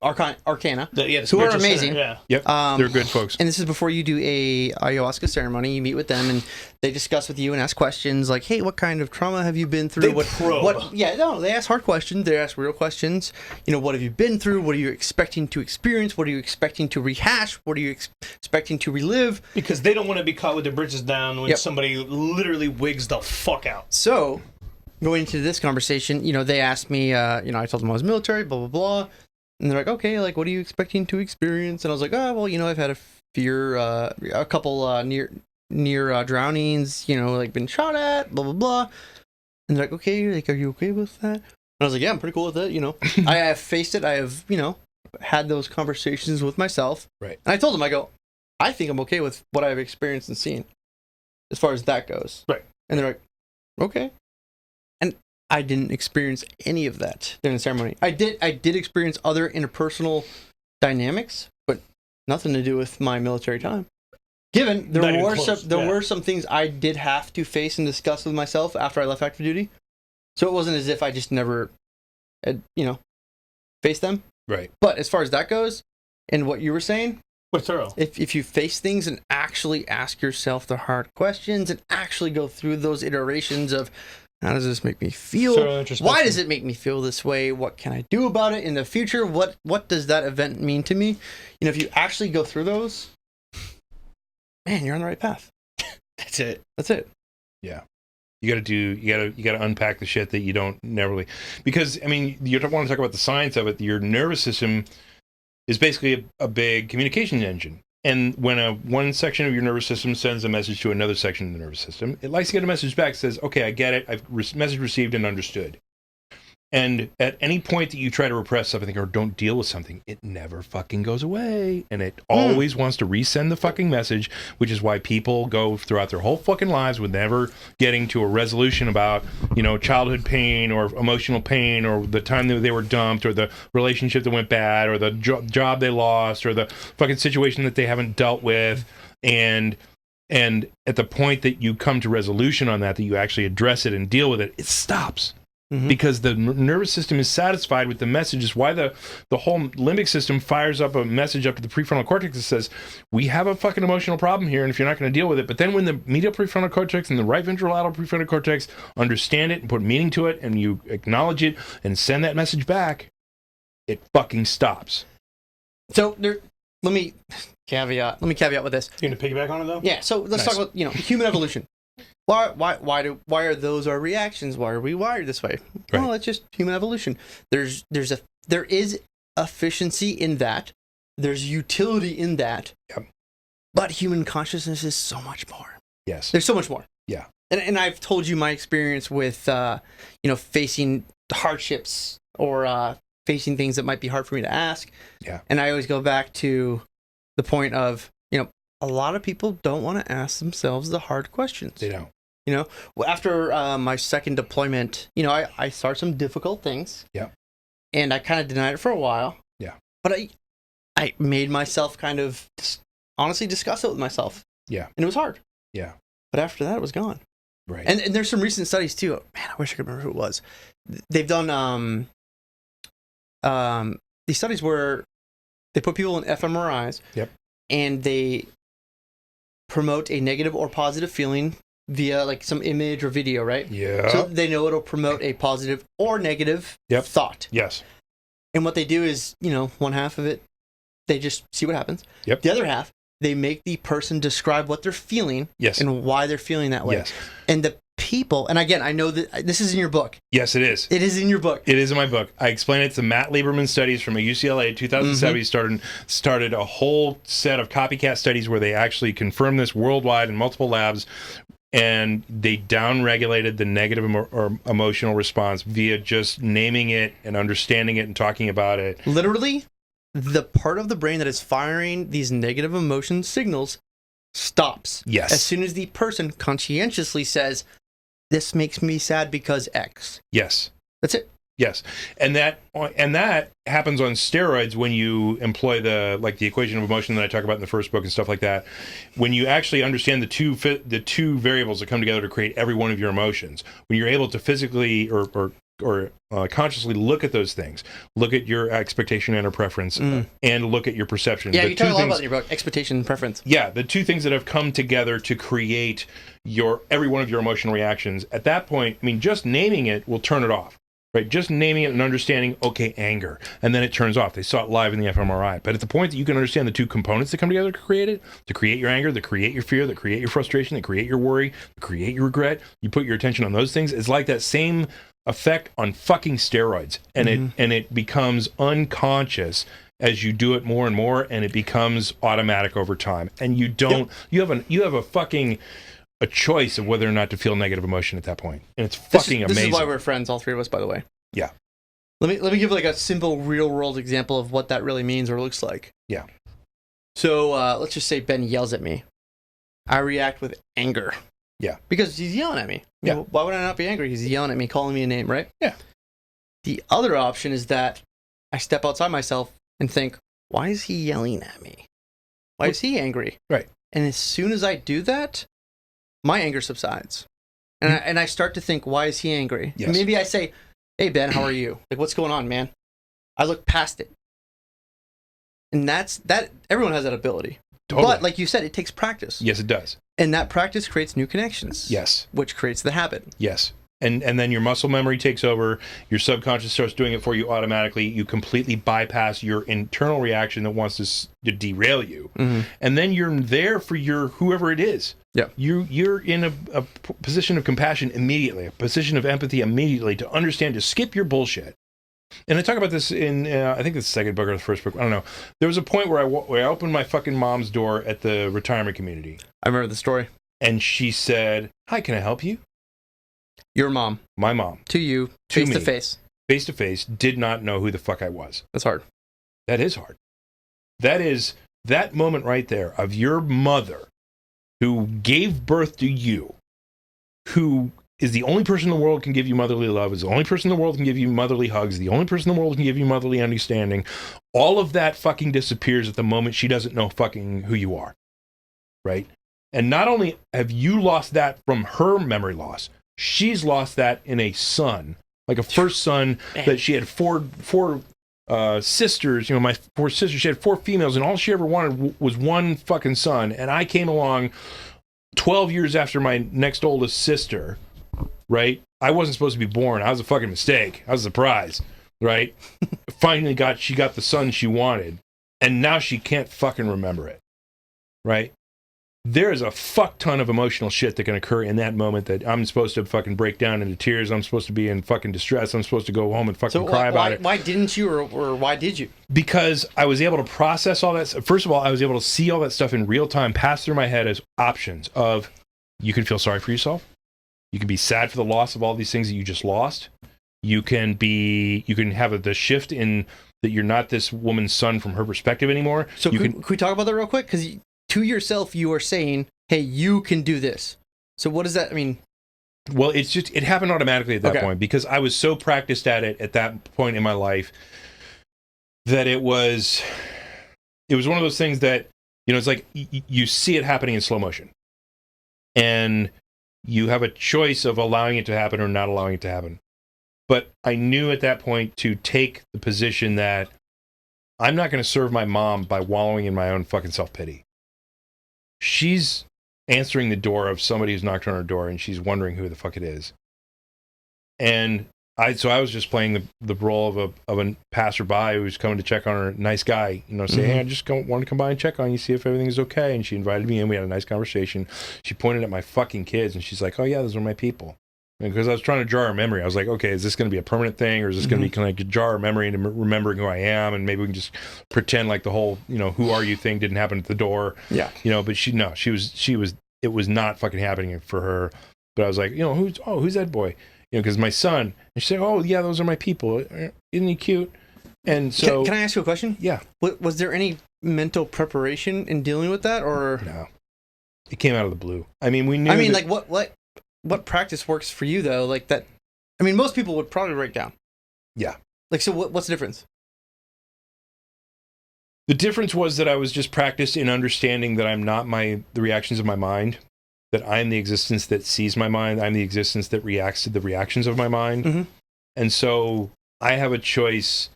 Arcana, The who are spiritual amazing. center, yeah. Yep. They're good folks. And this is before you do a ayahuasca ceremony. You meet with them, and they discuss with you and ask questions like, "Hey, what kind of trauma have you been through?" They probe. Yeah, no, they ask hard questions. They ask real questions. You know, what have you been through? What are you expecting to experience? What are you expecting to rehash? What are you expecting to relive? Because they don't want to be caught with their britches down when Yep. somebody literally wigs the fuck out. So, going into this conversation, you know, they asked me, I told them I was military, blah, blah, blah. And they're like, okay, like, what are you expecting to experience? And I was like, oh, well, you know, I've had a couple near drownings, you know, like been shot at, blah, blah, blah. And they're like, okay, like, are you okay with that? And I was like, yeah, I'm pretty cool with it, you know. I have faced it. I have, you know, had those conversations with myself. Right. And I told them, I go, I think I'm okay with what I've experienced and seen as far as that goes. Right. And they're like, okay. And I didn't experience any of that during the ceremony. I did experience other interpersonal dynamics, but nothing to do with my military time. Given Not there even were close, there yeah. were some things I did have to face and discuss with myself after I left active duty. So it wasn't as if I just never had, you know, faced them. Right. But as far as that goes, and what you were saying, We're thorough. if you face things and actually ask yourself the hard questions and actually go through those iterations of, how does this make me feel? Thorough introspection. Why does it make me feel this way? What can I do about it in the future? What does that event mean to me? You know, if you actually go through those, man, you're on the right path. That's it. That's it. You gotta unpack the shit that you don't never really, because I mean, you don't want to talk about the science of it. Your nervous system is basically a big communication engine. And when one section of your nervous system sends a message to another section of the nervous system, it likes to get a message back that says, okay, I get it. Message received and understood. And at any point that you try to repress something or don't deal with something, it never fucking goes away. And it always wants to resend the fucking message, which is why people go throughout their whole fucking lives with never getting to a resolution about, you know, childhood pain or emotional pain or the time that they were dumped or the relationship that went bad or the job they lost or the fucking situation that they haven't dealt with. And at the point that you come to resolution on that you actually address it and deal with it, it stops. Because the nervous system is satisfied with the message. Is why the whole limbic system fires up a message up to the prefrontal cortex that says, we have a fucking emotional problem here, and if you're not going to deal with it. But then when the medial prefrontal cortex and the right ventrolateral prefrontal cortex understand it and put meaning to it, and you acknowledge it and send that message back, it fucking stops. So let me caveat with this. You gonna piggyback on it though? Yeah, so let's talk about, you know, human evolution. Why are those our reactions? Why are we wired this way? Right. Well, it's just human evolution. There is efficiency in that. There's utility in that. Yep. But human consciousness is so much more. Yes. There's so much more. Yeah. And I've told you my experience with facing hardships or facing things that might be hard for me to ask. Yeah. And I always go back to the point of, you know, a lot of people don't want to ask themselves the hard questions. They don't. You know, after my second deployment, you know, I started some difficult things. Yeah. And I kind of denied it for a while. Yeah. But I made myself kind of honestly discuss it with myself. Yeah. And it was hard. Yeah. But after that, it was gone. Right. And there's some recent studies too. Man, I wish I could remember who it was. They've done these studies where they put people in fMRIs. Yep. And they promote a negative or positive feeling via like some image or video, right? Yeah. So they know it'll promote a positive or negative thought. Yes. And what they do is, one half of it, they just see what happens. Yep. The other half, they make the person describe what they're feeling Yes. and why they're feeling that way. Yes. And the people, and again, I know that this is in your book. Yes, it is. It is in your book. It is in my book. I explain it to Matt Lieberman studies from UCLA 2007. He started a whole set of copycat studies where they actually confirmed this worldwide in multiple labs, and they downregulated the negative or emotional response via just naming it and understanding it and talking about it. Literally, the part of the brain that is firing these negative emotion signals stops. Yes. As soon as the person conscientiously says, this makes me sad because X. Yes. That's it. Yes, and that happens on steroids when you employ the equation of emotion that I talk about in the first book and stuff like that. When you actually understand the two variables that come together to create every one of your emotions, when you're able to physically or consciously look at those things, look at your expectation and or preference, and look at your perception. Yeah, you talk a lot about in your book, expectation and preference. Yeah, the two things that have come together to create every one of your emotional reactions. At that point, I mean, just naming it will turn it off. Right, just naming it and understanding, okay, anger, and then it turns off. They saw it live in the fMRI. But at the point that you can understand the two components that come together to create it, to create your anger, to create your fear, to create your frustration, to create your worry, to create your regret, you put your attention on those things. It's like that same effect on fucking steroids, and it becomes unconscious as you do it more and more, and it becomes automatic over time. And you don't, you have a fucking a choice of whether or not to feel negative emotion at that point, and it's fucking amazing. This is why we're friends, all three of us, by the way. Yeah. Let me give like a simple real world example of what that really means or looks like. Yeah. So let's just say Ben yells at me. I react with anger. Yeah. Because he's yelling at me. Yeah. Why would I not be angry? He's yelling at me, calling me a name, right? Yeah. The other option is that I step outside myself and think, why is he yelling at me? Why is he angry? Right. And as soon as I do that, my anger subsides. And I start to think, why is he angry? Yes. Maybe I say, hey, Ben, how are you? Like, what's going on, man? I look past it. And that everyone has that ability. Totally. But like you said, it takes practice. Yes, it does. And that practice creates new connections. Yes. Which creates the habit. Yes. And then your muscle memory takes over. Your subconscious starts doing it for you automatically. You completely bypass your internal reaction that wants to derail you. Mm-hmm. And then you're there for your whoever it is. Yeah. You're in a position of compassion immediately, a position of empathy immediately to understand, to skip your bullshit. And I talk about this in, I think it's the second book or the first book. I don't know. There was a point where I opened my fucking mom's door at the retirement community. I remember the story. And she said, hi, can I help you? Your mom. My mom. To you. To face me. to face. Face to face, did not know who the fuck I was. That's hard. That is hard. That is that moment right there of your mother who gave birth to you, who is the only person in the world can give you motherly love, is the only person in the world can give you motherly hugs, the only person in the world can give you motherly understanding. All of that fucking disappears at the moment she doesn't know fucking who you are. Right? And not only have you lost that from her memory loss, she's lost that in a son, like a first son that she had four sisters, my 4 sisters, she had 4 females, and all she ever wanted was one fucking son. And I came along 12 years after my next oldest sister, right? I wasn't supposed to be born. I was a fucking mistake. I was a surprise, right? Finally she got the son she wanted, and now she can't fucking remember it, right? There is a fuck ton of emotional shit that can occur in that moment that I'm supposed to fucking break down into tears. I'm supposed to be in fucking distress. I'm supposed to go home and fucking cry about it. Why didn't you, or why did you? Because I was able to process all that. First of all, I was able to see all that stuff in real time pass through my head as options of, you can feel sorry for yourself. You can be sad for the loss of all these things that you just lost. You can have the shift in that you're not this woman's son from her perspective anymore. So can we talk about that real quick? Because to yourself, you are saying, hey, you can do this. So what does that mean? Well, it happened automatically at that point because I was so practiced at it at that point in my life that it was one of those things that, it's like you see it happening in slow motion. And you have a choice of allowing it to happen or not allowing it to happen. But I knew at that point to take the position that I'm not going to serve my mom by wallowing in my own fucking self-pity. She's answering the door of somebody who's knocked on her door, and she's wondering who the fuck it is. And I was just playing the role of a passerby who's coming to check on her, nice guy, say, hey, I just want to come by and check on you, see if everything is okay. And she invited me in. We had a nice conversation. She pointed at my fucking kids, and she's like, oh yeah, those are my people. Because I was trying to jar her memory. I was like, okay, is this going to be a permanent thing, or is this going to be kind of like a jar her memory into remembering who I am, and maybe we can just pretend like the whole, who are you thing didn't happen at the door. Yeah. But it was not fucking happening for her. But I was like, who's that boy? Because my son, and she said, oh yeah, those are my people. Isn't he cute? And so, can I ask you a question? Yeah. Was there any mental preparation in dealing with that, or no? It came out of the blue. I mean, we knew. I mean, like what practice works for you though? Like that. I mean, most people would probably write down. Yeah. Like, so what's the difference? The difference was that I was just practiced in understanding that I'm not the reactions of my mind. That I'm the existence that sees my mind. I'm the existence that reacts to the reactions of my mind. Mm-hmm. And so I have a choice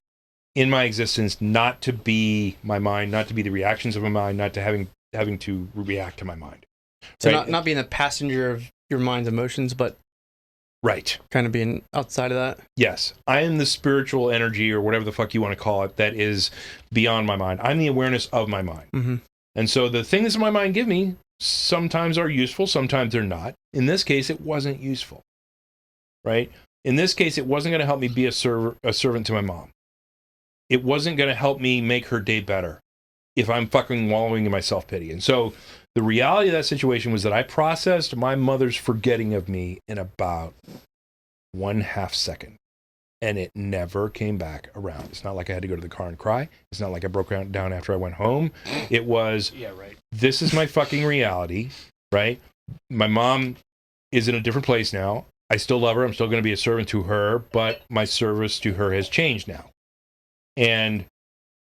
in my existence not to be my mind, not to be the reactions of my mind, not to having to react to my mind. So right? not being the passenger of your mind's emotions, but right, kind of being outside of that. Yes. I am the spiritual energy, or whatever the fuck you want to call it, that is beyond my mind. I'm the awareness of my mind. Mm-hmm. And so the things that my mind give me sometimes are useful, sometimes they're not. In this case, it wasn't useful, right? In this case, it wasn't going to help me be a servant to my mom. It wasn't going to help me make her day better if I'm fucking wallowing in my self-pity. And so the reality of that situation was that I processed my mother's forgetting of me in about 1/2 second. And it never came back around. It's not like I had to go to the car and cry. It's not like I broke down after I went home. It was, Yeah, right. This is my fucking reality, right? My mom is in a different place now. I still love her. I'm still going to be a servant to her, but my service to her has changed now. And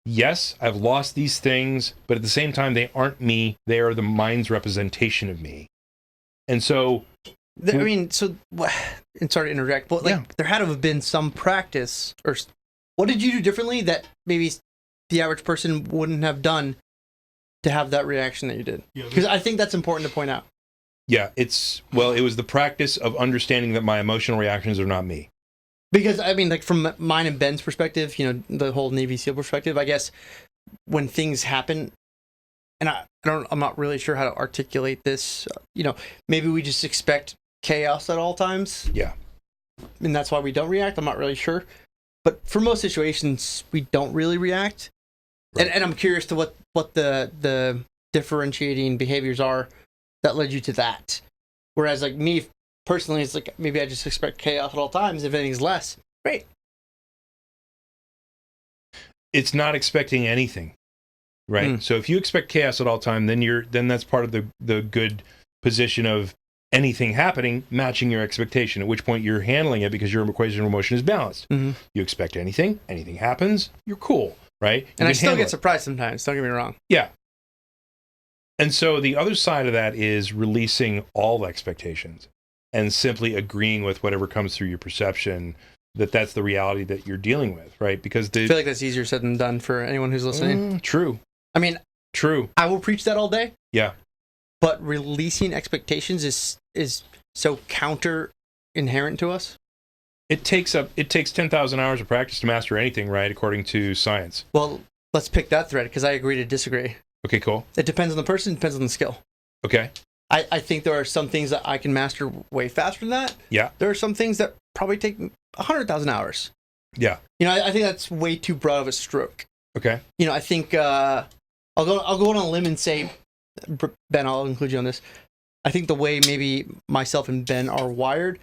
yes, I've lost these things, but at the same time, they aren't me. They are the mind's representation of me. And so... I mean, so, and sorry to interject, but there had to have been some practice, or what did you do differently that maybe the average person wouldn't have done to have that reaction that you did? Because I think that's important to point out. Yeah, it was the practice of understanding that my emotional reactions are not me. Because, I mean, like from mine and Ben's perspective, the whole Navy SEAL perspective, I guess when things happen, and I'm not really sure how to articulate this, maybe we just expect chaos at all times. Yeah. And that's why we don't react. I'm not really sure. But for most situations, we don't really react. Right. And I'm curious to what the differentiating behaviors are that led you to that. Whereas, like, me personally, it's like maybe I just expect chaos at all times. If anything's less, great. It's not expecting anything, right? So if you expect chaos at all time, then that's part of the good position of anything happening matching your expectation, at which point you're handling it because your equation of emotion is balanced. Mm-hmm. You expect anything happens, you're cool, right? And I still get surprised sometimes, don't get me wrong. Yeah. And so the other side of that is releasing all expectations and simply agreeing with whatever comes through your perception that that's the reality that you're dealing with, right? Because I feel like that's easier said than done for anyone who's listening. True. I mean, true. I will preach that all day. Yeah. But releasing expectations is so counter inherent to us. It takes 10,000 hours of practice to master anything, right? According to science. Well, let's pick that thread because I agree to disagree. Okay, cool. It depends on the person, depends on the skill. Okay. I think there are some things that I can master way faster than that. Yeah. There are some things that probably take 100,000 hours. Yeah. I think that's way too broad of a stroke. Okay. I think I'll go on a limb and say, Ben, I'll include you on this. I think the way maybe myself and Ben are wired,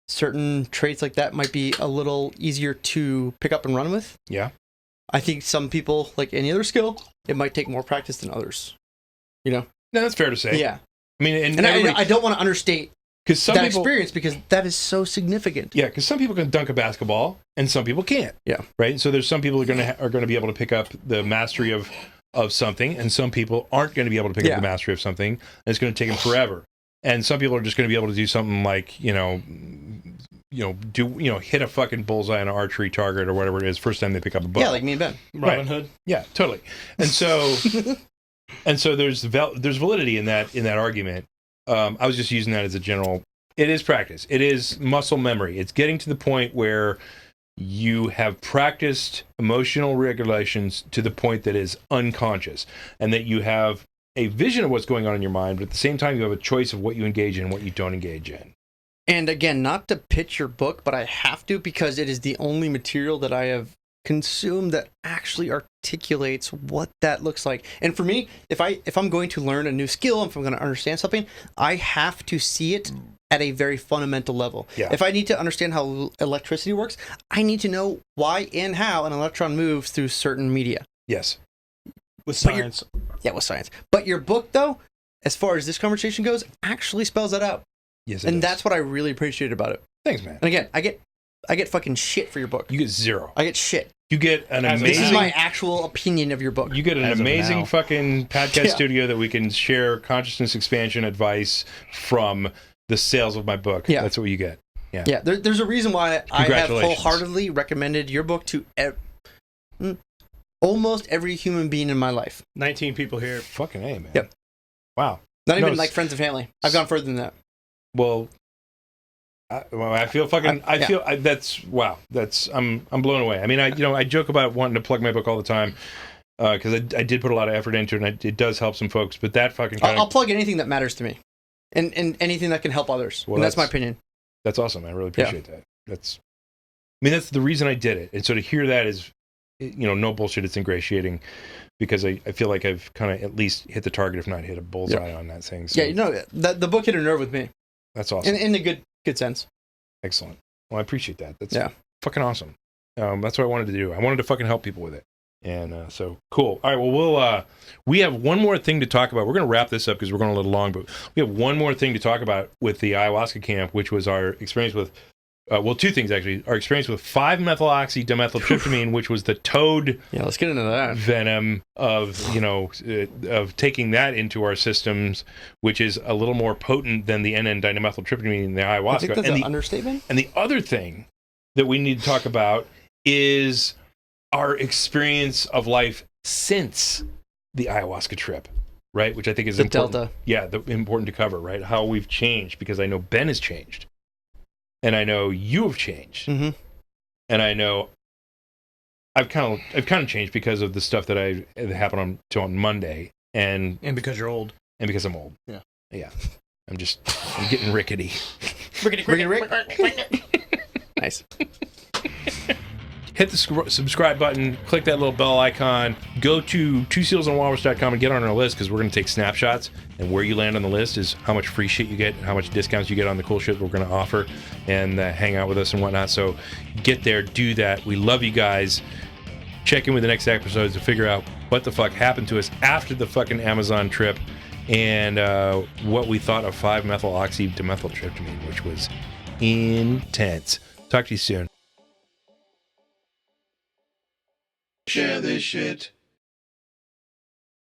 certain traits like that might be a little easier to pick up and run with. Yeah. I think some people, like any other skill, it might take more practice than others. No, that's fair to say. Yeah. I mean, and I don't want to understate that experience because that is so significant. Yeah, because some people can dunk a basketball and some people can't. Yeah. Right. So there's some people who are going to be able to pick up the mastery of something, and some people aren't going to be able to pick up the mastery of something, and it's going to take them forever. And some people are just going to be able to do something like hit a fucking bullseye on an archery target or whatever it is first time they pick up a bow. Yeah, like me and Ben. Robin Hood. Yeah, totally. And so And so there's validity in that argument. I was just using that as a general. It is practice. It is muscle memory. It's getting to the point where you have practiced emotional regulations to the point that is unconscious, and that you have a vision of what's going on in your mind, but at the same time you have a choice of what you engage in and what you don't engage in. And again, not to pitch your book, but I have to, because it is the only material that I have consumed that actually articulates what that looks like. And for me, if I'm going to learn a new skill, if I'm going to understand something, I have to see it at a very fundamental level. Yeah. If I need to understand how electricity works, I need to know why and how an electron moves through certain media. Yes. With science. Yeah, with science. But your book, though, as far as this conversation goes, actually spells that out. Yes, and that's what I really appreciate about it. Thanks, man. And again, I get fucking shit for your book. You get 0. I get shit. You get an As of amazing... This is my actual opinion of your book. You get an As of amazing now. fucking podcast studio that we can share consciousness expansion advice from the sales of my book. Yeah. That's what you get. Yeah, there's a reason why I have Congratulations. wholeheartedly recommended your book to almost every human being in my life. 19 people here. Fucking A, man. Yep. Wow. Not No, even it's- like friends and family. I've gone further than that. Well, I feel fucking. I yeah. feel that's wow. That's I'm blown away. I mean, I joke about wanting to plug my book all the time because I did put a lot of effort into it, and it does help some folks. But that fucking kind I'll of plug anything that matters to me, and anything that can help others. Well, and that's my opinion. that's awesome. I really appreciate that. That's that's the reason I did it. And so to hear that is, no bullshit. It's ingratiating because I feel like I've kind of at least hit the target, if not hit a bullseye on that thing. So Yeah, the book hit a nerve with me, that's awesome. in a good sense. Excellent. Well, I appreciate that. That's Yeah. fucking awesome. That's what I wanted to do. I wanted to fucking help people with it. And so cool. All right. Well, we have one more thing to talk about. We're going to wrap this up because we're going a little long, but we have one more thing to talk about with the ayahuasca camp, which was our experience with, two things actually. Our experience with 5-methyloxy-dimethyltryptamine, which was the toad Yeah, let's get into that. venom of of taking that into our systems, which is a little more potent than the N,N-dimethyltryptamine in the ayahuasca. I think that's and an the understatement. and the other thing that we need to talk about is our experience of life since the ayahuasca trip, right? Which I think is The important. delta. Yeah, important to cover, right? How we've changed, because I know Ben has changed, and I know you have changed, Mm-hmm. and I know I've kind of changed because of the stuff that happened on Monday, and because you're old. because I'm old. Yeah. I'm getting rickety. Nice. Hit the subscribe button, click that little bell icon, go to twosealsandwalrus.com and get on our list, because we're going to take snapshots, and where you land on the list is how much free shit you get and how much discounts you get on the cool shit we're going to offer, and hang out with us and whatnot. So get there, do that. We love you guys. Check in with the next episodes to figure out what the fuck happened to us after the fucking Amazon trip, and what we thought of 5-methyloxy-dimethyltryptamine, which was intense. Talk to you soon. Share this shit.